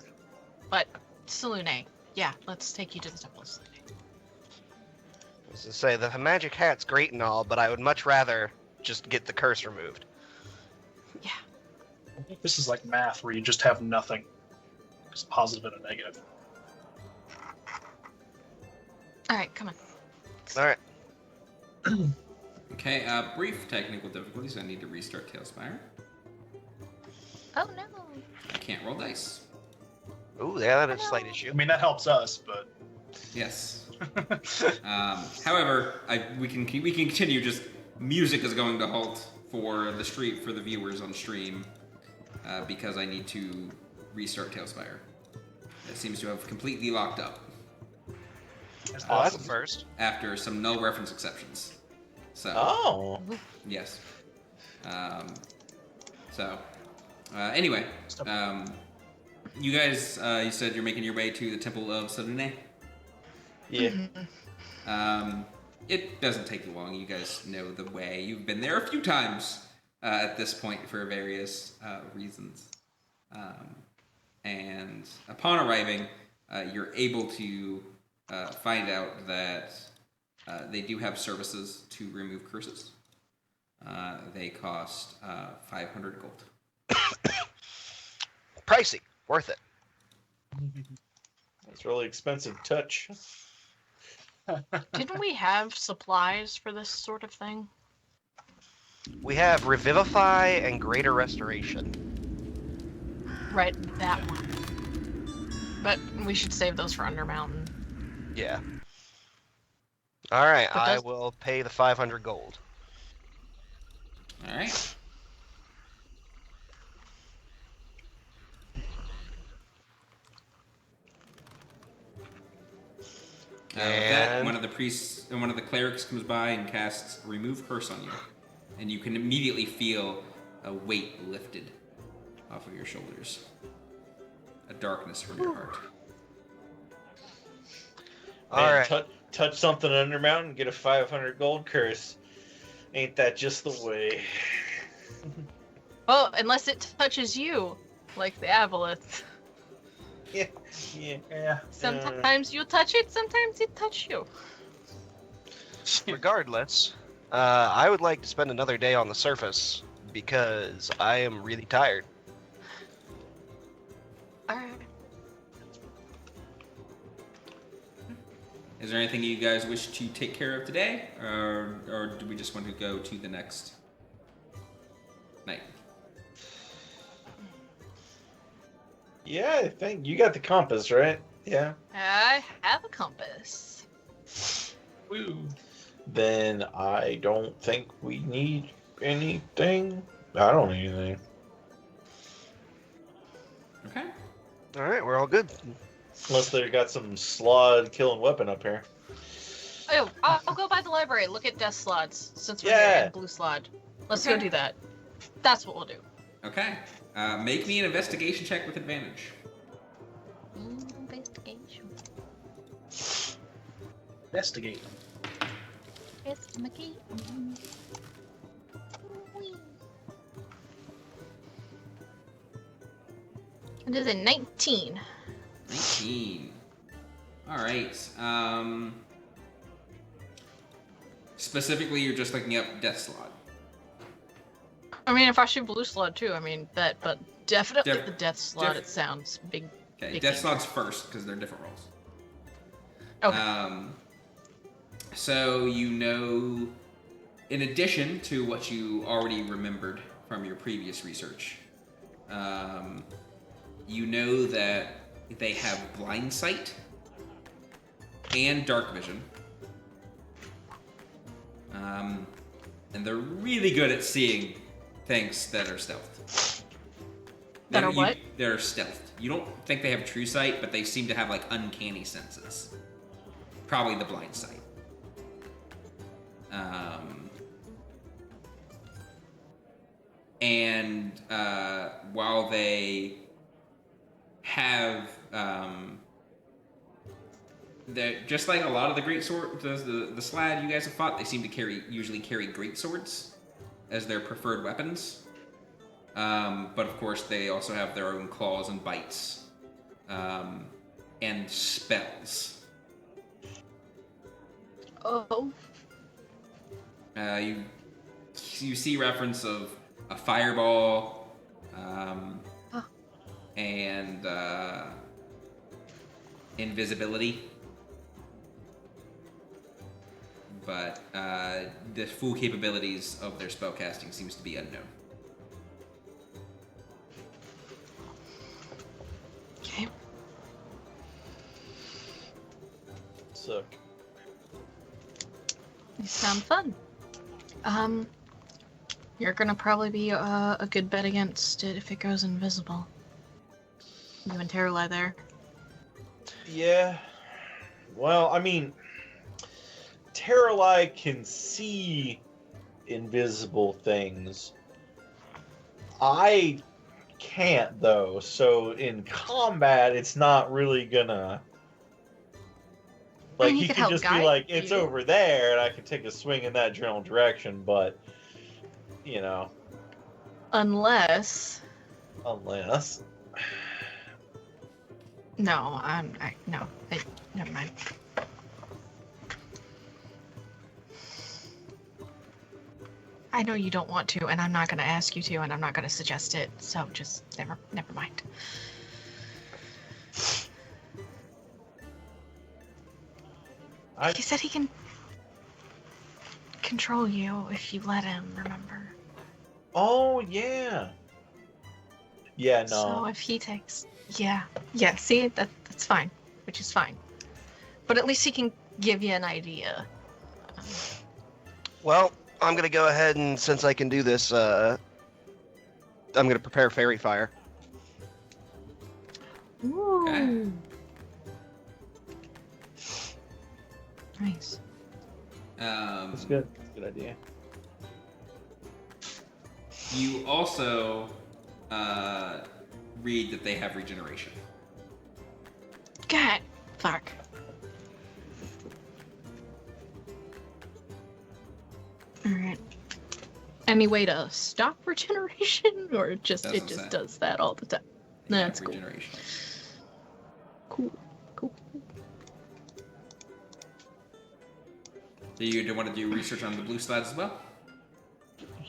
[SPEAKER 5] But Salune, yeah, let's take you to the temple of Salune.
[SPEAKER 4] So say the magic hat's great and all, but I would much rather just get the curse removed.
[SPEAKER 6] This is like math where you just have nothing. It's positive and a negative.
[SPEAKER 8] All right, come on.
[SPEAKER 4] All right.
[SPEAKER 1] Okay, brief technical difficulties. I need to restart Spire.
[SPEAKER 8] Oh no.
[SPEAKER 1] I can't roll dice.
[SPEAKER 4] Ooh, yeah, that is a slight issue.
[SPEAKER 6] I mean, that helps us, but
[SPEAKER 1] Yes. However, we can continue. Just music is going to halt for the viewers on stream because I need to restart Tailspire. It seems to have completely locked up
[SPEAKER 6] that's
[SPEAKER 4] Oh, that's
[SPEAKER 6] awesome.
[SPEAKER 4] a first.
[SPEAKER 1] after some null reference exceptions. So
[SPEAKER 3] Oh.
[SPEAKER 1] yes. Anyway, you guys, you said you're making your way to the Temple of Sarune.
[SPEAKER 3] Yeah.
[SPEAKER 1] It doesn't take you long. You guys know the way. You've been there a few times at this point for various reasons. And upon arriving, you're able to find out that they do have services to remove curses. They cost 500 gold.
[SPEAKER 4] Pricey. Worth it.
[SPEAKER 3] That's really expensive touch.
[SPEAKER 5] Didn't we have supplies for this sort of thing?
[SPEAKER 4] We have Revivify and Greater Restoration.
[SPEAKER 5] Right, that one. But we should save those for Undermountain.
[SPEAKER 4] Yeah. All right,
[SPEAKER 5] But
[SPEAKER 4] I
[SPEAKER 5] does-
[SPEAKER 4] will pay the 500 gold.
[SPEAKER 1] All right. With that,
[SPEAKER 4] And-
[SPEAKER 1] one of the clerics comes by and casts Remove Curse on you, and you can immediately feel a weight lifted off of your shoulders, a darkness from your heart.
[SPEAKER 4] All
[SPEAKER 3] Man,
[SPEAKER 4] right.
[SPEAKER 3] touch something under mountain, get a 500 gold curse. Ain't that just the way?
[SPEAKER 5] Oh, unless it touches you, like the aboleth.
[SPEAKER 3] Yeah. Yeah.
[SPEAKER 6] Yeah.
[SPEAKER 5] Sometimes you touch it, sometimes it touch you.
[SPEAKER 4] Regardless, I would like to spend another day on the surface because I am really tired.
[SPEAKER 5] Alright.
[SPEAKER 1] Is there anything you guys wish to take care of today, or do we just want to go to the next night?
[SPEAKER 3] Yeah, I think you got the compass, right? Yeah.
[SPEAKER 5] I have a compass.
[SPEAKER 6] Woo.
[SPEAKER 3] Then I don't think we need anything. I don't need anything.
[SPEAKER 1] Okay.
[SPEAKER 4] All right, we're all good.
[SPEAKER 3] Unless they got some slod killing weapon up here.
[SPEAKER 5] Oh, I'll go by the library, look at death slots, since we're
[SPEAKER 3] Yeah.
[SPEAKER 5] here in blue slot. Let's go
[SPEAKER 1] Okay.
[SPEAKER 5] do that. That's what we'll do.
[SPEAKER 1] Okay. Make me an investigation check with advantage.
[SPEAKER 8] Investigation.
[SPEAKER 6] Investigate.
[SPEAKER 8] Investigate.
[SPEAKER 5] It is a 19.
[SPEAKER 1] 19. All right. Specifically, you're just looking up Death Slot.
[SPEAKER 5] I mean, if I shoot blue slot too, I mean, that, but definitely
[SPEAKER 1] Def-
[SPEAKER 5] the death slot,
[SPEAKER 1] def-
[SPEAKER 5] it sounds big.
[SPEAKER 1] Okay,
[SPEAKER 5] Big
[SPEAKER 1] Death
[SPEAKER 5] danger.
[SPEAKER 1] Slot's first because they're different roles.
[SPEAKER 5] Okay.
[SPEAKER 1] So you know, in addition to what you already remembered from your previous research, you know that they have blind sight and dark vision. And they're really good at seeing things that are stealthed.
[SPEAKER 5] That are what?
[SPEAKER 1] That are stealthed. You don't think they have true sight, but they seem to have like uncanny senses. Probably the blind sight. And while they have, they're just like a lot of the great sword, the slad you guys have fought. They seem to usually carry great swords as their preferred weapons. But of course, they also have their own claws and bites, and spells.
[SPEAKER 5] Oh.
[SPEAKER 1] You see reference of a fireball, and invisibility, but the full capabilities of their spellcasting seems to be unknown.
[SPEAKER 5] Okay.
[SPEAKER 7] Suck.
[SPEAKER 5] These sound fun. You're gonna probably be a good bet against it if it goes invisible. You and Terrali there.
[SPEAKER 3] Yeah. Well, I mean, Terrali can see invisible things. I can't, though. So in combat, it's not really gonna. Like,
[SPEAKER 5] I mean,
[SPEAKER 3] he
[SPEAKER 5] could
[SPEAKER 3] could
[SPEAKER 5] help
[SPEAKER 3] just be
[SPEAKER 5] guide
[SPEAKER 3] like, it's
[SPEAKER 5] you.
[SPEAKER 3] over there, and I could take a swing in that general direction, but, you know.
[SPEAKER 5] Unless.
[SPEAKER 3] Unless.
[SPEAKER 5] No, never mind. I know you don't want to, and I'm not gonna ask you to, and I'm not gonna suggest it, so just never mind. He said he can control you if you let him, remember?
[SPEAKER 3] Oh, yeah. Yeah, no.
[SPEAKER 5] So if he takes... Yeah, see, that's fine, which is fine. But at least he can give you an idea.
[SPEAKER 4] Well, I'm gonna go ahead and since I can do this, I'm gonna prepare fairy fire.
[SPEAKER 5] Ooh.
[SPEAKER 1] Okay.
[SPEAKER 5] Nice.
[SPEAKER 3] That's good. That's a good idea.
[SPEAKER 1] You also read that they have regeneration.
[SPEAKER 5] God, fuck. Alright. Any way to stop regeneration, or it just
[SPEAKER 1] Doesn't say.
[SPEAKER 5] does that all the time?
[SPEAKER 1] They
[SPEAKER 5] That's
[SPEAKER 1] have
[SPEAKER 5] cool.
[SPEAKER 1] regeneration.
[SPEAKER 5] Cool.
[SPEAKER 1] Do you want to do research on the blue slides as well?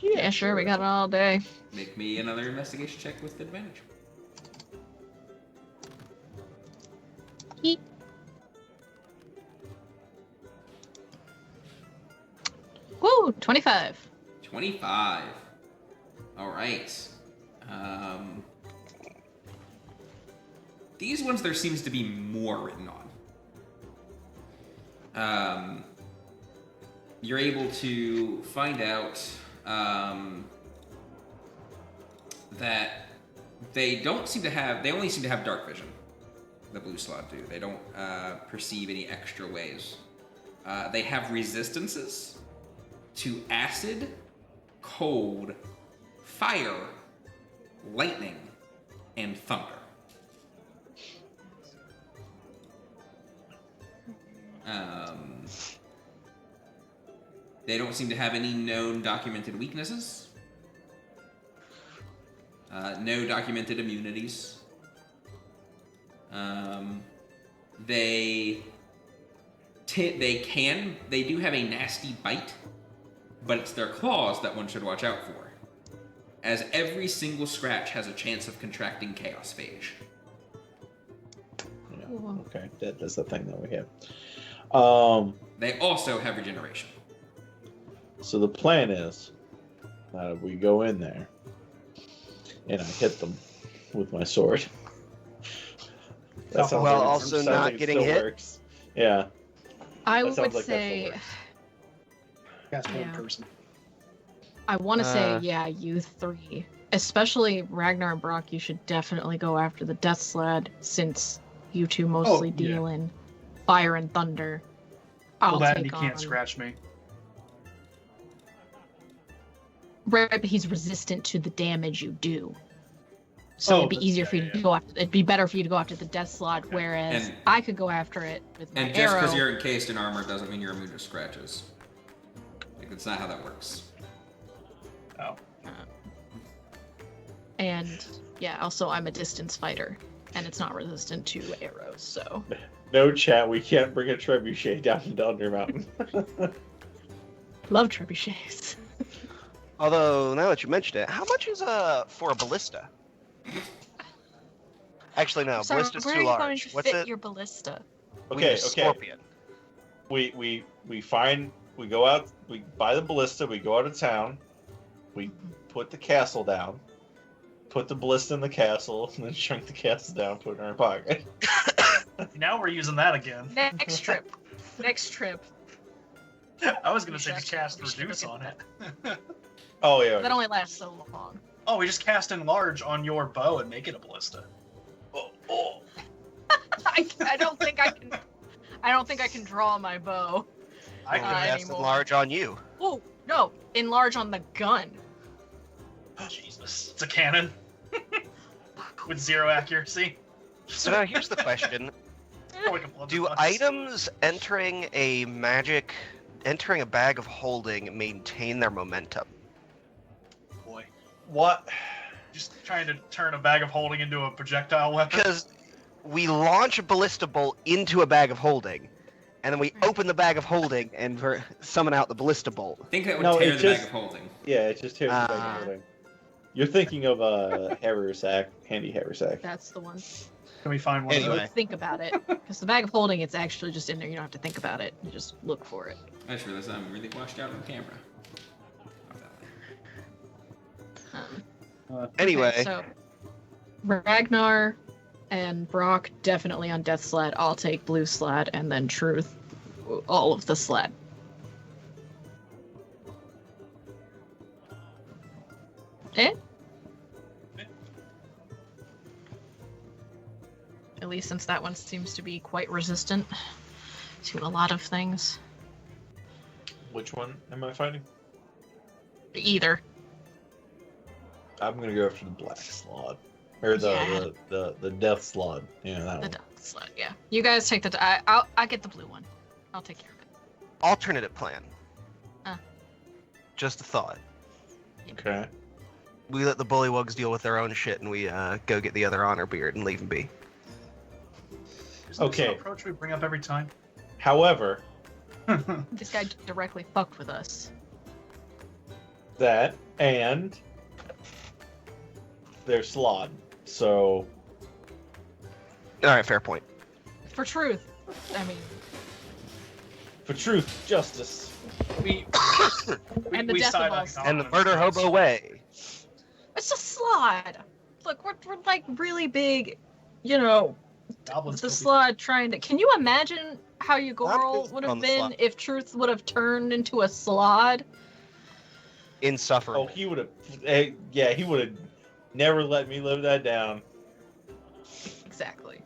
[SPEAKER 5] Yeah, sure, we got it all day.
[SPEAKER 1] Make me another investigation check with advantage.
[SPEAKER 5] Yeet. Woo, 25.
[SPEAKER 1] 25. All right. These ones, there seems to be more written on. You're able to find out that they don't seem to have. They only seem to have dark vision. The blue slot do. They don't perceive any extra ways. They have resistances to acid, cold, fire, lightning, and thunder. They don't seem to have any known documented weaknesses. No documented immunities. They do have a nasty bite, but it's their claws that one should watch out for, as every single scratch has a chance of contracting chaos phage.
[SPEAKER 3] Yeah,
[SPEAKER 5] Cool.
[SPEAKER 3] okay, that's the thing that we have.
[SPEAKER 1] They also have regeneration.
[SPEAKER 3] So the plan is that we go in there and I hit them with my sword. That sounds
[SPEAKER 4] Well,
[SPEAKER 3] like it
[SPEAKER 4] also
[SPEAKER 3] sounds
[SPEAKER 4] not
[SPEAKER 3] like it
[SPEAKER 4] getting
[SPEAKER 3] still
[SPEAKER 4] hit?
[SPEAKER 3] works. Yeah.
[SPEAKER 5] I
[SPEAKER 3] That
[SPEAKER 5] would
[SPEAKER 3] sounds like that
[SPEAKER 5] say,
[SPEAKER 3] still works.
[SPEAKER 6] That's one
[SPEAKER 5] Yeah.
[SPEAKER 6] person.
[SPEAKER 5] I want to say,
[SPEAKER 4] Uh.
[SPEAKER 5] yeah, you three. Especially Ragnar and Brock, you should definitely go after the Death Sled, since you two mostly
[SPEAKER 6] yeah.
[SPEAKER 5] deal in fire and thunder. I'll
[SPEAKER 6] Well, that
[SPEAKER 5] take
[SPEAKER 6] and he can't
[SPEAKER 5] on...
[SPEAKER 6] scratch me.
[SPEAKER 5] Right, but he's resistant to the damage you do. So
[SPEAKER 6] Oh,
[SPEAKER 5] it'd be
[SPEAKER 6] that's-
[SPEAKER 5] easier for you
[SPEAKER 6] yeah,
[SPEAKER 5] to
[SPEAKER 6] yeah.
[SPEAKER 5] go after. It'd be better for you to go after the Death Slot, whereas
[SPEAKER 1] And-
[SPEAKER 5] I could go after it with my
[SPEAKER 1] And just
[SPEAKER 5] arrow.
[SPEAKER 1] because you're encased in armor doesn't mean you're immune to scratches. Like, that's not how that works.
[SPEAKER 6] Oh.
[SPEAKER 5] And yeah, also I'm a distance fighter, and it's not resistant to arrows. So
[SPEAKER 3] No, chat. We can't bring a trebuchet down into Undermountain.
[SPEAKER 5] Love trebuchets.
[SPEAKER 4] Although, now that you mention it, how much is for a ballista? Actually, no.
[SPEAKER 5] Sorry,
[SPEAKER 4] Ballista's
[SPEAKER 5] where
[SPEAKER 4] too
[SPEAKER 5] are you going
[SPEAKER 4] large.
[SPEAKER 5] to
[SPEAKER 4] What's
[SPEAKER 5] fit
[SPEAKER 4] it?
[SPEAKER 5] your ballista?
[SPEAKER 4] We
[SPEAKER 3] Okay,
[SPEAKER 4] use
[SPEAKER 3] okay.
[SPEAKER 4] Scorpion.
[SPEAKER 3] We go out. We buy the ballista. We go out of town. We put the castle down. Put the ballista in the castle, and then shrink the castle down. Put it in our pocket.
[SPEAKER 6] Now we're using that again.
[SPEAKER 5] Next trip. Next trip.
[SPEAKER 6] I was gonna say
[SPEAKER 5] We
[SPEAKER 6] just
[SPEAKER 5] should
[SPEAKER 6] cast
[SPEAKER 5] actually
[SPEAKER 6] reduce
[SPEAKER 5] look
[SPEAKER 6] on
[SPEAKER 5] at
[SPEAKER 6] it.
[SPEAKER 3] Oh yeah.
[SPEAKER 5] That only lasts so long.
[SPEAKER 6] Oh, we just cast enlarge on your bow and make it a ballista.
[SPEAKER 3] Oh.
[SPEAKER 5] I don't think I can. I don't think I can draw my bow.
[SPEAKER 6] I
[SPEAKER 4] Well,
[SPEAKER 6] could
[SPEAKER 4] we
[SPEAKER 5] Uh,
[SPEAKER 4] cast
[SPEAKER 5] anymore.
[SPEAKER 4] enlarge on you.
[SPEAKER 5] Oh no! Enlarge on the gun.
[SPEAKER 6] Jesus. It's a cannon. With 0 accuracy.
[SPEAKER 4] So now here's the question.
[SPEAKER 6] Or we can blow
[SPEAKER 4] Do
[SPEAKER 6] the bus.
[SPEAKER 4] items entering a bag of holding maintain their momentum?
[SPEAKER 6] Boy.
[SPEAKER 3] What?
[SPEAKER 6] Just trying to turn a bag of holding into a projectile weapon.
[SPEAKER 4] Because we launch a ballista bolt into a bag of holding, and then we open the bag of holding and summon out the ballista bolt.
[SPEAKER 1] I think that would
[SPEAKER 3] No,
[SPEAKER 1] tear
[SPEAKER 3] it
[SPEAKER 1] the
[SPEAKER 3] just-
[SPEAKER 1] bag of holding.
[SPEAKER 3] Yeah, it's just tears the bag of
[SPEAKER 4] Ah.
[SPEAKER 3] holding. You're thinking of a haversack, handy haversack.
[SPEAKER 5] That's the one.
[SPEAKER 6] Can we find one
[SPEAKER 4] Anyway.
[SPEAKER 6] of
[SPEAKER 5] Don't think about it, because the bag of holding, it's actually just in there. You don't have to think about it. You just look for it.
[SPEAKER 1] I just realized I'm really washed out on camera.
[SPEAKER 4] Anyway,
[SPEAKER 5] Okay, so Ragnar and Brock definitely on Death Sled. I'll take Blue Sled, and then Truth, all of the sled. Eh? At least since that one seems to be quite resistant to a lot of things.
[SPEAKER 3] Which one am I fighting?
[SPEAKER 5] Either.
[SPEAKER 3] I'm gonna go after the black slot, or the death slot. Yeah, that
[SPEAKER 5] The
[SPEAKER 3] one.
[SPEAKER 5] Death Sled, yeah. You guys take the. I'll get the blue one. I'll take care of it.
[SPEAKER 4] alternative plan.
[SPEAKER 5] Ah.
[SPEAKER 4] Just a thought.
[SPEAKER 3] Okay.
[SPEAKER 4] We let the bullywugs deal with their own shit, and we go get the other honor beard and leave them be.
[SPEAKER 6] Isn't this an
[SPEAKER 3] Okay.
[SPEAKER 6] approach we bring up every time?
[SPEAKER 3] However,
[SPEAKER 5] This guy directly fucked with us.
[SPEAKER 3] that and their slot. So
[SPEAKER 4] All right, fair point.
[SPEAKER 5] For truth. I mean,
[SPEAKER 3] for truth, justice.
[SPEAKER 6] We
[SPEAKER 5] And the
[SPEAKER 6] we
[SPEAKER 5] death
[SPEAKER 6] side
[SPEAKER 5] of
[SPEAKER 6] eye
[SPEAKER 5] us.
[SPEAKER 4] And the
[SPEAKER 6] Goblin
[SPEAKER 4] murder hobo way.
[SPEAKER 5] it's a slod. Look, we're like really big, you know,
[SPEAKER 6] Goblins
[SPEAKER 5] the
[SPEAKER 6] still be-
[SPEAKER 5] slod trying to. Can you imagine how your girl
[SPEAKER 4] Goblins
[SPEAKER 5] would
[SPEAKER 4] on
[SPEAKER 5] have
[SPEAKER 4] the
[SPEAKER 5] been
[SPEAKER 4] slod.
[SPEAKER 5] if Truth would have turned into a slod?
[SPEAKER 4] Insufferable.
[SPEAKER 3] Oh, he would have. Yeah, he would have never let me live that down.
[SPEAKER 5] Exactly.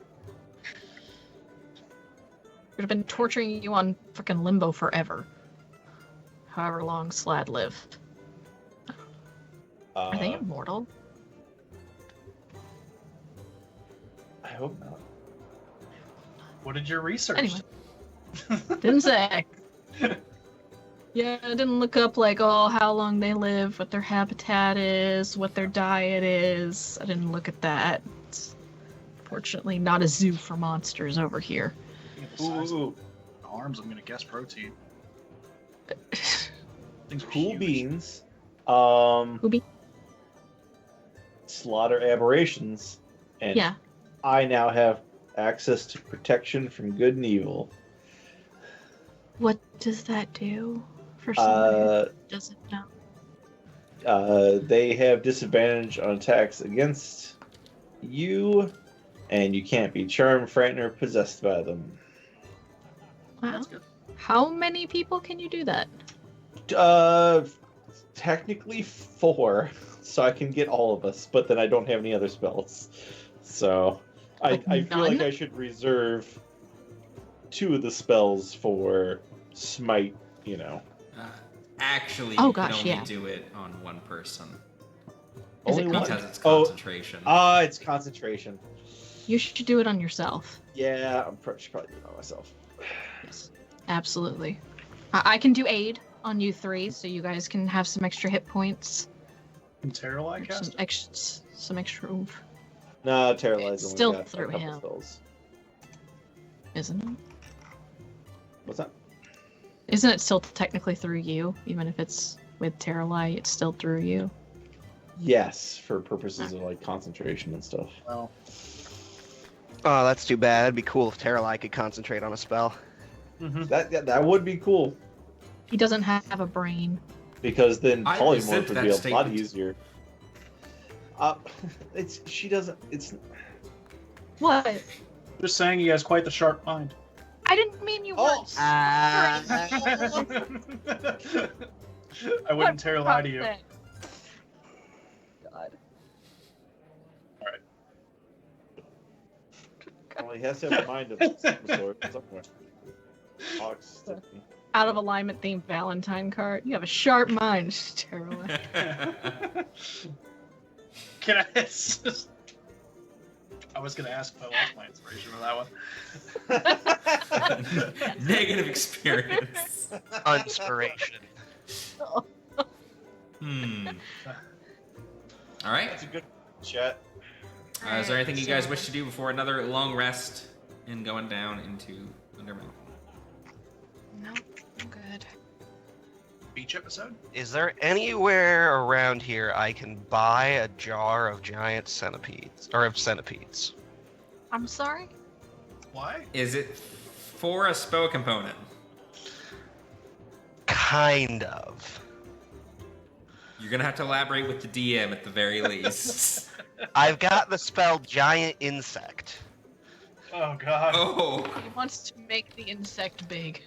[SPEAKER 5] Would have been torturing you on freaking limbo forever. However long Slad lived. Are they immortal?
[SPEAKER 3] I hope not.
[SPEAKER 6] What did your research?
[SPEAKER 5] Anyway. Didn't say. Yeah, I didn't look up like, oh, how long they live, what their habitat is, what their diet is. I didn't look at that. It's fortunately not a zoo for monsters over here.
[SPEAKER 6] Looking at the size of
[SPEAKER 3] Ooh,
[SPEAKER 6] the arms, I'm gonna guess protein. Things are
[SPEAKER 3] cool
[SPEAKER 6] huge.
[SPEAKER 3] beans.
[SPEAKER 5] Ubi?
[SPEAKER 3] Slaughter aberrations, and
[SPEAKER 5] Yeah.
[SPEAKER 3] I now have access to protection from good and evil.
[SPEAKER 5] What does that do for someone who doesn't know?
[SPEAKER 3] They have disadvantage on attacks against you, and you can't be charmed, frightened, or possessed by them.
[SPEAKER 5] Wow.
[SPEAKER 6] That's good.
[SPEAKER 5] How many people can you do that?
[SPEAKER 3] Technically 4, so I can get all of us, but then I don't have any other spells. So
[SPEAKER 5] Like
[SPEAKER 3] I feel like
[SPEAKER 5] none?
[SPEAKER 3] I should reserve 2 of the spells for smite, you know.
[SPEAKER 1] Actually,
[SPEAKER 5] Oh,
[SPEAKER 1] you
[SPEAKER 5] gosh,
[SPEAKER 1] can only
[SPEAKER 5] yeah.
[SPEAKER 1] do it on one person.
[SPEAKER 5] Is
[SPEAKER 3] Only
[SPEAKER 5] it
[SPEAKER 3] one?
[SPEAKER 1] Because it's
[SPEAKER 3] Oh.
[SPEAKER 1] concentration.
[SPEAKER 3] It's concentration.
[SPEAKER 5] You should do it on yourself.
[SPEAKER 3] Yeah, should probably do it by myself.
[SPEAKER 5] Yes. Absolutely. I can do aid on you 3, so you guys can have some extra hit points.
[SPEAKER 6] Can Terrorlight
[SPEAKER 5] Some
[SPEAKER 6] cast?
[SPEAKER 5] extra oomph.
[SPEAKER 3] No, Terralize only
[SPEAKER 5] Still
[SPEAKER 3] got
[SPEAKER 5] through
[SPEAKER 3] a couple
[SPEAKER 5] him.
[SPEAKER 3] spells.
[SPEAKER 5] isn't it?
[SPEAKER 3] What's that?
[SPEAKER 5] Isn't it still technically through you? Even if it's with Terralai, it's still through you.
[SPEAKER 3] Yes, for purposes of like concentration and stuff.
[SPEAKER 6] Well,
[SPEAKER 4] Oh, that's too bad. It'd be cool if Terralai could concentrate on a spell.
[SPEAKER 3] That would be cool,
[SPEAKER 5] He doesn't have a brain.
[SPEAKER 3] because then
[SPEAKER 1] I
[SPEAKER 3] polymorph
[SPEAKER 1] resent
[SPEAKER 3] would
[SPEAKER 1] that
[SPEAKER 3] be a lot
[SPEAKER 1] statement.
[SPEAKER 3] easier. She doesn't. It's
[SPEAKER 5] What?
[SPEAKER 6] just saying he has quite the sharp mind.
[SPEAKER 5] I didn't mean you
[SPEAKER 3] Oh,
[SPEAKER 5] once.
[SPEAKER 4] Ah.
[SPEAKER 6] I wouldn't tell lie to you.
[SPEAKER 5] God.
[SPEAKER 3] well, he has to have a mind of some sort somewhere. Ox, Tiffany.
[SPEAKER 5] Out of alignment themed Valentine card. You have a sharp mind, Terralai.
[SPEAKER 6] Can I assist? I was gonna ask if I lost my inspiration for that one.
[SPEAKER 1] Negative experience.
[SPEAKER 4] Inspiration.
[SPEAKER 1] All right.
[SPEAKER 7] That's a good chat.
[SPEAKER 1] Is there anything you guys wish to do before another long rest and going down into Undermount?
[SPEAKER 8] Nope, I'm good.
[SPEAKER 6] Beach episode?
[SPEAKER 4] Is there anywhere around here I can buy a jar of giant centipedes or of centipedes?
[SPEAKER 5] I'm sorry?
[SPEAKER 6] Why?
[SPEAKER 1] Is it for a spell component?
[SPEAKER 4] Kind of.
[SPEAKER 1] You're gonna have to elaborate with the DM at the very least.
[SPEAKER 4] I've got the spell giant insect.
[SPEAKER 6] Oh god.
[SPEAKER 1] Oh.
[SPEAKER 5] He wants to make the insect big.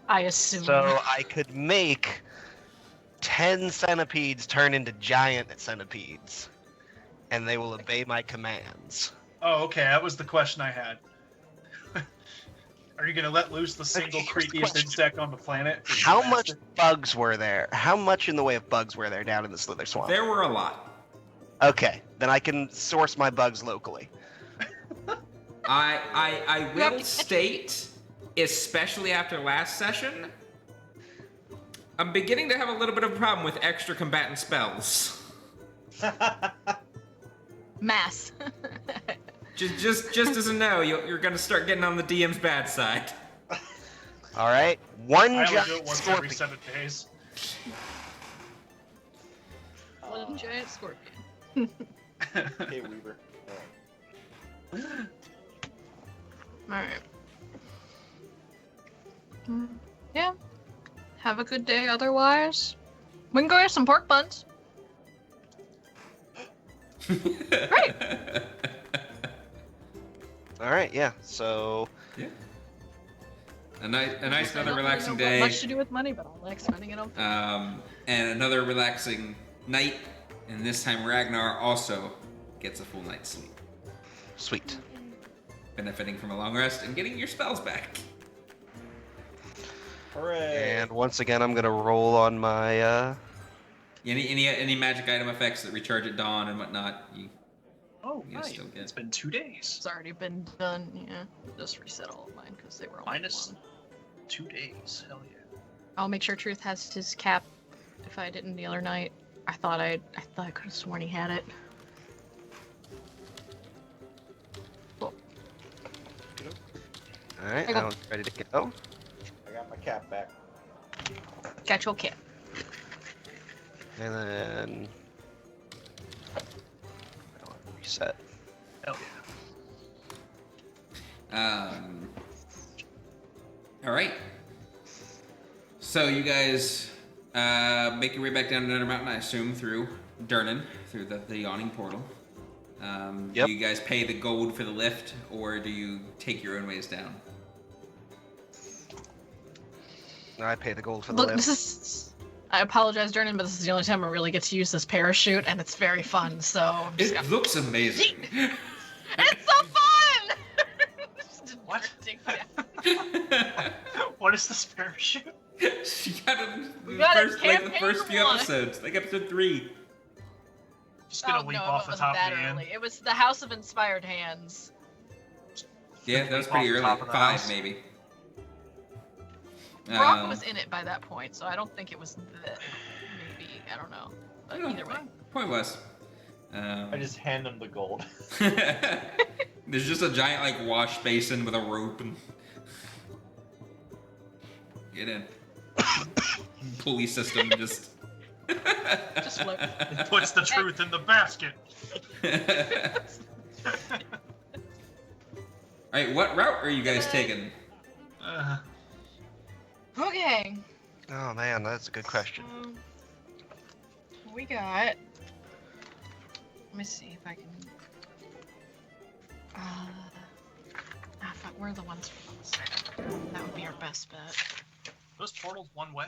[SPEAKER 5] I assume.
[SPEAKER 4] So I could make 10 centipedes turn into giant centipedes, and they will obey my commands.
[SPEAKER 6] Oh, okay. That was the question I had. Are you gonna let loose the single
[SPEAKER 4] Here's the
[SPEAKER 6] creepiest
[SPEAKER 4] question.
[SPEAKER 6] insect on the planet?
[SPEAKER 4] How much bugs were there? How much in the way of bugs were there down in the Slitherswamp?
[SPEAKER 1] There were a lot.
[SPEAKER 4] Okay, then I can source my bugs locally.
[SPEAKER 1] I
[SPEAKER 5] You have
[SPEAKER 1] will
[SPEAKER 5] to-
[SPEAKER 1] state, especially after last session, I'm beginning to have a little bit of a problem with extra combatant spells.
[SPEAKER 5] Mass.
[SPEAKER 1] Just as a no, you're gonna start getting on the DM's bad side.
[SPEAKER 4] All right, one
[SPEAKER 6] I only do it
[SPEAKER 4] giant
[SPEAKER 6] once every
[SPEAKER 4] scorpion.
[SPEAKER 6] 7 days.
[SPEAKER 5] One giant scorpion.
[SPEAKER 3] Hey, Weaver.
[SPEAKER 5] Alright. Yeah. Have a good day otherwise. We can go get some pork buns. Great.
[SPEAKER 4] All right, yeah. So
[SPEAKER 1] Yeah. A nice
[SPEAKER 5] I
[SPEAKER 1] another
[SPEAKER 5] don't
[SPEAKER 1] relaxing
[SPEAKER 5] really know
[SPEAKER 1] day.
[SPEAKER 5] much to do with money, but I like spending it on food.
[SPEAKER 1] And another relaxing night. And this time Ragnar also gets a full night's sleep,
[SPEAKER 4] sweet.
[SPEAKER 1] benefiting from a long rest and getting your spells back.
[SPEAKER 3] Hooray!
[SPEAKER 4] And once again, I'm gonna roll on my.
[SPEAKER 1] Any magic item effects that recharge at dawn and whatnot.
[SPEAKER 6] Oh,
[SPEAKER 1] You
[SPEAKER 6] nice.
[SPEAKER 1] still get-
[SPEAKER 6] It's been 2 days.
[SPEAKER 5] It's already been done, yeah. Just reset all of mine because they were only
[SPEAKER 6] Minus
[SPEAKER 5] one.
[SPEAKER 6] 2 days. Hell yeah.
[SPEAKER 5] I'll make sure Truth has his cap if I didn't the other night. I thought I could have sworn he had it. Cool.
[SPEAKER 4] All right,
[SPEAKER 5] I got-
[SPEAKER 4] now I'm ready to go.
[SPEAKER 3] I got my cap back.
[SPEAKER 5] Got your cap.
[SPEAKER 4] And then reset.
[SPEAKER 6] Hell
[SPEAKER 1] All right. So you guys make your way back down to Nether Mountain, I assume, through Durnan, through the yawning portal.
[SPEAKER 4] Yep.
[SPEAKER 1] Do you guys pay the gold for the lift, or do you take your own ways down?
[SPEAKER 4] I pay the gold for the
[SPEAKER 5] Look,
[SPEAKER 4] lift.
[SPEAKER 5] this is. I apologize, Durnan, but this is the only time I really get to use this parachute, and it's very fun. So I'm just
[SPEAKER 1] It
[SPEAKER 5] gonna...
[SPEAKER 1] looks amazing.
[SPEAKER 5] it's so fun.
[SPEAKER 6] What?
[SPEAKER 5] Yeah.
[SPEAKER 6] What is this parachute?
[SPEAKER 1] She got it in
[SPEAKER 5] We
[SPEAKER 1] the
[SPEAKER 5] got it,
[SPEAKER 1] first, like the
[SPEAKER 5] campaign
[SPEAKER 1] first few
[SPEAKER 5] 1.
[SPEAKER 1] episodes, like episode 3.
[SPEAKER 6] Just gonna
[SPEAKER 5] Oh,
[SPEAKER 6] leap
[SPEAKER 5] no,
[SPEAKER 6] off
[SPEAKER 5] it
[SPEAKER 6] the
[SPEAKER 5] wasn't
[SPEAKER 6] top
[SPEAKER 5] that
[SPEAKER 6] of the end.
[SPEAKER 5] early. It was the House of Inspired Hands.
[SPEAKER 1] Yeah, that was
[SPEAKER 6] Off
[SPEAKER 1] pretty
[SPEAKER 6] the
[SPEAKER 1] early.
[SPEAKER 6] top of the
[SPEAKER 1] 5
[SPEAKER 6] house.
[SPEAKER 1] maybe.
[SPEAKER 5] Brock was in it by that point, so I don't think it was maybe, I don't know. But either way.
[SPEAKER 1] Point was.
[SPEAKER 7] I just hand him the gold.
[SPEAKER 1] There's just a giant like wash basin with a rope and get in. Police system just.
[SPEAKER 5] Just float.
[SPEAKER 6] It puts the truth in the basket.
[SPEAKER 1] Alright, what route are you guys taking?
[SPEAKER 5] Okay.
[SPEAKER 4] Oh man, that's a good question.
[SPEAKER 5] We got. Let me see if I can. Fuck, where are the ones for us? That would be our best bet.
[SPEAKER 6] Those portals one way?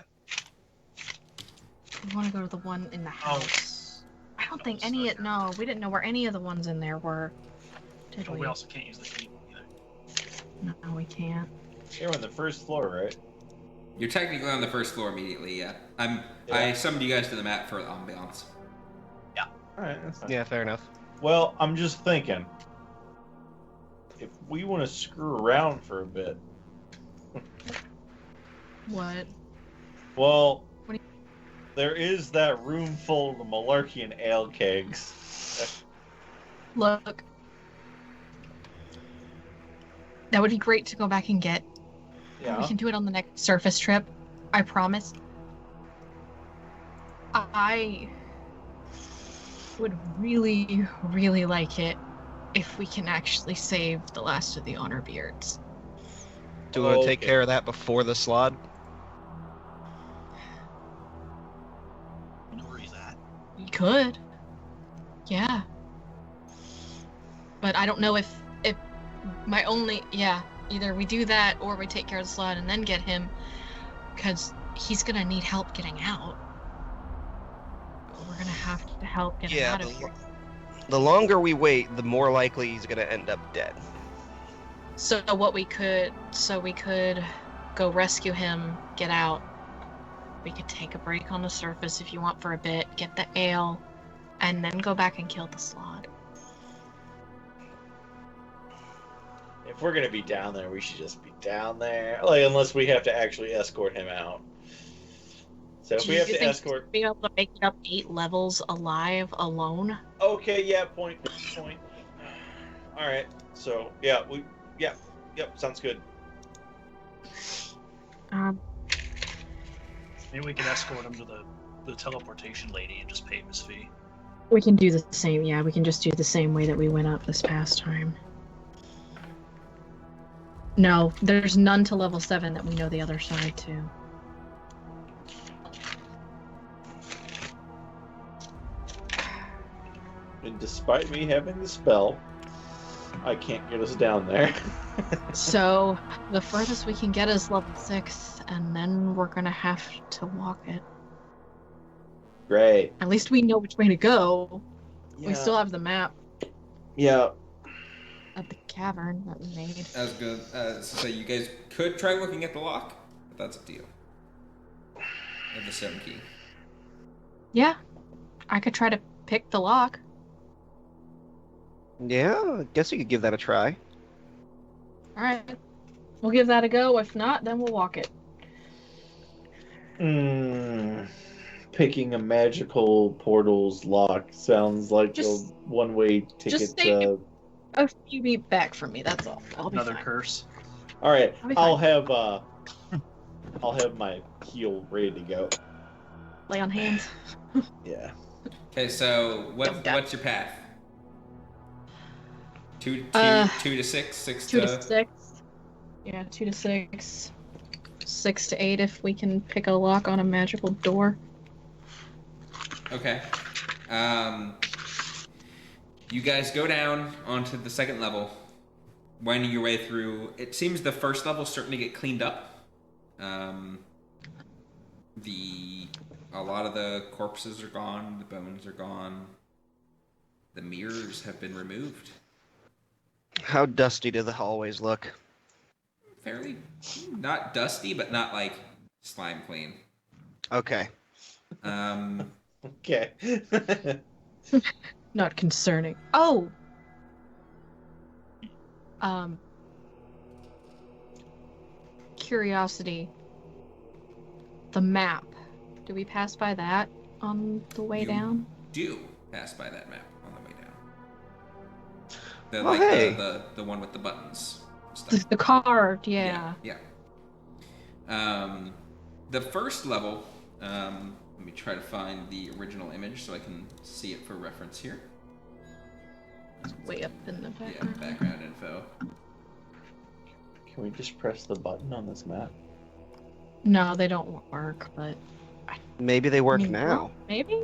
[SPEAKER 5] We want to go to the one in the house. I don't think any. No, we didn't know where any of the ones in there were. Did
[SPEAKER 6] Well,
[SPEAKER 5] we?
[SPEAKER 6] we also can't use the key either.
[SPEAKER 5] No, we can't.
[SPEAKER 3] You're on the first floor, right?
[SPEAKER 1] You're technically on the first floor immediately, yeah. I summoned you guys to the map for ambiance.
[SPEAKER 3] Alright, that's fine.
[SPEAKER 4] Yeah, fair enough.
[SPEAKER 3] Well, I'm just thinking. If we want to screw around for a bit.
[SPEAKER 5] What?
[SPEAKER 3] Well,
[SPEAKER 5] What do
[SPEAKER 3] there is that room full of the Malarkey ale kegs.
[SPEAKER 5] Look. That would be great to go back and get. We
[SPEAKER 3] Yeah.
[SPEAKER 5] can do it on the next surface trip. I promise. I would really, really like it if we can actually save the last of the honor beards.
[SPEAKER 4] Do we want to take
[SPEAKER 3] Okay.
[SPEAKER 4] care of that before the slot?
[SPEAKER 6] You know where he's at.
[SPEAKER 5] We could. Yeah. But I don't know if my only either we do that or we take care of the slot and then get him, because he's gonna need help getting out. We're gonna have to help get him out of here.
[SPEAKER 4] The longer we wait, the more likely he's gonna end up dead.
[SPEAKER 5] So we could go rescue him, get out. We could take a break on the surface if you want for a bit, get the ale, and then go back and kill the slot.
[SPEAKER 3] If we're gonna be down there, we should just be down there. Like, unless we have to actually escort him out. So if
[SPEAKER 5] Do
[SPEAKER 3] we have
[SPEAKER 5] you
[SPEAKER 3] to
[SPEAKER 5] think
[SPEAKER 3] escort.
[SPEAKER 5] being able to make it up 8 levels alive alone?
[SPEAKER 3] Okay, yeah, point. All right. So yeah, yep, sounds good.
[SPEAKER 6] Maybe we can escort him to the teleportation lady and just pay him his fee.
[SPEAKER 5] We can do the same, yeah. We can just do the same way that we went up this past time. No, there's none to level 7 that we know the other side to.
[SPEAKER 3] And despite me having the spell, I can't get us down there.
[SPEAKER 5] So, the furthest we can get is level 6, and then we're gonna have to walk it.
[SPEAKER 3] Great.
[SPEAKER 5] At least we know which way to go.
[SPEAKER 3] Yeah.
[SPEAKER 5] We still have the map
[SPEAKER 3] Yeah.
[SPEAKER 5] of the cavern that we made.
[SPEAKER 1] That was good. So you guys could try looking at the lock, but that's a deal. Of the 7 key.
[SPEAKER 5] Yeah, I could try to pick the lock.
[SPEAKER 4] Yeah, I guess you could give that a try.
[SPEAKER 5] Alright. We'll give that a go. If not, then we'll walk it.
[SPEAKER 3] Picking a magical portal's lock sounds like
[SPEAKER 5] Just-
[SPEAKER 3] a one-way ticket
[SPEAKER 5] just
[SPEAKER 3] to...
[SPEAKER 5] say- A few beat back from me, that's all. I'll be
[SPEAKER 6] Another
[SPEAKER 5] fine.
[SPEAKER 6] curse.
[SPEAKER 3] All right,
[SPEAKER 5] I'll be
[SPEAKER 3] I'll
[SPEAKER 5] fine.
[SPEAKER 3] have my heal ready to go.
[SPEAKER 5] Lay on hands.
[SPEAKER 3] Yeah.
[SPEAKER 1] Okay, so
[SPEAKER 5] Don't die.
[SPEAKER 1] what's your path? 2 to 6, 6
[SPEAKER 5] 2 to 6. Yeah, 2 to 6. 6 to 8 if we can pick a lock on a magical door.
[SPEAKER 1] Okay. You guys go down onto the 2nd level, winding your way through. It seems the 1st level's starting to get cleaned up. A lot of the corpses are gone, the bones are gone, the mirrors have been removed.
[SPEAKER 4] How dusty do the hallways look?
[SPEAKER 1] Fairly, not dusty, but not like slime clean.
[SPEAKER 4] Okay.
[SPEAKER 3] Okay.
[SPEAKER 5] Not concerning. Oh! Curiosity. The map. Do we pass by that on the way
[SPEAKER 1] You
[SPEAKER 5] down?
[SPEAKER 1] do pass by that map on the way down. The one with the buttons. Stuff.
[SPEAKER 5] The card, yeah.
[SPEAKER 1] Yeah. The first level. Let me try to find the original image so I can see it for reference here.
[SPEAKER 5] It's way up in the
[SPEAKER 1] Yeah,
[SPEAKER 5] background.
[SPEAKER 1] background info.
[SPEAKER 3] Can we just press the button on this map?
[SPEAKER 5] No, they don't work, but
[SPEAKER 4] Maybe they work
[SPEAKER 5] I mean,
[SPEAKER 4] now.
[SPEAKER 5] well, maybe?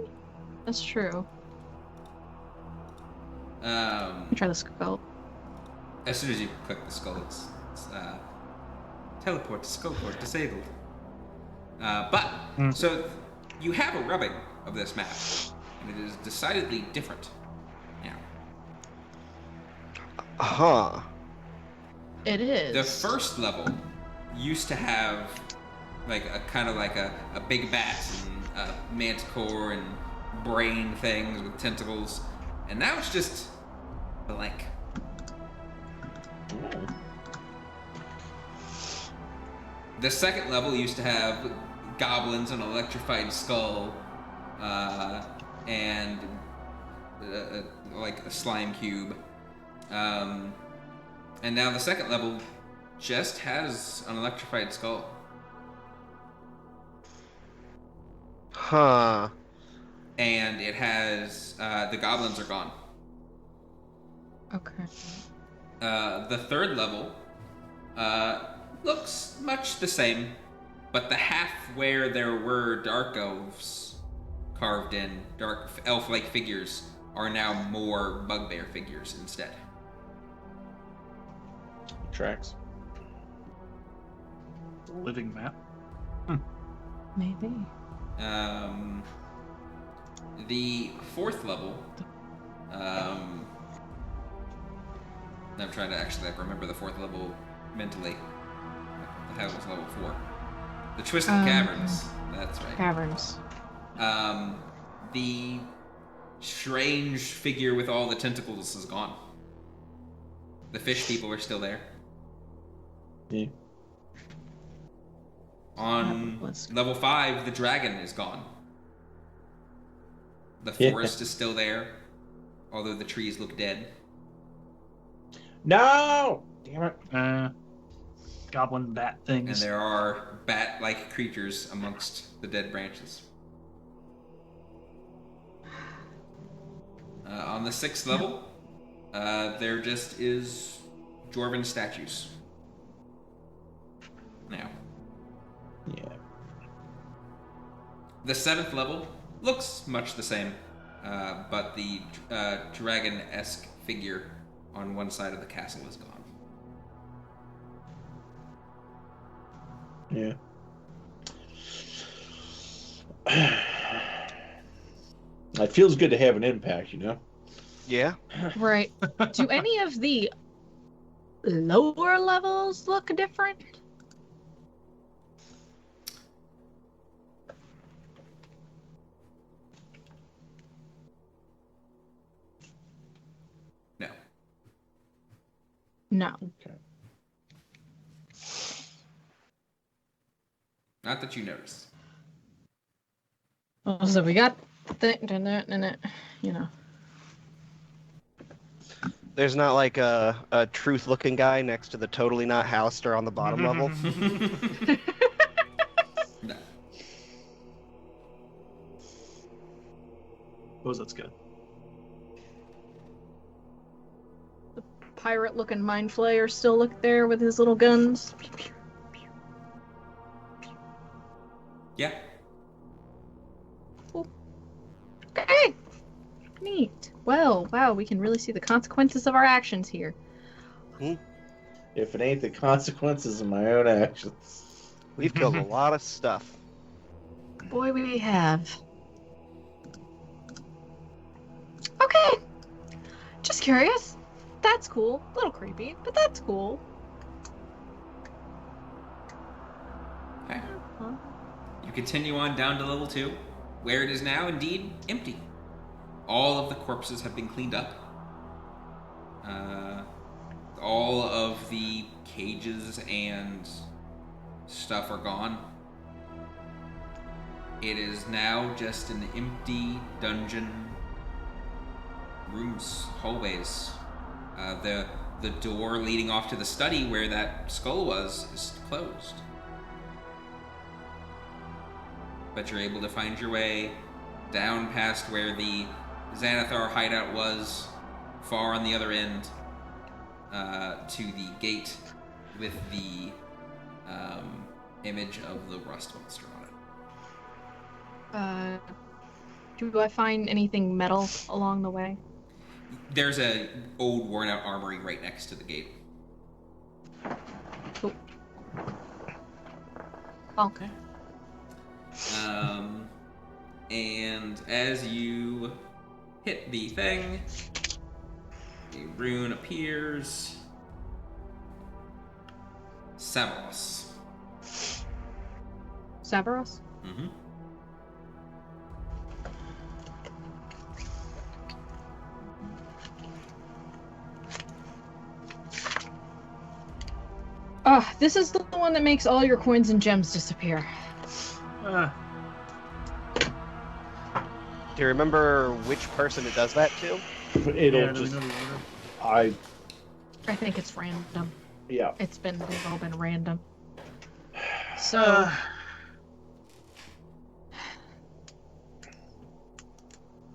[SPEAKER 5] That's true. Let me try the skull.
[SPEAKER 1] As soon as you click the skull, it's teleport to skullport disabled. So you have a rubbing of this map, and it is decidedly different now.
[SPEAKER 4] Huh.
[SPEAKER 5] It is.
[SPEAKER 1] The first level used to have like a kind of like a big bat and a manticore and brain things with tentacles, and now it's just blank. The second level used to have goblins, an electrified skull, and like a slime cube. And now the second level just has an electrified skull.
[SPEAKER 4] Huh.
[SPEAKER 1] And it has the goblins are gone.
[SPEAKER 5] Okay.
[SPEAKER 1] The third level looks much the same, but the half where there were dark elves carved in, dark elf-like figures, are now more bugbear figures instead.
[SPEAKER 3] Tracks.
[SPEAKER 6] Living map.
[SPEAKER 5] Maybe.
[SPEAKER 1] The fourth level, I'm trying to actually remember the fourth level mentally. What the hell was level 4? The Twisted Caverns. That's right.
[SPEAKER 5] Caverns.
[SPEAKER 1] The strange figure with all the tentacles is gone. The fish people are still there.
[SPEAKER 3] Yeah.
[SPEAKER 1] On level 5, the dragon is gone. The forest is still there, although the trees look dead.
[SPEAKER 3] No! Damn it.
[SPEAKER 6] Goblin bat things.
[SPEAKER 1] And there are bat-like creatures amongst the dead branches. On the 6th level, there just is dwarven statues. Now.
[SPEAKER 3] Yeah.
[SPEAKER 1] The 7th level looks much the same, but the dragon-esque figure on one side of the castle is gone.
[SPEAKER 3] Yeah. It feels good to have an impact, you know?
[SPEAKER 4] Yeah.
[SPEAKER 5] Right. Do any of the lower levels look different?
[SPEAKER 1] No.
[SPEAKER 5] No.
[SPEAKER 3] Okay.
[SPEAKER 1] Not that you noticed.
[SPEAKER 5] Oh, so we got the you know.
[SPEAKER 4] There's not like a truth-looking guy next to the totally not Houster on the bottom level.
[SPEAKER 1] No.
[SPEAKER 6] Oh, that's good.
[SPEAKER 5] Pirate-looking mind flayer still look there with his little guns.
[SPEAKER 1] Yeah.
[SPEAKER 5] Okay. Neat. Well, wow, we can really see the consequences of our actions here.
[SPEAKER 3] If it ain't the consequences of my own actions.
[SPEAKER 4] We've killed a lot of stuff.
[SPEAKER 5] Boy, we have. Okay. Just curious. That's cool. A little creepy, but that's cool.
[SPEAKER 1] Okay. You continue on down to level 2, where it is now indeed empty. All of the corpses have been cleaned up. All of the cages and stuff are gone. It is now just an empty dungeon. Rooms, hallways. The door leading off to the study where that skull was is closed. But you're able to find your way down past where the Xanathar hideout was, far on the other end, to the gate with the image of the rust monster on it.
[SPEAKER 5] Do I find anything metal along the way?
[SPEAKER 1] There's a old worn-out armory right next to the gate.
[SPEAKER 5] Cool. Okay.
[SPEAKER 1] And as you hit the thing, a rune appears. Severos.
[SPEAKER 5] Severos?
[SPEAKER 1] Mm-hmm.
[SPEAKER 5] This is the one that makes all your coins and gems disappear.
[SPEAKER 4] Do you remember which person it does that to?
[SPEAKER 3] It'll just. I.
[SPEAKER 5] I think it's random.
[SPEAKER 3] Yeah.
[SPEAKER 5] They've all been random. So.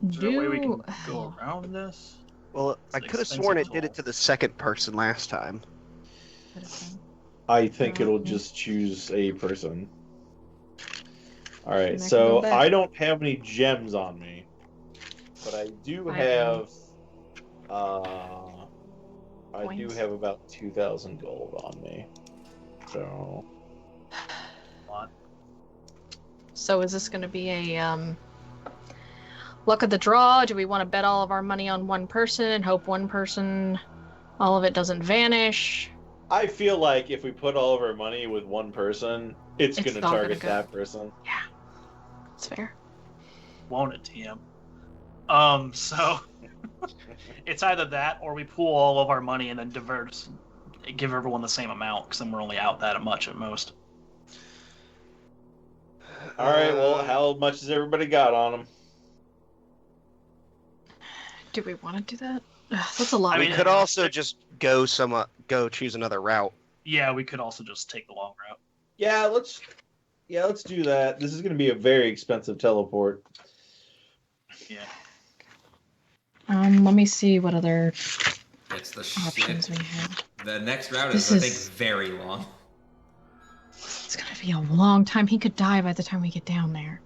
[SPEAKER 6] Is there a way we can go around this?
[SPEAKER 4] Well, I could have sworn it did it to the second person last time.
[SPEAKER 3] I think it'll just choose a person. Alright,
[SPEAKER 5] Can I
[SPEAKER 3] so
[SPEAKER 5] go back?
[SPEAKER 3] I don't have any gems on me. But I do have I do
[SPEAKER 5] Coins?
[SPEAKER 3] have about 2,000 gold on me. So
[SPEAKER 5] So is this going to be a luck of the draw? Do we want to bet all of our money on one person and hope one person, all of it doesn't vanish?
[SPEAKER 3] I feel like if we put all of our money with one person, it's going to
[SPEAKER 5] all gonna
[SPEAKER 3] target
[SPEAKER 5] go.
[SPEAKER 3] that person.
[SPEAKER 5] Yeah, that's fair.
[SPEAKER 6] Won't it, TM? So it's either that or we pool all of our money and then give everyone the same amount, because then we're only out that much at most.
[SPEAKER 3] Alright, well, how much has everybody got on them?
[SPEAKER 5] Do we want to do that? Ugh, that's a lot.
[SPEAKER 6] I
[SPEAKER 4] We
[SPEAKER 6] mean,
[SPEAKER 4] could also just go choose another route.
[SPEAKER 6] Yeah, we could also just take the long route.
[SPEAKER 3] Yeah, let's do that. This is going to be a very expensive teleport.
[SPEAKER 6] Yeah.
[SPEAKER 5] Let me see what other
[SPEAKER 1] It's the
[SPEAKER 5] options we have.
[SPEAKER 1] The next route
[SPEAKER 5] This
[SPEAKER 1] is, I think,
[SPEAKER 5] is-
[SPEAKER 1] very long.
[SPEAKER 5] It's gonna be a long time. He could die by the time we get down there.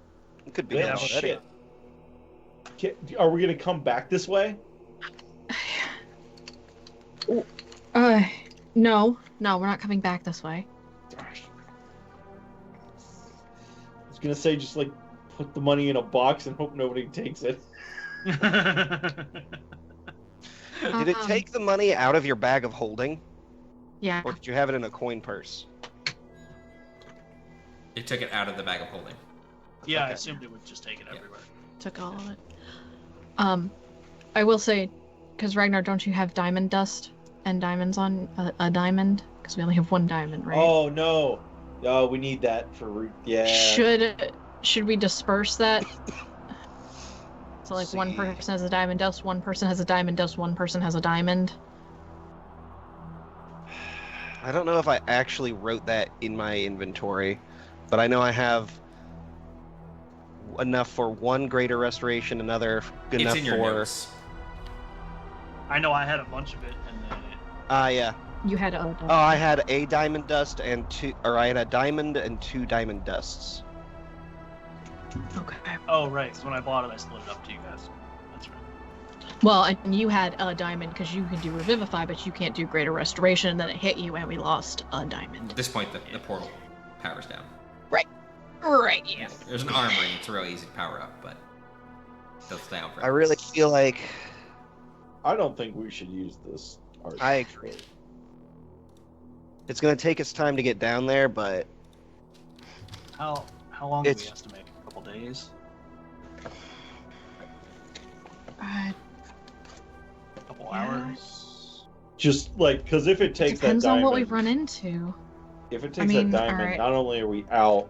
[SPEAKER 4] It could be
[SPEAKER 3] Yeah,
[SPEAKER 4] already.
[SPEAKER 3] shit. Are we going to come back this way?
[SPEAKER 5] No, we're not coming back this way.
[SPEAKER 3] I was going to say just like put the money in a box and hope nobody takes it.
[SPEAKER 4] Did it take the money out of your bag of holding,
[SPEAKER 5] Yeah,
[SPEAKER 4] or did you have it in a coin purse?
[SPEAKER 1] It took it out of the bag of holding.
[SPEAKER 6] Yeah, I
[SPEAKER 4] Okay.
[SPEAKER 6] assumed it would just take it everywhere.
[SPEAKER 5] took all of it. I will say, because Ragnar, don't you have diamond dust and diamonds on a diamond? Because we only have one diamond, right?
[SPEAKER 3] Oh, no. Oh, we need that for root. Yeah.
[SPEAKER 5] Should we disperse that? So like one
[SPEAKER 4] See.
[SPEAKER 5] person has a diamond dust, one person has a diamond dust, one person has a diamond.
[SPEAKER 4] I don't know if I actually wrote that in my inventory, but I know I have enough for one greater restoration, another good
[SPEAKER 1] It's
[SPEAKER 4] enough
[SPEAKER 1] in your
[SPEAKER 4] for.
[SPEAKER 1] notes.
[SPEAKER 6] I know I had a bunch of it, and then
[SPEAKER 4] Yeah.
[SPEAKER 5] You had a
[SPEAKER 4] Oh, I had a diamond dust and I had a diamond and 2 diamond dusts.
[SPEAKER 5] Okay.
[SPEAKER 6] oh right, because when I bought it, I split it up to you guys. That's right.
[SPEAKER 5] Well, and you had a diamond because you can do revivify, but you can't do greater restoration. And then it hit you, and we lost a diamond.
[SPEAKER 1] At this point, the portal powers down.
[SPEAKER 5] Right. Yeah.
[SPEAKER 1] There's an arm ring. It's real easy to power up, but they'll stay on for
[SPEAKER 4] I really feel like
[SPEAKER 3] I don't think we should use this.
[SPEAKER 4] I agree. It's gonna take us time to get down there, but
[SPEAKER 6] How long do we
[SPEAKER 4] It's-
[SPEAKER 6] estimate? A couple days?
[SPEAKER 5] Uh,
[SPEAKER 6] A couple
[SPEAKER 5] Yeah.
[SPEAKER 6] hours?
[SPEAKER 3] Just like, because if it takes
[SPEAKER 5] depends
[SPEAKER 3] that
[SPEAKER 5] on
[SPEAKER 3] diamond,
[SPEAKER 5] what we run into.
[SPEAKER 3] if it
[SPEAKER 5] I
[SPEAKER 3] takes
[SPEAKER 5] mean,
[SPEAKER 3] that diamond,
[SPEAKER 5] alright.
[SPEAKER 3] not only are we out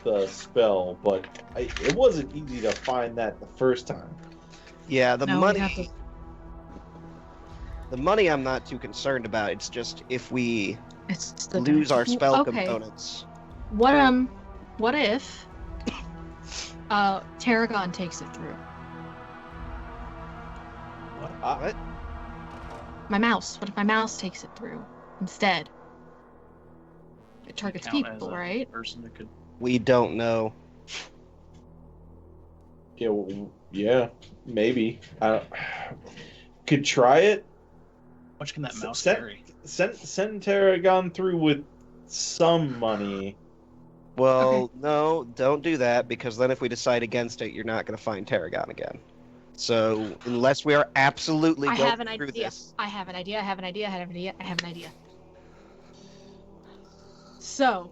[SPEAKER 3] the spell, but it wasn't easy to find that the first time.
[SPEAKER 4] yeah, the
[SPEAKER 5] No, we
[SPEAKER 4] money.
[SPEAKER 5] have to-
[SPEAKER 4] The money I'm not too concerned about. It's just if we
[SPEAKER 5] It's the
[SPEAKER 4] lose our spell
[SPEAKER 5] Okay.
[SPEAKER 4] components.
[SPEAKER 5] What if Tarragon takes it through?
[SPEAKER 4] What?
[SPEAKER 5] My mouse. What if my mouse takes it through instead? It targets
[SPEAKER 6] Count as
[SPEAKER 5] people,
[SPEAKER 6] a
[SPEAKER 5] right?
[SPEAKER 6] Person that could.
[SPEAKER 4] We don't know.
[SPEAKER 3] Yeah, well, yeah, maybe. Could try it.
[SPEAKER 6] How much can that mouse
[SPEAKER 3] Send-
[SPEAKER 6] carry?
[SPEAKER 3] Send Tarragon through with some money.
[SPEAKER 4] Well, no, don't do that, because then if we decide against it, you're not going to find Tarragon again. So, unless we are absolutely
[SPEAKER 5] I
[SPEAKER 4] going
[SPEAKER 5] have an
[SPEAKER 4] through
[SPEAKER 5] idea.
[SPEAKER 4] this...
[SPEAKER 5] I have an idea. So,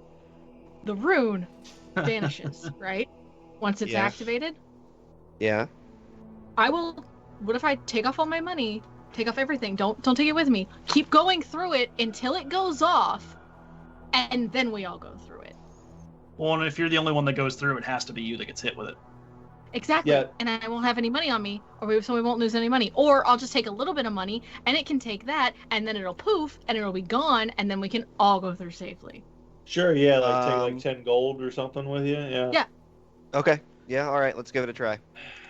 [SPEAKER 5] the rune vanishes, right? Once it's
[SPEAKER 4] Yeah.
[SPEAKER 5] activated.
[SPEAKER 4] Yeah?
[SPEAKER 5] What if I take off all my money? Take off everything. Don't take it with me. Keep going through it until it goes off, and then we all go through it.
[SPEAKER 6] Well, and if you're the only one that goes through, it has to be you that gets hit with it.
[SPEAKER 5] Exactly.
[SPEAKER 3] Yeah.
[SPEAKER 5] And I won't have any money on me, so we won't lose any money. Or I'll just take a little bit of money, and it can take that, and then it'll poof, and it'll be gone, and then we can all go through safely.
[SPEAKER 3] Sure, yeah, like take
[SPEAKER 4] Um,
[SPEAKER 3] like 10 gold or something with you. Yeah.
[SPEAKER 5] Yeah.
[SPEAKER 4] Okay. Yeah, alright, let's give it a try.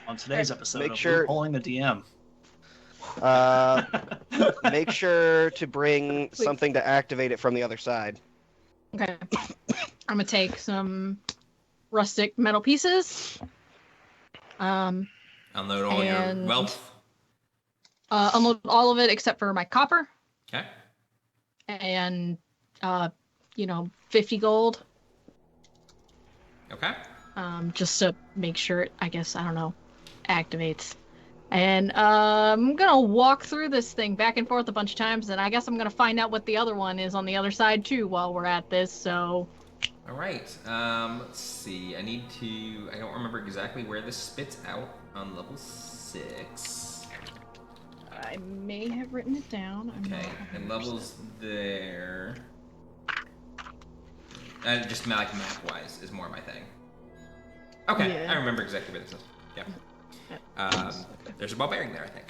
[SPEAKER 6] On today's episode
[SPEAKER 4] Make
[SPEAKER 6] of
[SPEAKER 4] sure-
[SPEAKER 6] pulling the DM.
[SPEAKER 4] Make sure to bring something to activate it from the other side.
[SPEAKER 5] Okay. I'm gonna take some rustic metal pieces.
[SPEAKER 1] Unload all your
[SPEAKER 5] And-
[SPEAKER 1] wealth.
[SPEAKER 5] Unload all of it except for my copper
[SPEAKER 1] Okay.
[SPEAKER 5] and 50 gold.
[SPEAKER 1] Okay.
[SPEAKER 5] Just to make sure it, I guess, I don't know, activates. And I'm gonna walk through this thing back and forth a bunch of times, and I guess I'm gonna find out what the other one is on the other side too while we're at this. So
[SPEAKER 1] All right. Let's see. I don't remember exactly where this spits out on level 6.
[SPEAKER 5] I may have written it down. I'm
[SPEAKER 1] Okay.
[SPEAKER 5] not
[SPEAKER 1] And
[SPEAKER 5] 100%.
[SPEAKER 1] levels there. Just like map-wise is more my thing. Okay.
[SPEAKER 5] Yeah.
[SPEAKER 1] I remember exactly where this is. Yep. There's a barbarian there, I think.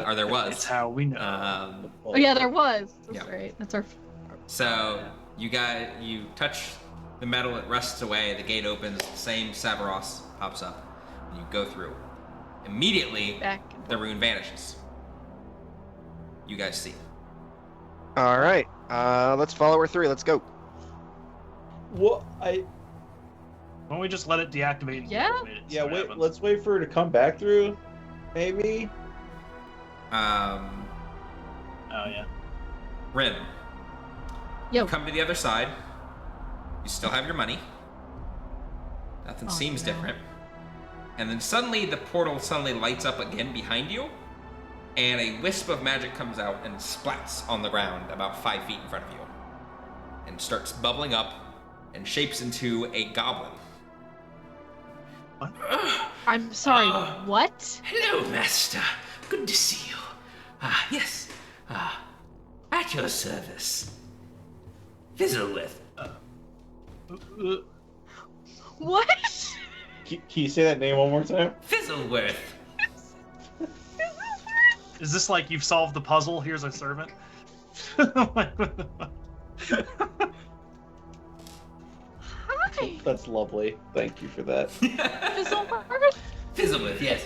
[SPEAKER 1] Or there
[SPEAKER 6] That's
[SPEAKER 1] was.
[SPEAKER 6] how we know.
[SPEAKER 5] Oh yeah, there was. That's
[SPEAKER 1] Yeah.
[SPEAKER 5] right. That's our.
[SPEAKER 1] So you touch the metal, it rusts away, the gate opens, same Sabaros pops up, and you go through. Immediately,
[SPEAKER 5] Back.
[SPEAKER 1] the rune vanishes. You guys see.
[SPEAKER 4] Alright, let's follow her through. Let's go.
[SPEAKER 3] What?
[SPEAKER 6] Why don't we just let it deactivate? And
[SPEAKER 5] Yeah?
[SPEAKER 6] deactivate it and see
[SPEAKER 3] Yeah,
[SPEAKER 6] what
[SPEAKER 3] wait.
[SPEAKER 6] happens?
[SPEAKER 3] Let's wait for her to come back through. Maybe.
[SPEAKER 6] Oh yeah.
[SPEAKER 1] Rin,
[SPEAKER 5] Yo.
[SPEAKER 1] you come to the other side. You still have your money. Nothing
[SPEAKER 5] Oh,
[SPEAKER 1] seems
[SPEAKER 5] no.
[SPEAKER 1] different. And then suddenly, the portal suddenly lights up again behind you, and a wisp of magic comes out and splats on the ground about 5 feet in front of you, and starts bubbling up and shapes into a goblin.
[SPEAKER 5] I'm sorry. What?
[SPEAKER 1] Hello, Master. Good to see you. Yes. At your service. Fizzlewith.
[SPEAKER 5] What?
[SPEAKER 3] Can you say that name one more time?
[SPEAKER 1] Fizzleworth.
[SPEAKER 6] Is this like you've solved the puzzle? Here's a servant.
[SPEAKER 5] Hi.
[SPEAKER 3] That's lovely. Thank you for that.
[SPEAKER 5] Fizzleworth?
[SPEAKER 1] Fizzlewith, yes.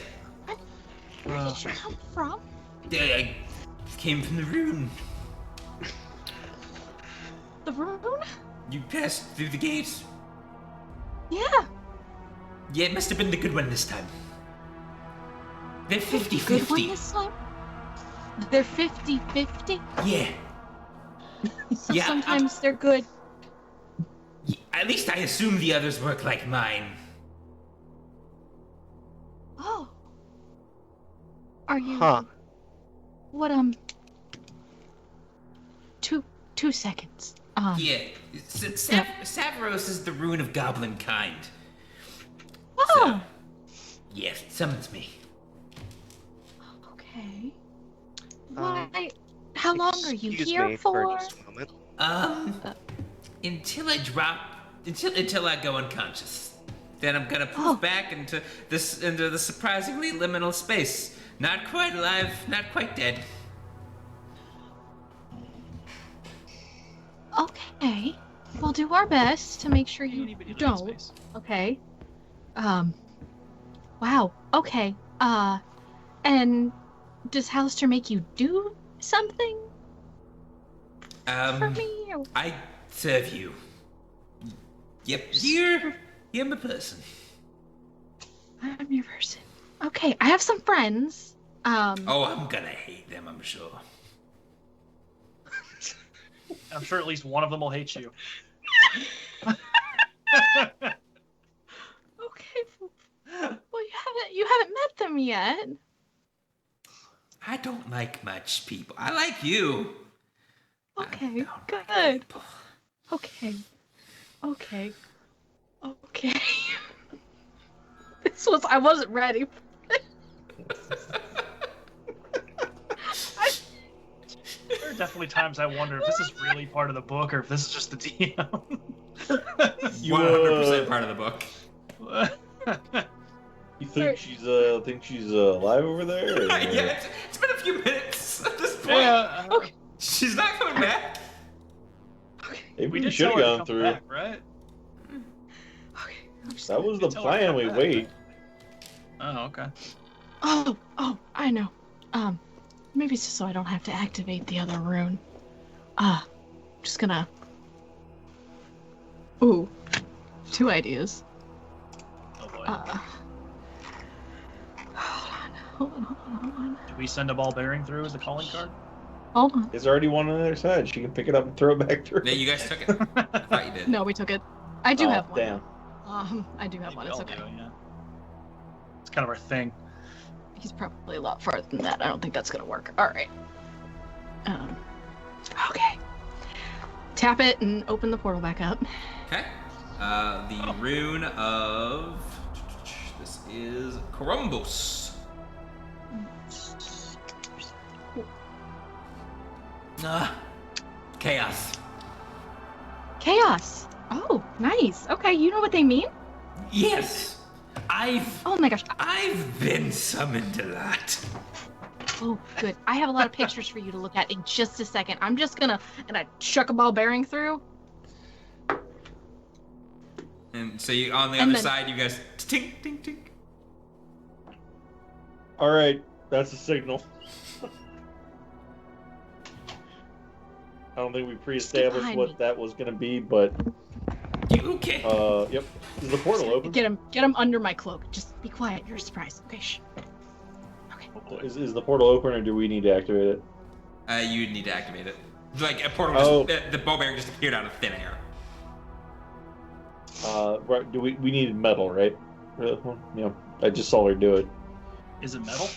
[SPEAKER 5] Where did you come from?
[SPEAKER 1] I came from the rune.
[SPEAKER 5] The rune?
[SPEAKER 1] You passed through the gates.
[SPEAKER 5] Yeah.
[SPEAKER 1] Yeah, it must have been the good one this time. They're
[SPEAKER 5] Good one
[SPEAKER 1] 50-50.
[SPEAKER 5] this time? They're 50-50?
[SPEAKER 1] Yeah.
[SPEAKER 5] So
[SPEAKER 1] Yeah,
[SPEAKER 5] sometimes they're good.
[SPEAKER 1] At least I assume the others work like mine.
[SPEAKER 5] Oh. Are you...
[SPEAKER 4] Huh.
[SPEAKER 5] What, 2 seconds.
[SPEAKER 1] Yeah. Savros is the rune of goblin kind.
[SPEAKER 5] Oh.
[SPEAKER 1] Yes, it summons me.
[SPEAKER 5] Okay. Why? How long are you
[SPEAKER 4] Excuse
[SPEAKER 5] here
[SPEAKER 4] me
[SPEAKER 5] for?
[SPEAKER 4] just a moment.
[SPEAKER 1] Until I drop, until I go unconscious. Then I'm gonna poof back into the surprisingly liminal space Not quite alive, not quite dead.
[SPEAKER 5] Okay. We'll do our best to make sure you
[SPEAKER 6] Anybody live in
[SPEAKER 5] don't.
[SPEAKER 6] space.
[SPEAKER 5] Okay. Wow. Okay. And does Hallister make you do something for me? Or...
[SPEAKER 1] I serve you. Yep, you're my person.
[SPEAKER 5] I'm your person. Okay, I have some friends.
[SPEAKER 1] Oh, I'm gonna hate them, I'm sure.
[SPEAKER 6] I'm sure at least one of them will hate you.
[SPEAKER 5] Okay. Well, you haven't met them yet.
[SPEAKER 1] I don't like much people. I like you.
[SPEAKER 5] Okay,
[SPEAKER 1] I don't
[SPEAKER 5] good.
[SPEAKER 1] like people.
[SPEAKER 5] Okay. I wasn't ready.
[SPEAKER 6] There are definitely times I wonder if this is really part of the book or if this is just the DM.
[SPEAKER 1] 100% part of the book.
[SPEAKER 3] You think she's alive over there? Or...
[SPEAKER 1] Yeah, it's been a few minutes at this point.
[SPEAKER 6] Yeah.
[SPEAKER 5] Okay.
[SPEAKER 1] She's not coming back.
[SPEAKER 3] Maybe
[SPEAKER 6] We
[SPEAKER 3] we
[SPEAKER 6] did
[SPEAKER 3] should
[SPEAKER 6] tell
[SPEAKER 3] have
[SPEAKER 6] her to
[SPEAKER 3] gone
[SPEAKER 6] come
[SPEAKER 3] through.
[SPEAKER 6] back, right?
[SPEAKER 3] That was the
[SPEAKER 6] tell her to
[SPEAKER 3] plan.
[SPEAKER 6] come
[SPEAKER 3] We
[SPEAKER 6] back.
[SPEAKER 3] wait.
[SPEAKER 6] Oh, okay.
[SPEAKER 5] Oh, I know. Maybe it's just so I don't have to activate the other rune. Just gonna... Ooh. 2 ideas.
[SPEAKER 6] Oh boy.
[SPEAKER 5] Hold on.
[SPEAKER 6] Do we send a ball bearing through as a calling card?
[SPEAKER 5] Hold on.
[SPEAKER 3] There's already one on the other side. She can pick it up and throw it back through.
[SPEAKER 1] Yeah, you guys took it. I thought you did.
[SPEAKER 5] No, we took it. I do
[SPEAKER 3] Oh,
[SPEAKER 5] have one.
[SPEAKER 3] Damn.
[SPEAKER 5] I do have one. It's
[SPEAKER 6] We all
[SPEAKER 5] okay.
[SPEAKER 6] do, yeah. It's kind of our thing.
[SPEAKER 5] He's probably a lot farther than that. I don't think that's gonna work. All right. Okay. Tap it and open the portal back up.
[SPEAKER 1] Okay. The rune of... This is Columbus. Chaos.
[SPEAKER 5] Chaos. Oh, nice. Okay, you know what they mean?
[SPEAKER 1] Yes.
[SPEAKER 5] Oh my gosh.
[SPEAKER 1] I've been summoned a lot.
[SPEAKER 5] Oh, good. I have a lot of pictures for you to look at in just a second. I'm just gonna... And I chuck a ball bearing through.
[SPEAKER 1] And so you, on the
[SPEAKER 5] And
[SPEAKER 1] other
[SPEAKER 5] then-
[SPEAKER 1] side, you guys tink, tink, tink.
[SPEAKER 3] All right, that's a signal. I don't think we pre-established
[SPEAKER 5] behind
[SPEAKER 3] what
[SPEAKER 5] me.
[SPEAKER 3] that was going to be, but
[SPEAKER 1] You okay?
[SPEAKER 3] yep. Is the portal open?
[SPEAKER 5] Get him under my cloak. Just be quiet. You're surprised. Okay, shh.
[SPEAKER 3] Is the portal open, or do we need to activate it?
[SPEAKER 1] You need to activate it. Like a portal, the ball bearing just appeared out of thin air.
[SPEAKER 3] Right? Do we need metal, right? Yeah, I just saw her do it.
[SPEAKER 6] Is it metal?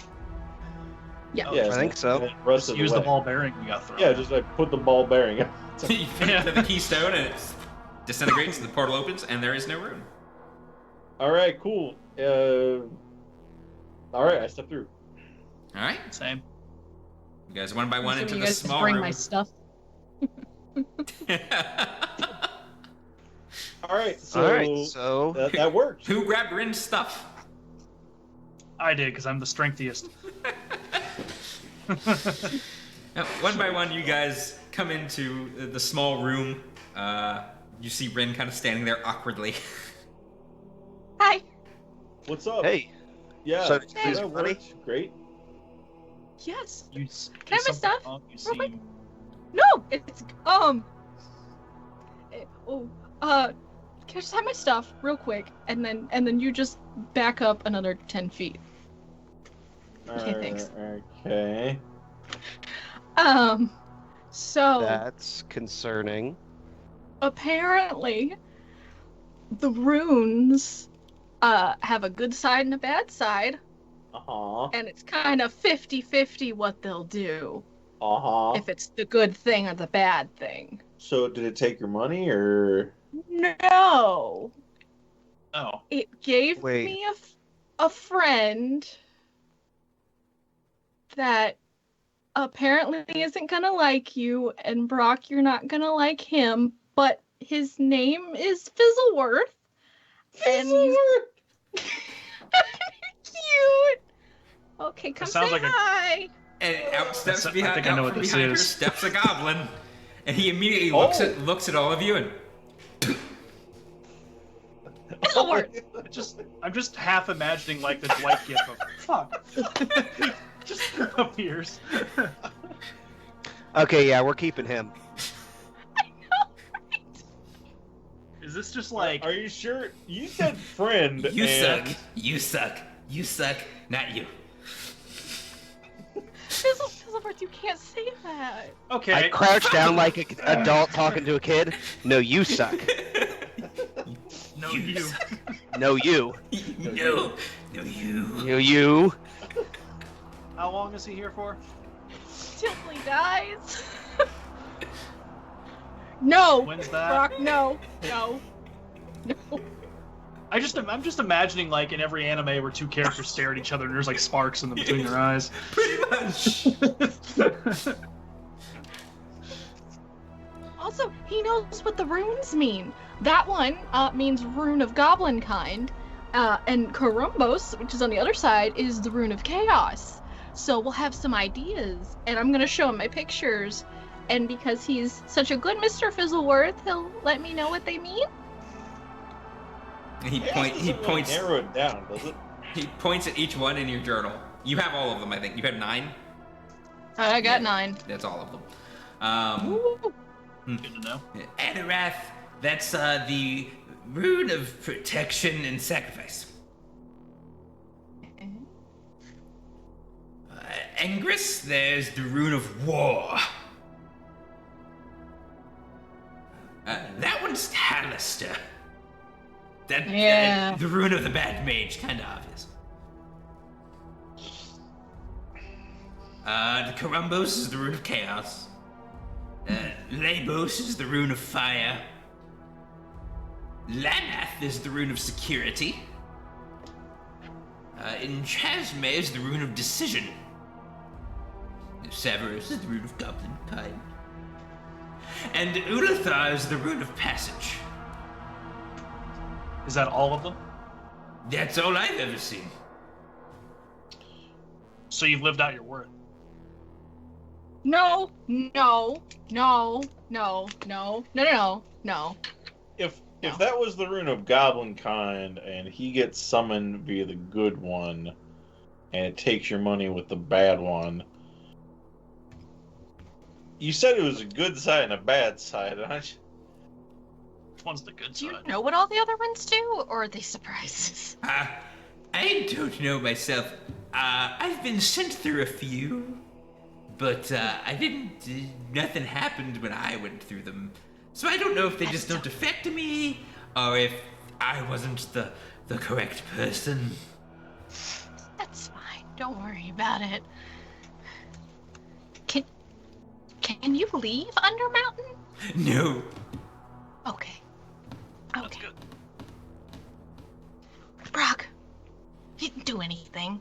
[SPEAKER 5] Yeah.
[SPEAKER 3] Yeah,
[SPEAKER 4] I think so.
[SPEAKER 3] and then rest
[SPEAKER 6] Just
[SPEAKER 3] of
[SPEAKER 6] use the
[SPEAKER 3] way.
[SPEAKER 6] ball bearing we got thrown.
[SPEAKER 3] Yeah, just like put the ball bearing.
[SPEAKER 1] You fit it to the keystone and it disintegrates, the portal opens, and there is no rune.
[SPEAKER 3] All right, cool. All right, I step through.
[SPEAKER 1] All right,
[SPEAKER 6] Same.
[SPEAKER 1] you guys one by one
[SPEAKER 5] So
[SPEAKER 1] into
[SPEAKER 5] you
[SPEAKER 1] the
[SPEAKER 5] guys just
[SPEAKER 1] small
[SPEAKER 5] bring
[SPEAKER 1] room.
[SPEAKER 5] my stuff.
[SPEAKER 3] All right, so, that worked.
[SPEAKER 1] Who grabbed Rin's stuff?
[SPEAKER 6] I did, because I'm the strengthiest.
[SPEAKER 1] Now, one by one, you guys come into the small room. You see Rin kind of standing there awkwardly.
[SPEAKER 5] Hi.
[SPEAKER 3] What's up?
[SPEAKER 4] Hey,
[SPEAKER 3] Yeah,
[SPEAKER 4] So did you
[SPEAKER 3] that
[SPEAKER 4] lose money?
[SPEAKER 3] worked. Great.
[SPEAKER 5] Yes.
[SPEAKER 6] You
[SPEAKER 5] Can I have my stuff?
[SPEAKER 6] You
[SPEAKER 5] Real quick?
[SPEAKER 6] seem...
[SPEAKER 5] No. It's can I just have my stuff real quick, and then you just back up another 10 feet. Okay, thanks.
[SPEAKER 3] Okay.
[SPEAKER 5] So
[SPEAKER 4] that's concerning.
[SPEAKER 5] apparently the runes have a good side and a bad side,
[SPEAKER 3] Uh-huh.
[SPEAKER 5] and it's kind of 50-50 what they'll do,
[SPEAKER 3] Uh-huh.
[SPEAKER 5] if it's the good thing or the bad thing.
[SPEAKER 3] So did it take your money, or...
[SPEAKER 5] No.
[SPEAKER 6] Oh.
[SPEAKER 5] It gave
[SPEAKER 4] Wait.
[SPEAKER 5] me a friend that apparently isn't gonna like you, and Brock, you're not gonna like him, but his name is Fizzleworth. And he's cute. Okay, come
[SPEAKER 6] sounds
[SPEAKER 5] say
[SPEAKER 6] like a-
[SPEAKER 5] hi.
[SPEAKER 1] And out steps
[SPEAKER 6] I think I know
[SPEAKER 1] out
[SPEAKER 6] what
[SPEAKER 1] from
[SPEAKER 6] this
[SPEAKER 1] behind her
[SPEAKER 6] is.
[SPEAKER 1] steps a goblin, and he immediately looks at all of you and
[SPEAKER 5] It'll work.
[SPEAKER 6] I'm just half imagining like the Dwight gif of fuck. Just appears.
[SPEAKER 4] Okay, yeah, we're keeping him.
[SPEAKER 6] Is this just like?
[SPEAKER 3] Are you sure? You said friend.
[SPEAKER 1] you
[SPEAKER 3] and...
[SPEAKER 1] suck, you suck, you suck, not you.
[SPEAKER 5] Fizzleworth, you can't say that.
[SPEAKER 6] Okay.
[SPEAKER 4] I crouch down like an adult talking to a kid. No, you suck.
[SPEAKER 6] No, you.
[SPEAKER 1] suck.
[SPEAKER 4] No, you.
[SPEAKER 1] No, no, you.
[SPEAKER 4] You.
[SPEAKER 6] How long is he here for?
[SPEAKER 5] Till he dies. No.
[SPEAKER 6] When's that?
[SPEAKER 5] Brock, no. No. No.
[SPEAKER 6] I'm just imagining like in every anime where two characters stare at each other and there's like sparks in between their eyes.
[SPEAKER 1] Pretty much.
[SPEAKER 5] Also, he knows what the runes mean. That one means rune of goblin kind, and Korumbos, which is on the other side, is the rune of chaos. So we'll have some ideas, and I'm gonna show him my pictures. And because he's such a good Mr. Fizzleworth, he'll let me know what they mean.
[SPEAKER 1] He
[SPEAKER 3] Chaos doesn't really
[SPEAKER 1] points.
[SPEAKER 3] narrow it down, does it?
[SPEAKER 1] He points at each one in your journal. You have all of them, I think. You have 9.
[SPEAKER 5] I got 9.
[SPEAKER 1] That's all of them.
[SPEAKER 5] Ooh.
[SPEAKER 6] Good to know.
[SPEAKER 1] Adarath, that's the rune of protection and sacrifice. Angris, there's the rune of war. That one's Halister.
[SPEAKER 5] Yeah.
[SPEAKER 1] The rune of the bad mage, kind of obvious. The Korumbos is the rune of chaos. Labos is the rune of fire. Lanath is the rune of security. And Chasme is the rune of decision. Severus is the rune of goblin kind. And Ulathar is the rune of passage.
[SPEAKER 6] Is that all of them?
[SPEAKER 1] That's all I've ever seen.
[SPEAKER 6] So you've lived out your word.
[SPEAKER 5] No, no, no, no, no, no, no, no.
[SPEAKER 3] If that was the rune of goblin kind, and he gets summoned via the good one, and it takes your money with the bad one. You said it was a good side and a bad side, aren't you?
[SPEAKER 6] Which one's the good
[SPEAKER 8] Do you
[SPEAKER 6] side?
[SPEAKER 8] know what all the other ones do, or are they surprises?
[SPEAKER 1] I don't know myself. I've been sent through a few, but I didn't. Nothing happened when I went through them, so I don't know if they just don't affect me, or if I wasn't the correct person.
[SPEAKER 8] That's fine. Don't worry about it. Can you leave Undermountain?
[SPEAKER 1] No.
[SPEAKER 8] Okay.
[SPEAKER 6] That's
[SPEAKER 8] Okay.
[SPEAKER 6] good.
[SPEAKER 8] Brock, he didn't do anything.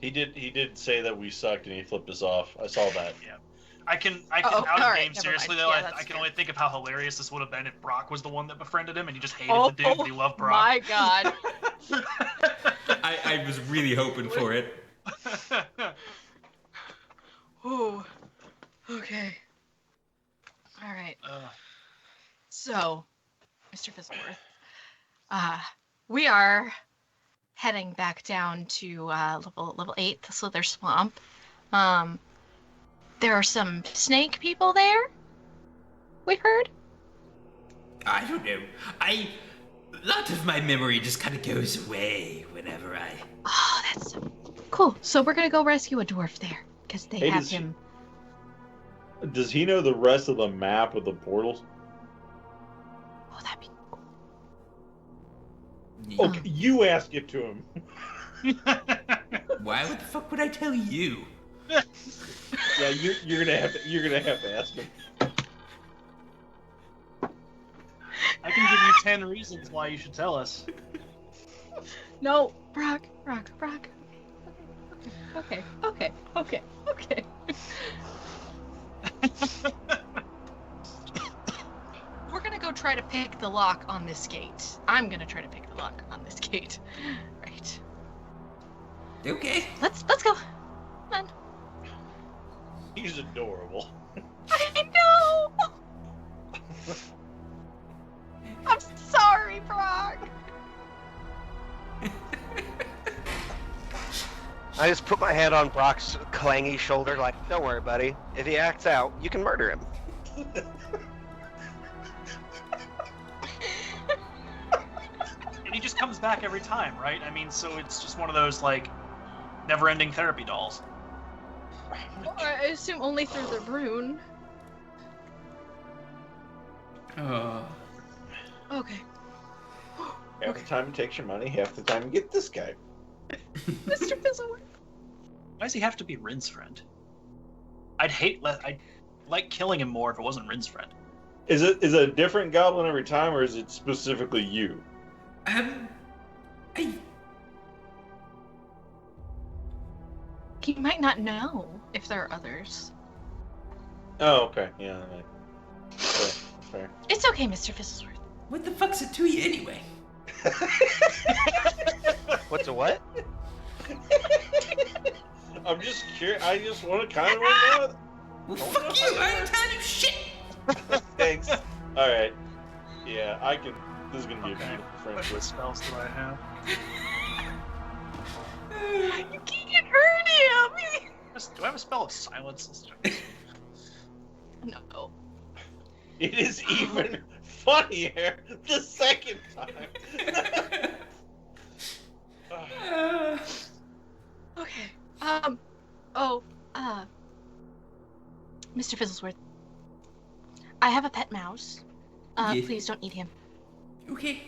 [SPEAKER 3] He did say that we sucked, and he flipped us off. I saw that.
[SPEAKER 6] Yeah. I can
[SPEAKER 8] Oh,
[SPEAKER 6] out of
[SPEAKER 8] alright,
[SPEAKER 6] game
[SPEAKER 8] never
[SPEAKER 6] seriously
[SPEAKER 8] mind.
[SPEAKER 6] though.
[SPEAKER 8] Yeah,
[SPEAKER 6] I
[SPEAKER 8] that's
[SPEAKER 6] can
[SPEAKER 8] fair.
[SPEAKER 6] only think of how hilarious this would have been if Brock was the one that befriended him and he just hated
[SPEAKER 5] Oh,
[SPEAKER 6] the dude and he loved Brock.
[SPEAKER 5] my God.
[SPEAKER 1] I was really hoping for it.
[SPEAKER 8] Ooh. Okay. All right. So, Mr. Fizzleworth, we are heading back down to level 8, the Slitherswamp. There are some snake people there. We heard.
[SPEAKER 1] I don't know. A lot of my memory just kind of goes away whenever I.
[SPEAKER 8] Oh, that's so cool. So we're gonna go rescue a dwarf there because they
[SPEAKER 3] Hey,
[SPEAKER 8] have
[SPEAKER 3] does-
[SPEAKER 8] him.
[SPEAKER 3] Does he know the rest of the map of the portals?
[SPEAKER 8] Oh, that'd be cool.
[SPEAKER 3] Okay, you ask it to him.
[SPEAKER 1] Why the fuck would I tell you?
[SPEAKER 3] Yeah, you're gonna have to ask him.
[SPEAKER 6] I can give you 10 reasons why you should tell us.
[SPEAKER 5] No.
[SPEAKER 8] Brock.
[SPEAKER 5] Okay.
[SPEAKER 8] We're gonna go try to pick the lock on this gate. I'm gonna try to pick the lock on this gate. Right.
[SPEAKER 1] Okay.
[SPEAKER 8] Let's go. Come on.
[SPEAKER 7] He's adorable.
[SPEAKER 8] I know. I'm sorry, Brock.
[SPEAKER 4] I just put my hand on Brock's clangy shoulder, like, don't worry, buddy. If he acts out, you can murder him.
[SPEAKER 6] And he just comes back every time, right? I mean, so it's just one of those, like, never-ending therapy dolls.
[SPEAKER 5] Well, I assume only through the rune. Okay.
[SPEAKER 3] Half the time it takes your money, half the time you get this guy.
[SPEAKER 5] Mr. Fizzleworth.
[SPEAKER 6] Why does he have to be Rin's friend? I'd like killing him more if it wasn't Rin's friend.
[SPEAKER 3] Is it a different goblin every time, or is it specifically you?
[SPEAKER 8] He might not know if there are others.
[SPEAKER 3] Oh, okay. Yeah. Fair.
[SPEAKER 8] It's okay, Mr. Fizzlesworth.
[SPEAKER 1] What the fuck's it to you anyway?
[SPEAKER 4] What's a what?
[SPEAKER 3] I'm just curious. I just want to kind of know.
[SPEAKER 1] Well, fuck you! I ain't telling you shit!
[SPEAKER 3] Thanks. Alright. Yeah, I can. This is gonna be a
[SPEAKER 6] Okay.
[SPEAKER 3] beautiful
[SPEAKER 6] What
[SPEAKER 3] friendship.
[SPEAKER 6] spells do I have?
[SPEAKER 8] You can't hurt him!
[SPEAKER 6] Do I have a spell of silence? Let's check this.
[SPEAKER 8] No.
[SPEAKER 3] It is even funnier the second time.
[SPEAKER 8] Okay. Mr. Fizzlesworth. I have a pet mouse.
[SPEAKER 1] Yeah.
[SPEAKER 8] Please don't eat him.
[SPEAKER 1] Okay.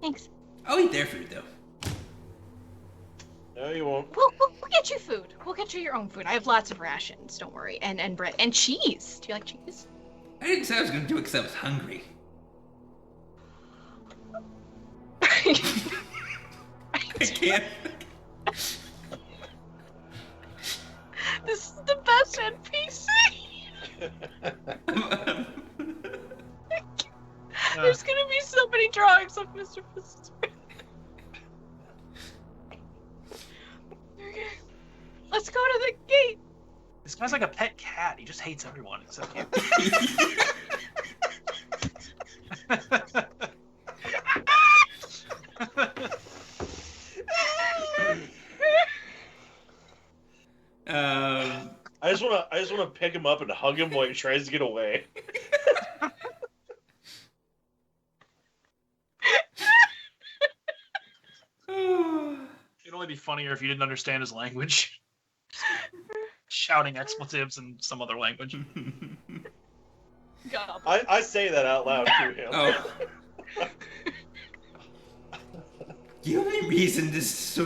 [SPEAKER 8] Thanks.
[SPEAKER 1] I'll eat their food, though.
[SPEAKER 3] No, you won't.
[SPEAKER 8] We'll get you food. We'll get you your own food. I have lots of rations, don't worry. And bread. And cheese. Do you like cheese?
[SPEAKER 1] I didn't say I was gonna do it because I was hungry. I can't.
[SPEAKER 8] This is the best NPC! There's gonna be so many drawings of Mr. Fizzlesworth. Okay. Let's go to the gate!
[SPEAKER 6] This guy's like a pet cat. He just hates everyone except you.
[SPEAKER 3] I just wanna pick him up and hug him while he tries to get away.
[SPEAKER 6] It'd only be funnier if you didn't understand his language. Shouting expletives in some other language.
[SPEAKER 3] I say that out loud to him.
[SPEAKER 1] Oh. The only reason this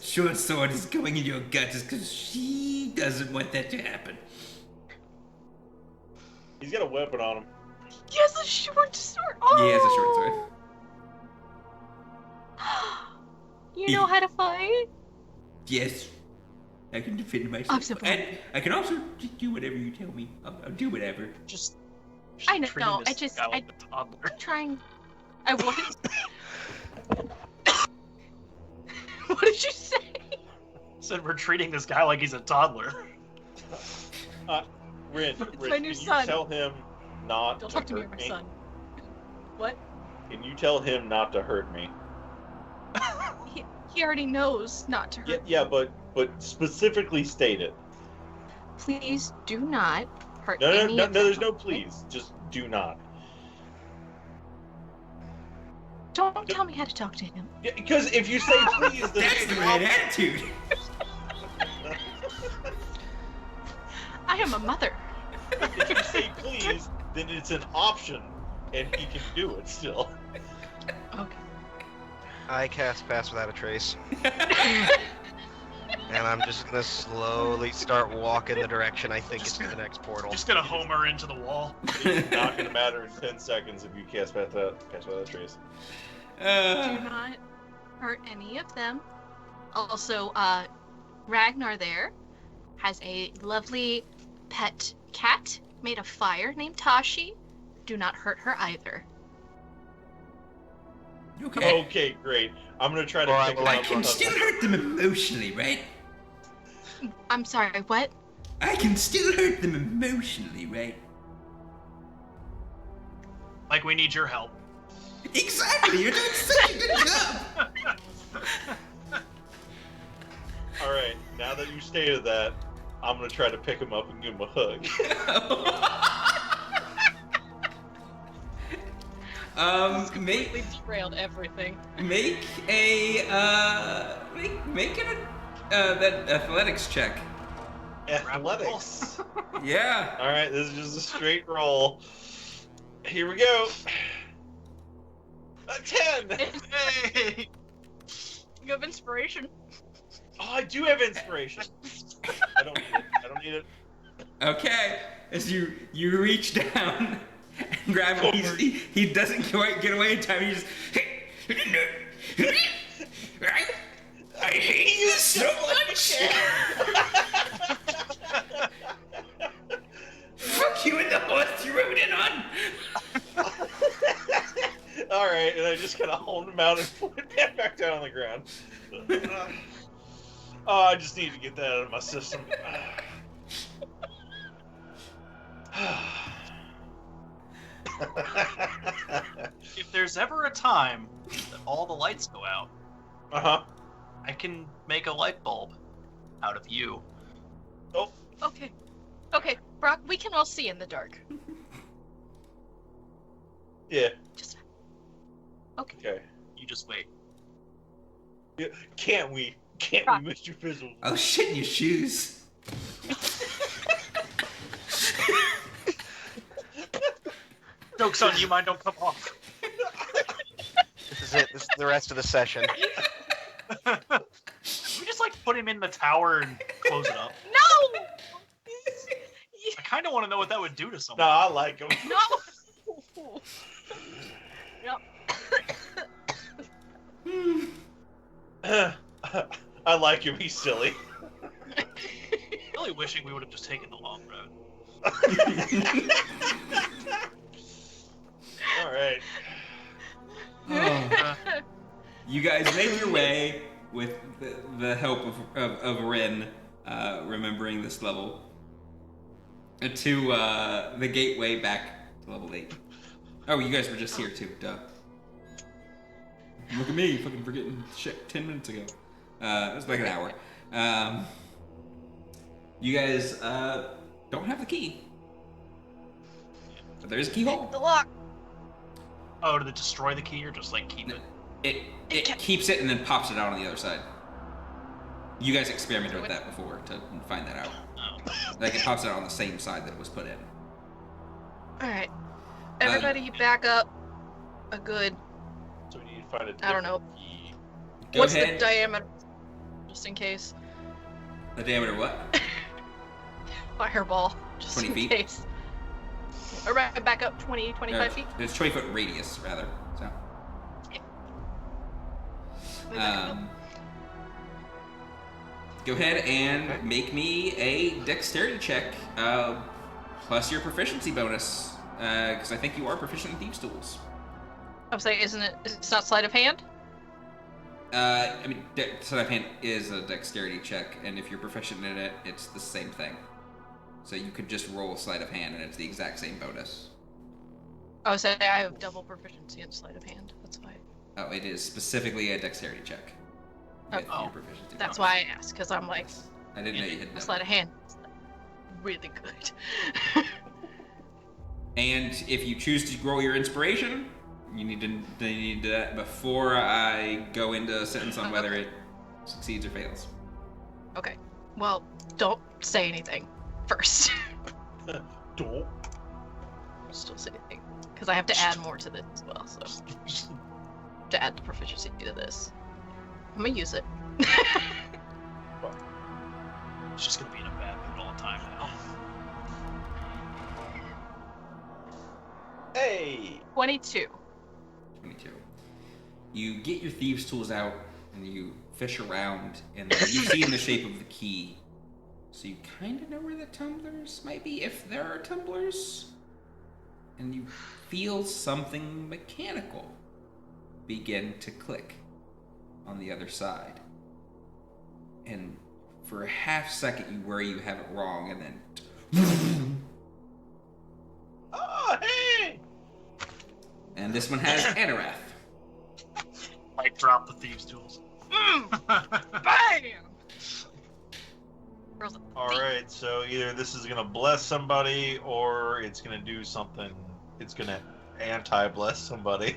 [SPEAKER 1] short sword is going in your gut is because she doesn't want that to happen.
[SPEAKER 3] He's got a weapon on him.
[SPEAKER 8] He has a short sword! Oh!
[SPEAKER 1] He has a short sword.
[SPEAKER 8] You know how to fight?
[SPEAKER 1] Yes. I can defend myself.
[SPEAKER 8] I'm so proud.
[SPEAKER 1] And I can also just do whatever you tell me. I'll do whatever.
[SPEAKER 6] Just
[SPEAKER 8] I know,
[SPEAKER 6] treating
[SPEAKER 8] I
[SPEAKER 6] this
[SPEAKER 8] just-
[SPEAKER 6] guy like a toddler.
[SPEAKER 8] I'm trying. I what? What did you say?
[SPEAKER 6] Said we're treating this guy like he's a toddler.
[SPEAKER 3] Rin,
[SPEAKER 8] my
[SPEAKER 3] can
[SPEAKER 8] new
[SPEAKER 3] you
[SPEAKER 8] son.
[SPEAKER 3] tell him not
[SPEAKER 8] Don't
[SPEAKER 3] to
[SPEAKER 8] talk to me or
[SPEAKER 3] hurt
[SPEAKER 8] my
[SPEAKER 3] me?
[SPEAKER 8] son. What?
[SPEAKER 3] Can you tell him not to hurt me?
[SPEAKER 8] He already knows not to hurt.
[SPEAKER 3] Yeah, but specifically state it.
[SPEAKER 8] Please do not hurt
[SPEAKER 3] No,
[SPEAKER 8] any of them.
[SPEAKER 3] there's no please. Just do not.
[SPEAKER 8] Don't tell me how to talk to him.
[SPEAKER 3] Yeah, because if you say please, then
[SPEAKER 1] That's the right attitude.
[SPEAKER 8] I am a mother.
[SPEAKER 3] if you say please, then it's an option, and he can do it still.
[SPEAKER 8] Okay.
[SPEAKER 4] I cast Pass Without a Trace. And I'm just gonna slowly start walking the direction I think is the next portal.
[SPEAKER 6] Just gonna homer into the wall.
[SPEAKER 3] It's not going to matter in 10 seconds if you cast Pass Without Trace.
[SPEAKER 8] Do not hurt any of them. Also, Ragnar there has a lovely pet cat made of fire named Tashi. Do not hurt her either.
[SPEAKER 1] Okay.
[SPEAKER 7] Okay, great. I'm gonna try to
[SPEAKER 4] Or I
[SPEAKER 7] pick
[SPEAKER 4] will
[SPEAKER 7] him
[SPEAKER 1] I
[SPEAKER 7] up.
[SPEAKER 1] can still hurt them emotionally, right?
[SPEAKER 8] I'm sorry, what?
[SPEAKER 1] I can still hurt them emotionally, right?
[SPEAKER 6] Like, we need your help.
[SPEAKER 1] Exactly. You're doing such a good job.
[SPEAKER 7] All right, now that you stated that, I'm gonna try to pick him up and give him a hug.
[SPEAKER 9] Completely derailed everything.
[SPEAKER 1] Make a make an that athletics check.
[SPEAKER 7] Athletics.
[SPEAKER 1] Yeah.
[SPEAKER 7] All right, this is just a straight roll. Here we go. A 10.
[SPEAKER 6] Hey!
[SPEAKER 9] You have inspiration.
[SPEAKER 7] Oh, I do have inspiration. I don't need it.
[SPEAKER 1] Okay. As you reach down and grab him, he doesn't quite get away in time. He just. I hate you so much. Fuck you in the horse you rode in on.
[SPEAKER 7] All right, and I just kind of hold him out and put him back down on the ground. Oh, I just need to get that out of my system.
[SPEAKER 6] If there's ever a time that all the lights go out,
[SPEAKER 7] Uh-huh.
[SPEAKER 6] I can make a light bulb out of you.
[SPEAKER 7] Oh,
[SPEAKER 9] Okay. Okay, Brock, we can all see in the dark.
[SPEAKER 7] yeah.
[SPEAKER 9] Just
[SPEAKER 7] Okay.
[SPEAKER 6] You just wait.
[SPEAKER 7] Yeah, can't we? Can't
[SPEAKER 9] Rock.
[SPEAKER 7] we, Mr. Fizzle?
[SPEAKER 1] Oh shit in your shoes.
[SPEAKER 6] Joke's on you, mine don't come off.
[SPEAKER 4] This is it. This is the rest of the session.
[SPEAKER 6] We just like put him in the tower and close it up.
[SPEAKER 9] No!
[SPEAKER 6] I kind of want to know what that would do to
[SPEAKER 7] No,
[SPEAKER 6] someone.
[SPEAKER 7] I like him.
[SPEAKER 9] No! Yep.
[SPEAKER 7] I like him. He's silly.
[SPEAKER 6] Really wishing we would have just taken the long road.
[SPEAKER 7] All right.
[SPEAKER 1] Oh. You guys make your way with the help of Ren, remembering this level, to the gateway back to level 8. Oh, you guys were just here too, duh. Look at me, fucking forgetting shit 10 minutes ago. It was like an hour. You guys don't have the key. But there is a keyhole.
[SPEAKER 9] The lock.
[SPEAKER 6] Oh, did it destroy the key or just like keep it?
[SPEAKER 1] It keeps it and then pops it out on the other side. You guys experimented with that before to find that out.
[SPEAKER 6] Oh.
[SPEAKER 1] Like it pops it out on the same side that it was put in.
[SPEAKER 9] Alright. Everybody back up a good,
[SPEAKER 7] So we need to find a
[SPEAKER 9] I don't know.
[SPEAKER 7] different key.
[SPEAKER 1] Go
[SPEAKER 9] What's
[SPEAKER 1] ahead.
[SPEAKER 9] the diameter? Just in case.
[SPEAKER 1] The diameter what?
[SPEAKER 9] Fireball. Just
[SPEAKER 1] 20
[SPEAKER 9] in
[SPEAKER 1] feet?
[SPEAKER 9] case. Or back up 20, 25 feet.
[SPEAKER 1] It's 20-foot radius, rather. So. Go ahead and make me a dexterity check, plus your proficiency bonus, because I think you are proficient in thieves' tools.
[SPEAKER 9] I'm saying, isn't it? It's not sleight of hand.
[SPEAKER 1] I mean, sleight of hand is a dexterity check, and if you're proficient in it, it's the same thing. So you could just roll sleight of hand, and it's the exact same bonus.
[SPEAKER 9] I was saying I have double proficiency in sleight of hand. That's why.
[SPEAKER 1] Oh, it is specifically a dexterity check. With
[SPEAKER 9] Oh,
[SPEAKER 1] your proficiency
[SPEAKER 9] That's
[SPEAKER 1] bonus.
[SPEAKER 9] why I asked, because I'm like,
[SPEAKER 1] I didn't know you had
[SPEAKER 9] my
[SPEAKER 1] known.
[SPEAKER 9] sleight of hand is like really good.
[SPEAKER 1] And if you choose to roll your inspiration, you need to before I go into a sentence on whether it succeeds or fails.
[SPEAKER 9] Okay. Well, don't say anything first.
[SPEAKER 7] Don't.
[SPEAKER 9] Still say anything, because I have to add more to this as well. So to add the proficiency to this, I'm gonna use it.
[SPEAKER 6] It's just gonna be in a bad mood all the time now.
[SPEAKER 7] Hey.
[SPEAKER 9] 22.
[SPEAKER 1] 22. You get your thieves' tools out and you fish around, and you see in the shape of the key. So you kind of know where the tumblers might be, if there are tumblers. And you feel something mechanical begin to click on the other side. And for a half second, you worry you have it wrong, and then...
[SPEAKER 7] Oh, hey!
[SPEAKER 1] And this one has Anorath.
[SPEAKER 6] Might drop the thieves' tools.
[SPEAKER 9] Bam! Girl's a thief.
[SPEAKER 7] Alright, so either this is gonna bless somebody, or it's gonna do something. It's gonna anti-bless somebody.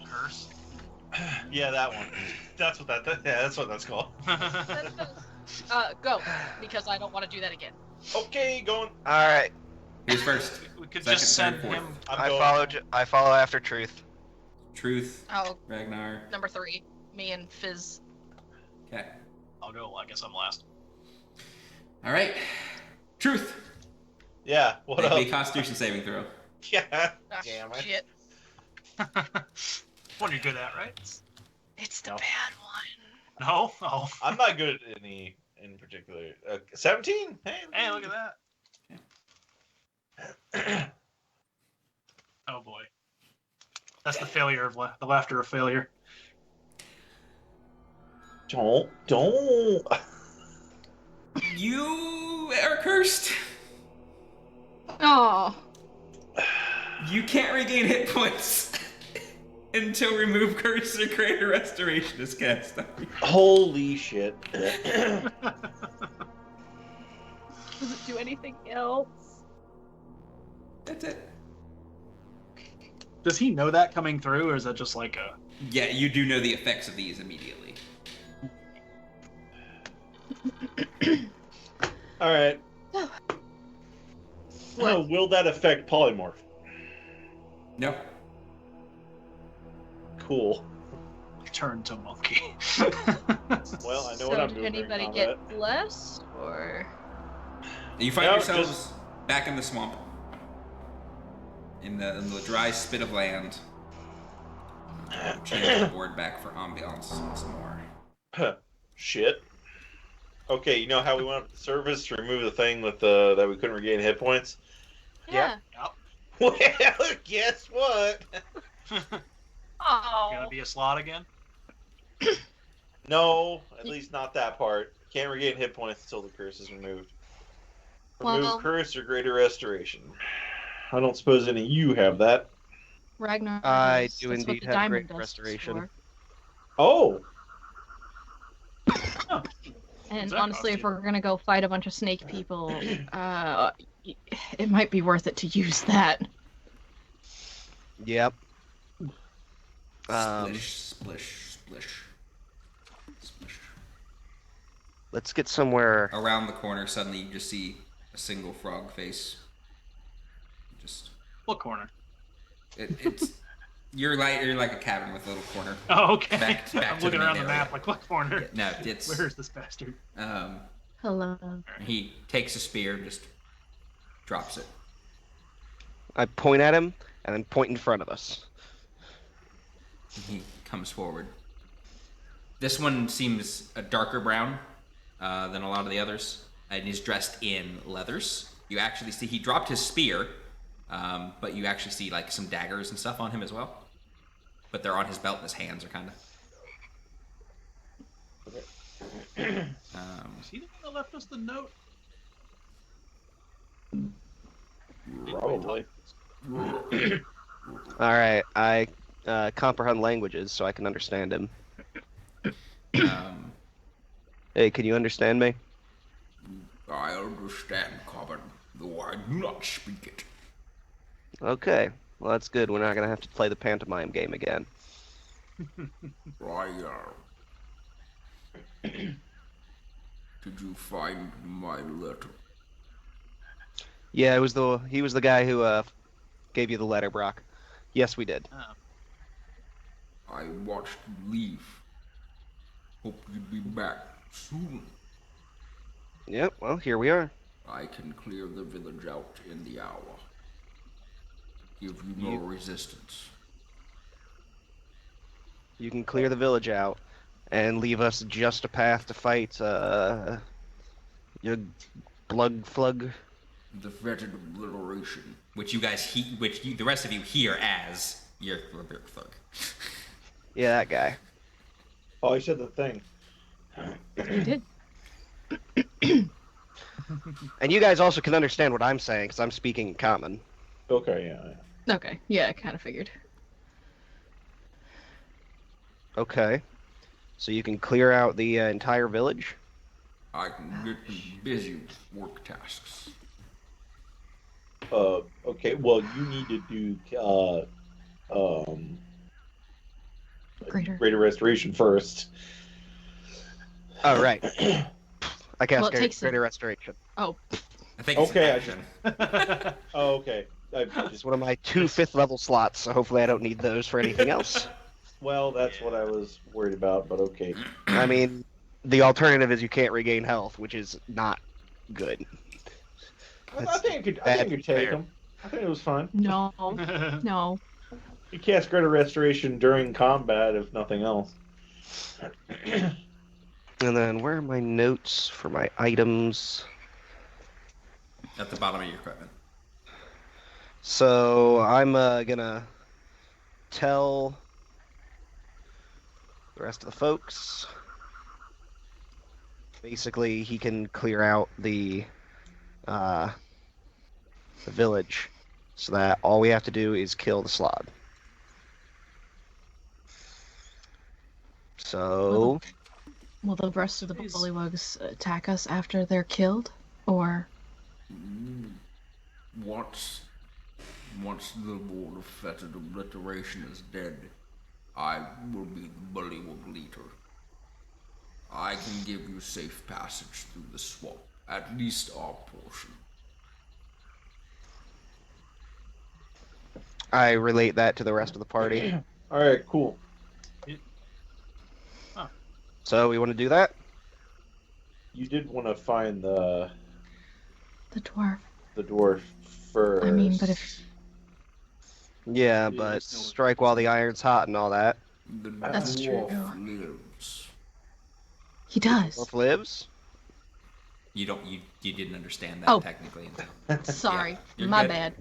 [SPEAKER 6] Curse.
[SPEAKER 7] Yeah, that one. That's what that's what that's called.
[SPEAKER 9] Go, because I don't want to do that again.
[SPEAKER 7] Okay, going.
[SPEAKER 4] All right.
[SPEAKER 1] Who's first?
[SPEAKER 6] We could
[SPEAKER 1] Second,
[SPEAKER 6] just send
[SPEAKER 1] third, fourth.
[SPEAKER 6] him.
[SPEAKER 4] I follow after Truth.
[SPEAKER 1] Truth,
[SPEAKER 9] Oh,
[SPEAKER 1] Ragnar.
[SPEAKER 9] number 3. Me and Fizz.
[SPEAKER 1] Okay.
[SPEAKER 6] I'll go. I guess I'm last.
[SPEAKER 1] All right. Truth.
[SPEAKER 7] Yeah, what
[SPEAKER 1] Make
[SPEAKER 7] up?
[SPEAKER 1] me a Constitution saving throw.
[SPEAKER 7] Yeah.
[SPEAKER 9] Ah,
[SPEAKER 7] Damn it.
[SPEAKER 9] shit.
[SPEAKER 6] One you're good at, right?
[SPEAKER 9] It's the
[SPEAKER 7] No.
[SPEAKER 9] bad one.
[SPEAKER 6] No. Oh.
[SPEAKER 7] I'm not good at any in particular. 17?
[SPEAKER 6] Hey, look at that. Oh boy. That's the failure of the laughter of failure.
[SPEAKER 3] Don't.
[SPEAKER 1] You are cursed.
[SPEAKER 5] Oh.
[SPEAKER 1] You can't regain hit points until remove curse or greater restoration is cast on you.
[SPEAKER 3] Holy shit.
[SPEAKER 5] Does it do anything else?
[SPEAKER 1] That's it.
[SPEAKER 6] Does he know that coming through, or is that just like a?
[SPEAKER 1] Yeah, you do know the effects of these immediately.
[SPEAKER 3] All right.
[SPEAKER 5] What?
[SPEAKER 3] Will that affect polymorph?
[SPEAKER 1] No.
[SPEAKER 3] Cool.
[SPEAKER 6] Turn to monkey.
[SPEAKER 3] Well, I know
[SPEAKER 5] So
[SPEAKER 3] what I'm
[SPEAKER 5] did
[SPEAKER 3] doing. during
[SPEAKER 5] anybody
[SPEAKER 3] combat.
[SPEAKER 5] get blessed, or?
[SPEAKER 1] You find
[SPEAKER 3] No,
[SPEAKER 1] yourselves
[SPEAKER 3] just-
[SPEAKER 1] back in the swamp. In the dry spit of land. Change the board back for ambiance once more.
[SPEAKER 3] Shit. Okay, you know how we went up to the surface to remove the thing with that we couldn't regain hit points?
[SPEAKER 9] Yeah.
[SPEAKER 3] Well, guess what?
[SPEAKER 9] Oh.
[SPEAKER 6] Gonna be a slot again?
[SPEAKER 3] No, at least not that part. Can't regain hit points until the curse is removed. Remove
[SPEAKER 5] Well-
[SPEAKER 3] curse or greater restoration. I don't suppose any of you have that.
[SPEAKER 5] Ragnar.
[SPEAKER 4] I
[SPEAKER 5] does.
[SPEAKER 4] do
[SPEAKER 5] That's what
[SPEAKER 4] indeed
[SPEAKER 5] the
[SPEAKER 4] have
[SPEAKER 5] diamond
[SPEAKER 4] great
[SPEAKER 5] dust is
[SPEAKER 4] restoration.
[SPEAKER 5] for.
[SPEAKER 3] Oh,
[SPEAKER 5] And
[SPEAKER 6] that
[SPEAKER 5] honestly, if
[SPEAKER 6] costume?
[SPEAKER 5] we're gonna go fight a bunch of snake people, it might be worth it to use that.
[SPEAKER 4] Yep.
[SPEAKER 1] Splish, splish, splish. Splish.
[SPEAKER 4] Let's get somewhere.
[SPEAKER 1] Around the corner, suddenly you just see a single frog face. Just
[SPEAKER 6] What corner?
[SPEAKER 1] it's you're like a cavern with a little corner.
[SPEAKER 6] Oh, okay.
[SPEAKER 1] Back to
[SPEAKER 6] I'm
[SPEAKER 1] the
[SPEAKER 6] looking
[SPEAKER 1] main
[SPEAKER 6] around the
[SPEAKER 1] area.
[SPEAKER 6] map like, what corner?
[SPEAKER 1] No, it's
[SPEAKER 6] Where is this bastard?
[SPEAKER 5] Hello.
[SPEAKER 1] he takes a spear, and just drops it.
[SPEAKER 4] I point at him and then point in front of us.
[SPEAKER 1] And he comes forward. This one seems a darker brown than a lot of the others, and he's dressed in leathers. You actually see he dropped his spear, but you actually see like some daggers and stuff on him as well. But they're on his belt, and his hands are kind of.
[SPEAKER 6] Is he the one that left us the note?
[SPEAKER 3] probably.
[SPEAKER 4] All right, I comprehend languages, so I can understand him. Hey, can you understand me?
[SPEAKER 1] I understand common, though I do not speak it.
[SPEAKER 4] Okay, well that's good. We're not gonna have to play the pantomime game again.
[SPEAKER 1] Did you find my letter?
[SPEAKER 4] Yeah, he was the guy who gave you the letter, Brock. Yes, we did.
[SPEAKER 6] Oh.
[SPEAKER 1] I watched you leave. Hope you'd be back soon.
[SPEAKER 4] Yep. Well, here we are.
[SPEAKER 1] I can clear the village out in the hour. Give you no resistance.
[SPEAKER 4] You can clear the village out and leave us just a path to fight your blug flug.
[SPEAKER 1] The vetted obliteration, which you guys the rest of you hear as your thug.
[SPEAKER 4] Yeah, that guy.
[SPEAKER 3] Oh, I said the thing.
[SPEAKER 5] You did.
[SPEAKER 4] And you guys also can understand what I'm saying because I'm speaking in common.
[SPEAKER 3] Okay, yeah.
[SPEAKER 5] Okay. Yeah, I kind of figured.
[SPEAKER 4] Okay. So you can clear out the entire village?
[SPEAKER 1] I can get them busy with work tasks.
[SPEAKER 3] Okay. Well, you need to do
[SPEAKER 5] Greater.
[SPEAKER 3] restoration first.
[SPEAKER 4] Oh, right. I cast
[SPEAKER 5] Well, it takes
[SPEAKER 4] Greater Restoration.
[SPEAKER 5] Oh,
[SPEAKER 1] I think it's
[SPEAKER 3] Okay,
[SPEAKER 1] an
[SPEAKER 3] I
[SPEAKER 1] action.
[SPEAKER 3] Oh, okay.
[SPEAKER 4] It's one of my 2 5th level slots, so hopefully I don't need those for anything else.
[SPEAKER 3] Well, that's what I was worried about, but okay.
[SPEAKER 4] I mean, the alternative is you can't regain health, which is not good.
[SPEAKER 3] I think I could take
[SPEAKER 4] fair.
[SPEAKER 3] him. I think it was fine.
[SPEAKER 5] no. No.
[SPEAKER 3] You cast Greater Restoration during combat, if nothing else.
[SPEAKER 4] And then where are my notes for my items?
[SPEAKER 1] At the bottom of your equipment.
[SPEAKER 4] So I'm gonna tell the rest of the folks. Basically, he can clear out the village, so that all we have to do is kill the slod. So
[SPEAKER 5] Will the rest of the bullywugs attack us after they're killed? Or.
[SPEAKER 1] Once the Lord of Fetid Obliteration is dead, I will be the Bullywug leader. I can give you safe passage through the swamp, at least our portion.
[SPEAKER 4] I relate that to the rest of the party.
[SPEAKER 3] All right, cool.
[SPEAKER 4] So we want to do that?
[SPEAKER 3] You did want to find the
[SPEAKER 5] The
[SPEAKER 3] dwarf first.
[SPEAKER 5] I mean, but if.
[SPEAKER 4] Yeah, but strike while the iron's hot and all that.
[SPEAKER 1] The
[SPEAKER 5] That's
[SPEAKER 1] dwarf
[SPEAKER 5] true.
[SPEAKER 1] lives.
[SPEAKER 5] He does.
[SPEAKER 4] Dwarf lives?
[SPEAKER 1] You didn't understand that
[SPEAKER 5] Oh.
[SPEAKER 1] technically.
[SPEAKER 5] Sorry.
[SPEAKER 1] you're
[SPEAKER 5] My
[SPEAKER 1] good.
[SPEAKER 5] bad.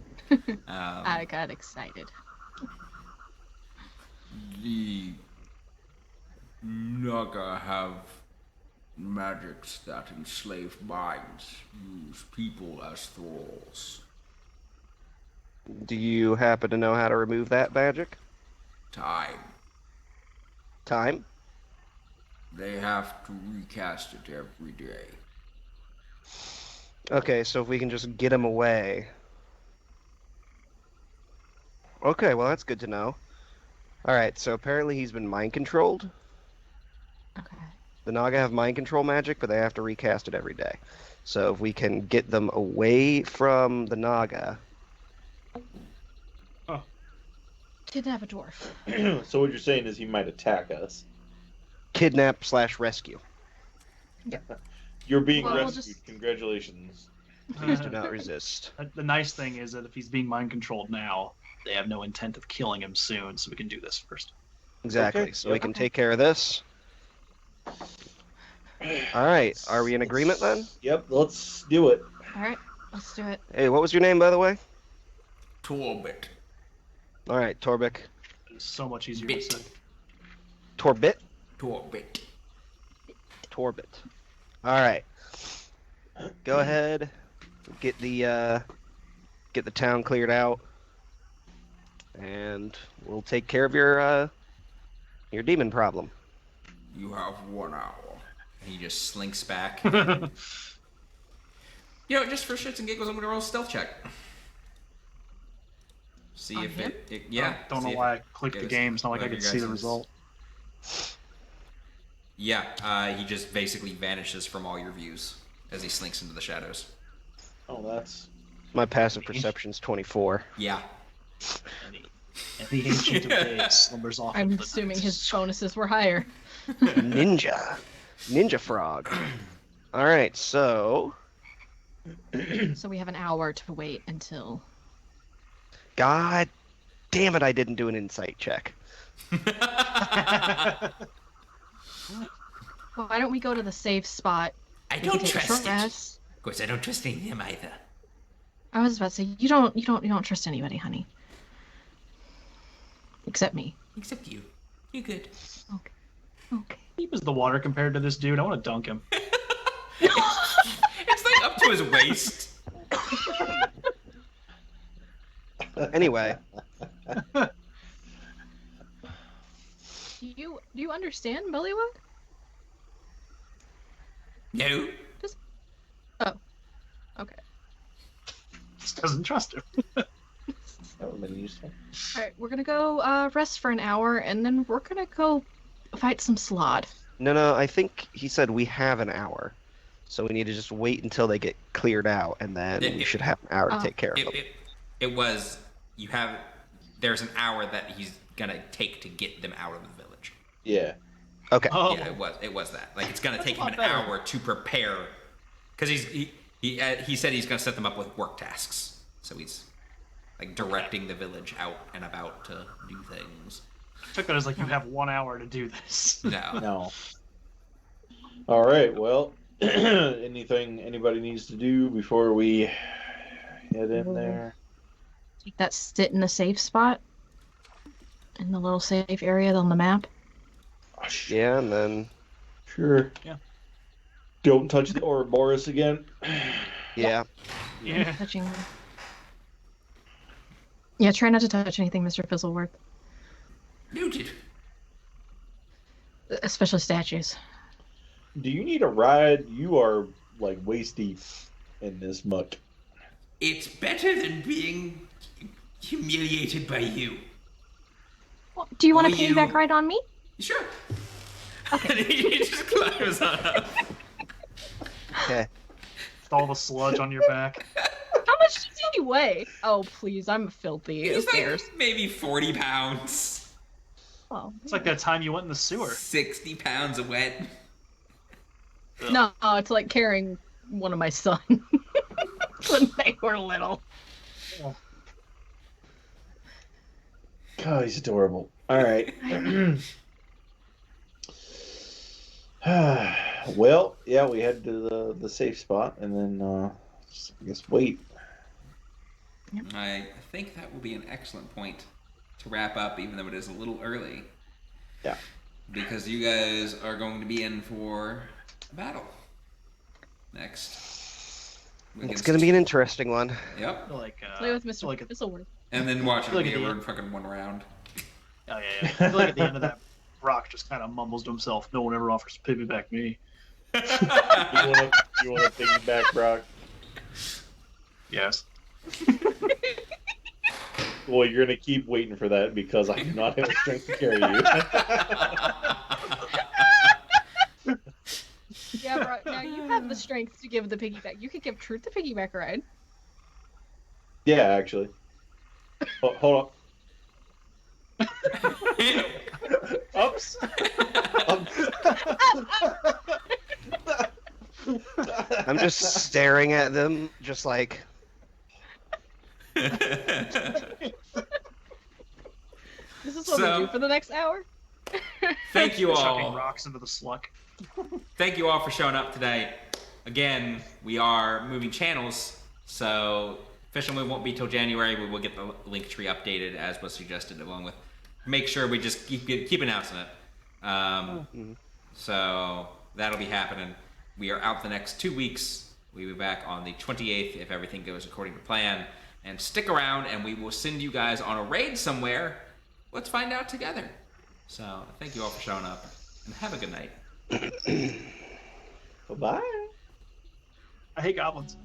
[SPEAKER 5] I got excited.
[SPEAKER 1] The Naga have magics that enslave minds, use people as thralls.
[SPEAKER 4] Do you happen to know how to remove that magic?
[SPEAKER 1] Time.
[SPEAKER 4] Time?
[SPEAKER 1] They have to recast it every day.
[SPEAKER 4] Okay, so if we can just get him away. Okay, well that's good to know. Alright, so apparently he's been mind controlled.
[SPEAKER 5] Okay.
[SPEAKER 4] The Naga have mind control magic, but they have to recast it every day. So if we can get them away from the Naga.
[SPEAKER 5] Kidnap a dwarf.
[SPEAKER 3] So what you're saying is he might attack us.
[SPEAKER 4] Kidnap/rescue.
[SPEAKER 3] You're being
[SPEAKER 5] Well, we'll
[SPEAKER 3] rescued.
[SPEAKER 5] just-
[SPEAKER 3] Congratulations.
[SPEAKER 4] Please do not resist.
[SPEAKER 6] The nice thing is that if he's being mind controlled now, they have no intent of killing him soon, so we can do this first.
[SPEAKER 4] Exactly.
[SPEAKER 3] Okay,
[SPEAKER 4] So we
[SPEAKER 3] yep.
[SPEAKER 4] can take care of this. Alright, are we in agreement then?
[SPEAKER 3] Yep, let's do it.
[SPEAKER 5] Alright, let's do it.
[SPEAKER 4] Hey, what was your name, by the way?
[SPEAKER 1] Torbit.
[SPEAKER 4] Alright, Torbik.
[SPEAKER 6] It's so much easier
[SPEAKER 1] Bit.
[SPEAKER 6] to say.
[SPEAKER 4] Torbit?
[SPEAKER 1] Torbit.
[SPEAKER 4] Torbit. Alright. Go ahead. Get the town cleared out. And we'll take care of your demon problem.
[SPEAKER 1] You have 1 hour. And he just slinks back. Just for shits and giggles, I'm gonna roll a stealth check. See
[SPEAKER 5] On
[SPEAKER 1] if
[SPEAKER 5] him?
[SPEAKER 1] it yeah.
[SPEAKER 6] Don't
[SPEAKER 1] see
[SPEAKER 6] know
[SPEAKER 1] if
[SPEAKER 6] why
[SPEAKER 1] it
[SPEAKER 6] I clicked the
[SPEAKER 1] goes
[SPEAKER 6] game. It's not like I
[SPEAKER 1] whatever
[SPEAKER 6] could
[SPEAKER 1] your
[SPEAKER 6] see the
[SPEAKER 1] guys'
[SPEAKER 6] result.
[SPEAKER 1] Yeah, he just basically vanishes from all your views as he slinks into the shadows.
[SPEAKER 3] Oh, that's
[SPEAKER 4] My passive perception's 24.
[SPEAKER 1] Yeah.
[SPEAKER 6] And the ancient of days slumbers off.
[SPEAKER 5] I'm
[SPEAKER 6] into the
[SPEAKER 5] assuming
[SPEAKER 6] night.
[SPEAKER 5] his bonuses were higher.
[SPEAKER 4] Ninja. Ninja frog. Alright, so...
[SPEAKER 5] So we have an hour to wait until.
[SPEAKER 4] God damn it, I didn't do an insight check.
[SPEAKER 5] Why don't we go to the safe spot?
[SPEAKER 1] I
[SPEAKER 5] We can
[SPEAKER 1] don't
[SPEAKER 5] take a
[SPEAKER 1] trust
[SPEAKER 5] short
[SPEAKER 1] it.
[SPEAKER 5] rest.
[SPEAKER 1] Of course, I don't trust any of them either.
[SPEAKER 5] I was about to say you don't trust anybody, honey. Except me.
[SPEAKER 1] Except you. You good?
[SPEAKER 5] Okay.
[SPEAKER 6] Deep is the water compared to this dude? I want to dunk him.
[SPEAKER 1] It's like up to his waist.
[SPEAKER 4] Anyway,
[SPEAKER 5] Do you understand Bullywug?
[SPEAKER 1] No.
[SPEAKER 5] Okay.
[SPEAKER 6] Just doesn't trust him.
[SPEAKER 3] That would have been useful.
[SPEAKER 5] All right, we're gonna go rest for an hour, and then we're gonna go fight some slod.
[SPEAKER 4] no, I think he said we have an hour. So we need to just wait until they get cleared out, and then we should have an hour to take care of them.
[SPEAKER 1] It was, there's an hour that he's gonna take to get them out of the village.
[SPEAKER 3] Yeah.
[SPEAKER 4] Okay.
[SPEAKER 6] Oh,
[SPEAKER 1] Yeah, it was that. Like, it's gonna take him
[SPEAKER 6] lot
[SPEAKER 1] an
[SPEAKER 6] better.
[SPEAKER 1] hour to prepare, because he said he's gonna set them up with work tasks. So he's like directing the village out and about to do things.
[SPEAKER 6] I took that as like you have 1 hour to do this.
[SPEAKER 1] No.
[SPEAKER 3] No. All right. Well, anything anybody needs to do before we head in there?
[SPEAKER 5] Take that sit in the safe spot in the little safe area on the map.
[SPEAKER 4] Yeah, and then
[SPEAKER 3] Sure.
[SPEAKER 6] Yeah.
[SPEAKER 3] Don't touch the Ouroboros again.
[SPEAKER 4] yeah.
[SPEAKER 6] Yeah.
[SPEAKER 5] Touching. Yeah, try not to touch anything, Mr. Fizzleworth.
[SPEAKER 1] Noted.
[SPEAKER 5] Especially statues.
[SPEAKER 3] Do you need a ride? You are like waist deep in this muck.
[SPEAKER 1] It's better than being humiliated by you.
[SPEAKER 5] Well, do you want
[SPEAKER 1] Will
[SPEAKER 5] a piggyback
[SPEAKER 1] you-
[SPEAKER 5] ride on me?
[SPEAKER 1] Sure.
[SPEAKER 5] Okay.
[SPEAKER 1] And he just climbs on up.
[SPEAKER 4] Okay.
[SPEAKER 6] With all the sludge on your back.
[SPEAKER 5] How much does he weigh? Oh, please, I'm filthy. Who
[SPEAKER 1] He's
[SPEAKER 5] cares?
[SPEAKER 1] like maybe 40 pounds.
[SPEAKER 5] Oh.
[SPEAKER 6] It's like that time you went in the sewer.
[SPEAKER 1] 60 pounds of wet.
[SPEAKER 5] No, it's like carrying one of my sons when they were little.
[SPEAKER 3] God, he's adorable. All right. Well, yeah, we head to the safe spot and then just, I guess wait.
[SPEAKER 1] I think that will be an excellent point to wrap up, even though it is a little early.
[SPEAKER 3] Yeah.
[SPEAKER 1] Because you guys are going to be in for a battle next.
[SPEAKER 4] It's gonna be an interesting one.
[SPEAKER 1] Yep.
[SPEAKER 6] Like,
[SPEAKER 5] Play with Mr.
[SPEAKER 6] Like
[SPEAKER 5] Fizzleworth.
[SPEAKER 1] And then watch it
[SPEAKER 6] Look
[SPEAKER 1] be
[SPEAKER 6] at
[SPEAKER 1] over
[SPEAKER 6] the-
[SPEAKER 1] in fucking one round.
[SPEAKER 6] Oh yeah. I feel like at the end of that, Brock just kind of mumbles to himself. No one ever offers to piggyback me.
[SPEAKER 3] You want to piggyback, Brock?
[SPEAKER 6] Yes.
[SPEAKER 3] Well, you're gonna keep waiting for that because I do not have the strength to carry you.
[SPEAKER 5] Yeah, bro. Now you have the strength to give the piggyback. You could give Truth the piggyback ride.
[SPEAKER 3] Yeah, actually. Oh, hold on. Oops.
[SPEAKER 4] I'm just staring at them, just like,
[SPEAKER 5] This is what
[SPEAKER 1] So-
[SPEAKER 5] we do for the next hour.
[SPEAKER 1] Thank you
[SPEAKER 6] Chucking
[SPEAKER 1] all.
[SPEAKER 6] rocks into the sluck.
[SPEAKER 1] Thank you all for showing up today. Again, we are moving channels, so official move won't be till January. We will get the link tree updated as was suggested, along with make sure we just keep announcing it. So that'll be happening. We are out the next 2 weeks. We'll be back on the 28th if everything goes according to plan. And stick around, and we will send you guys on a raid somewhere. Let's find out together. So thank you all for showing up, and have a good night.
[SPEAKER 3] Bye-bye.
[SPEAKER 6] I hate goblins.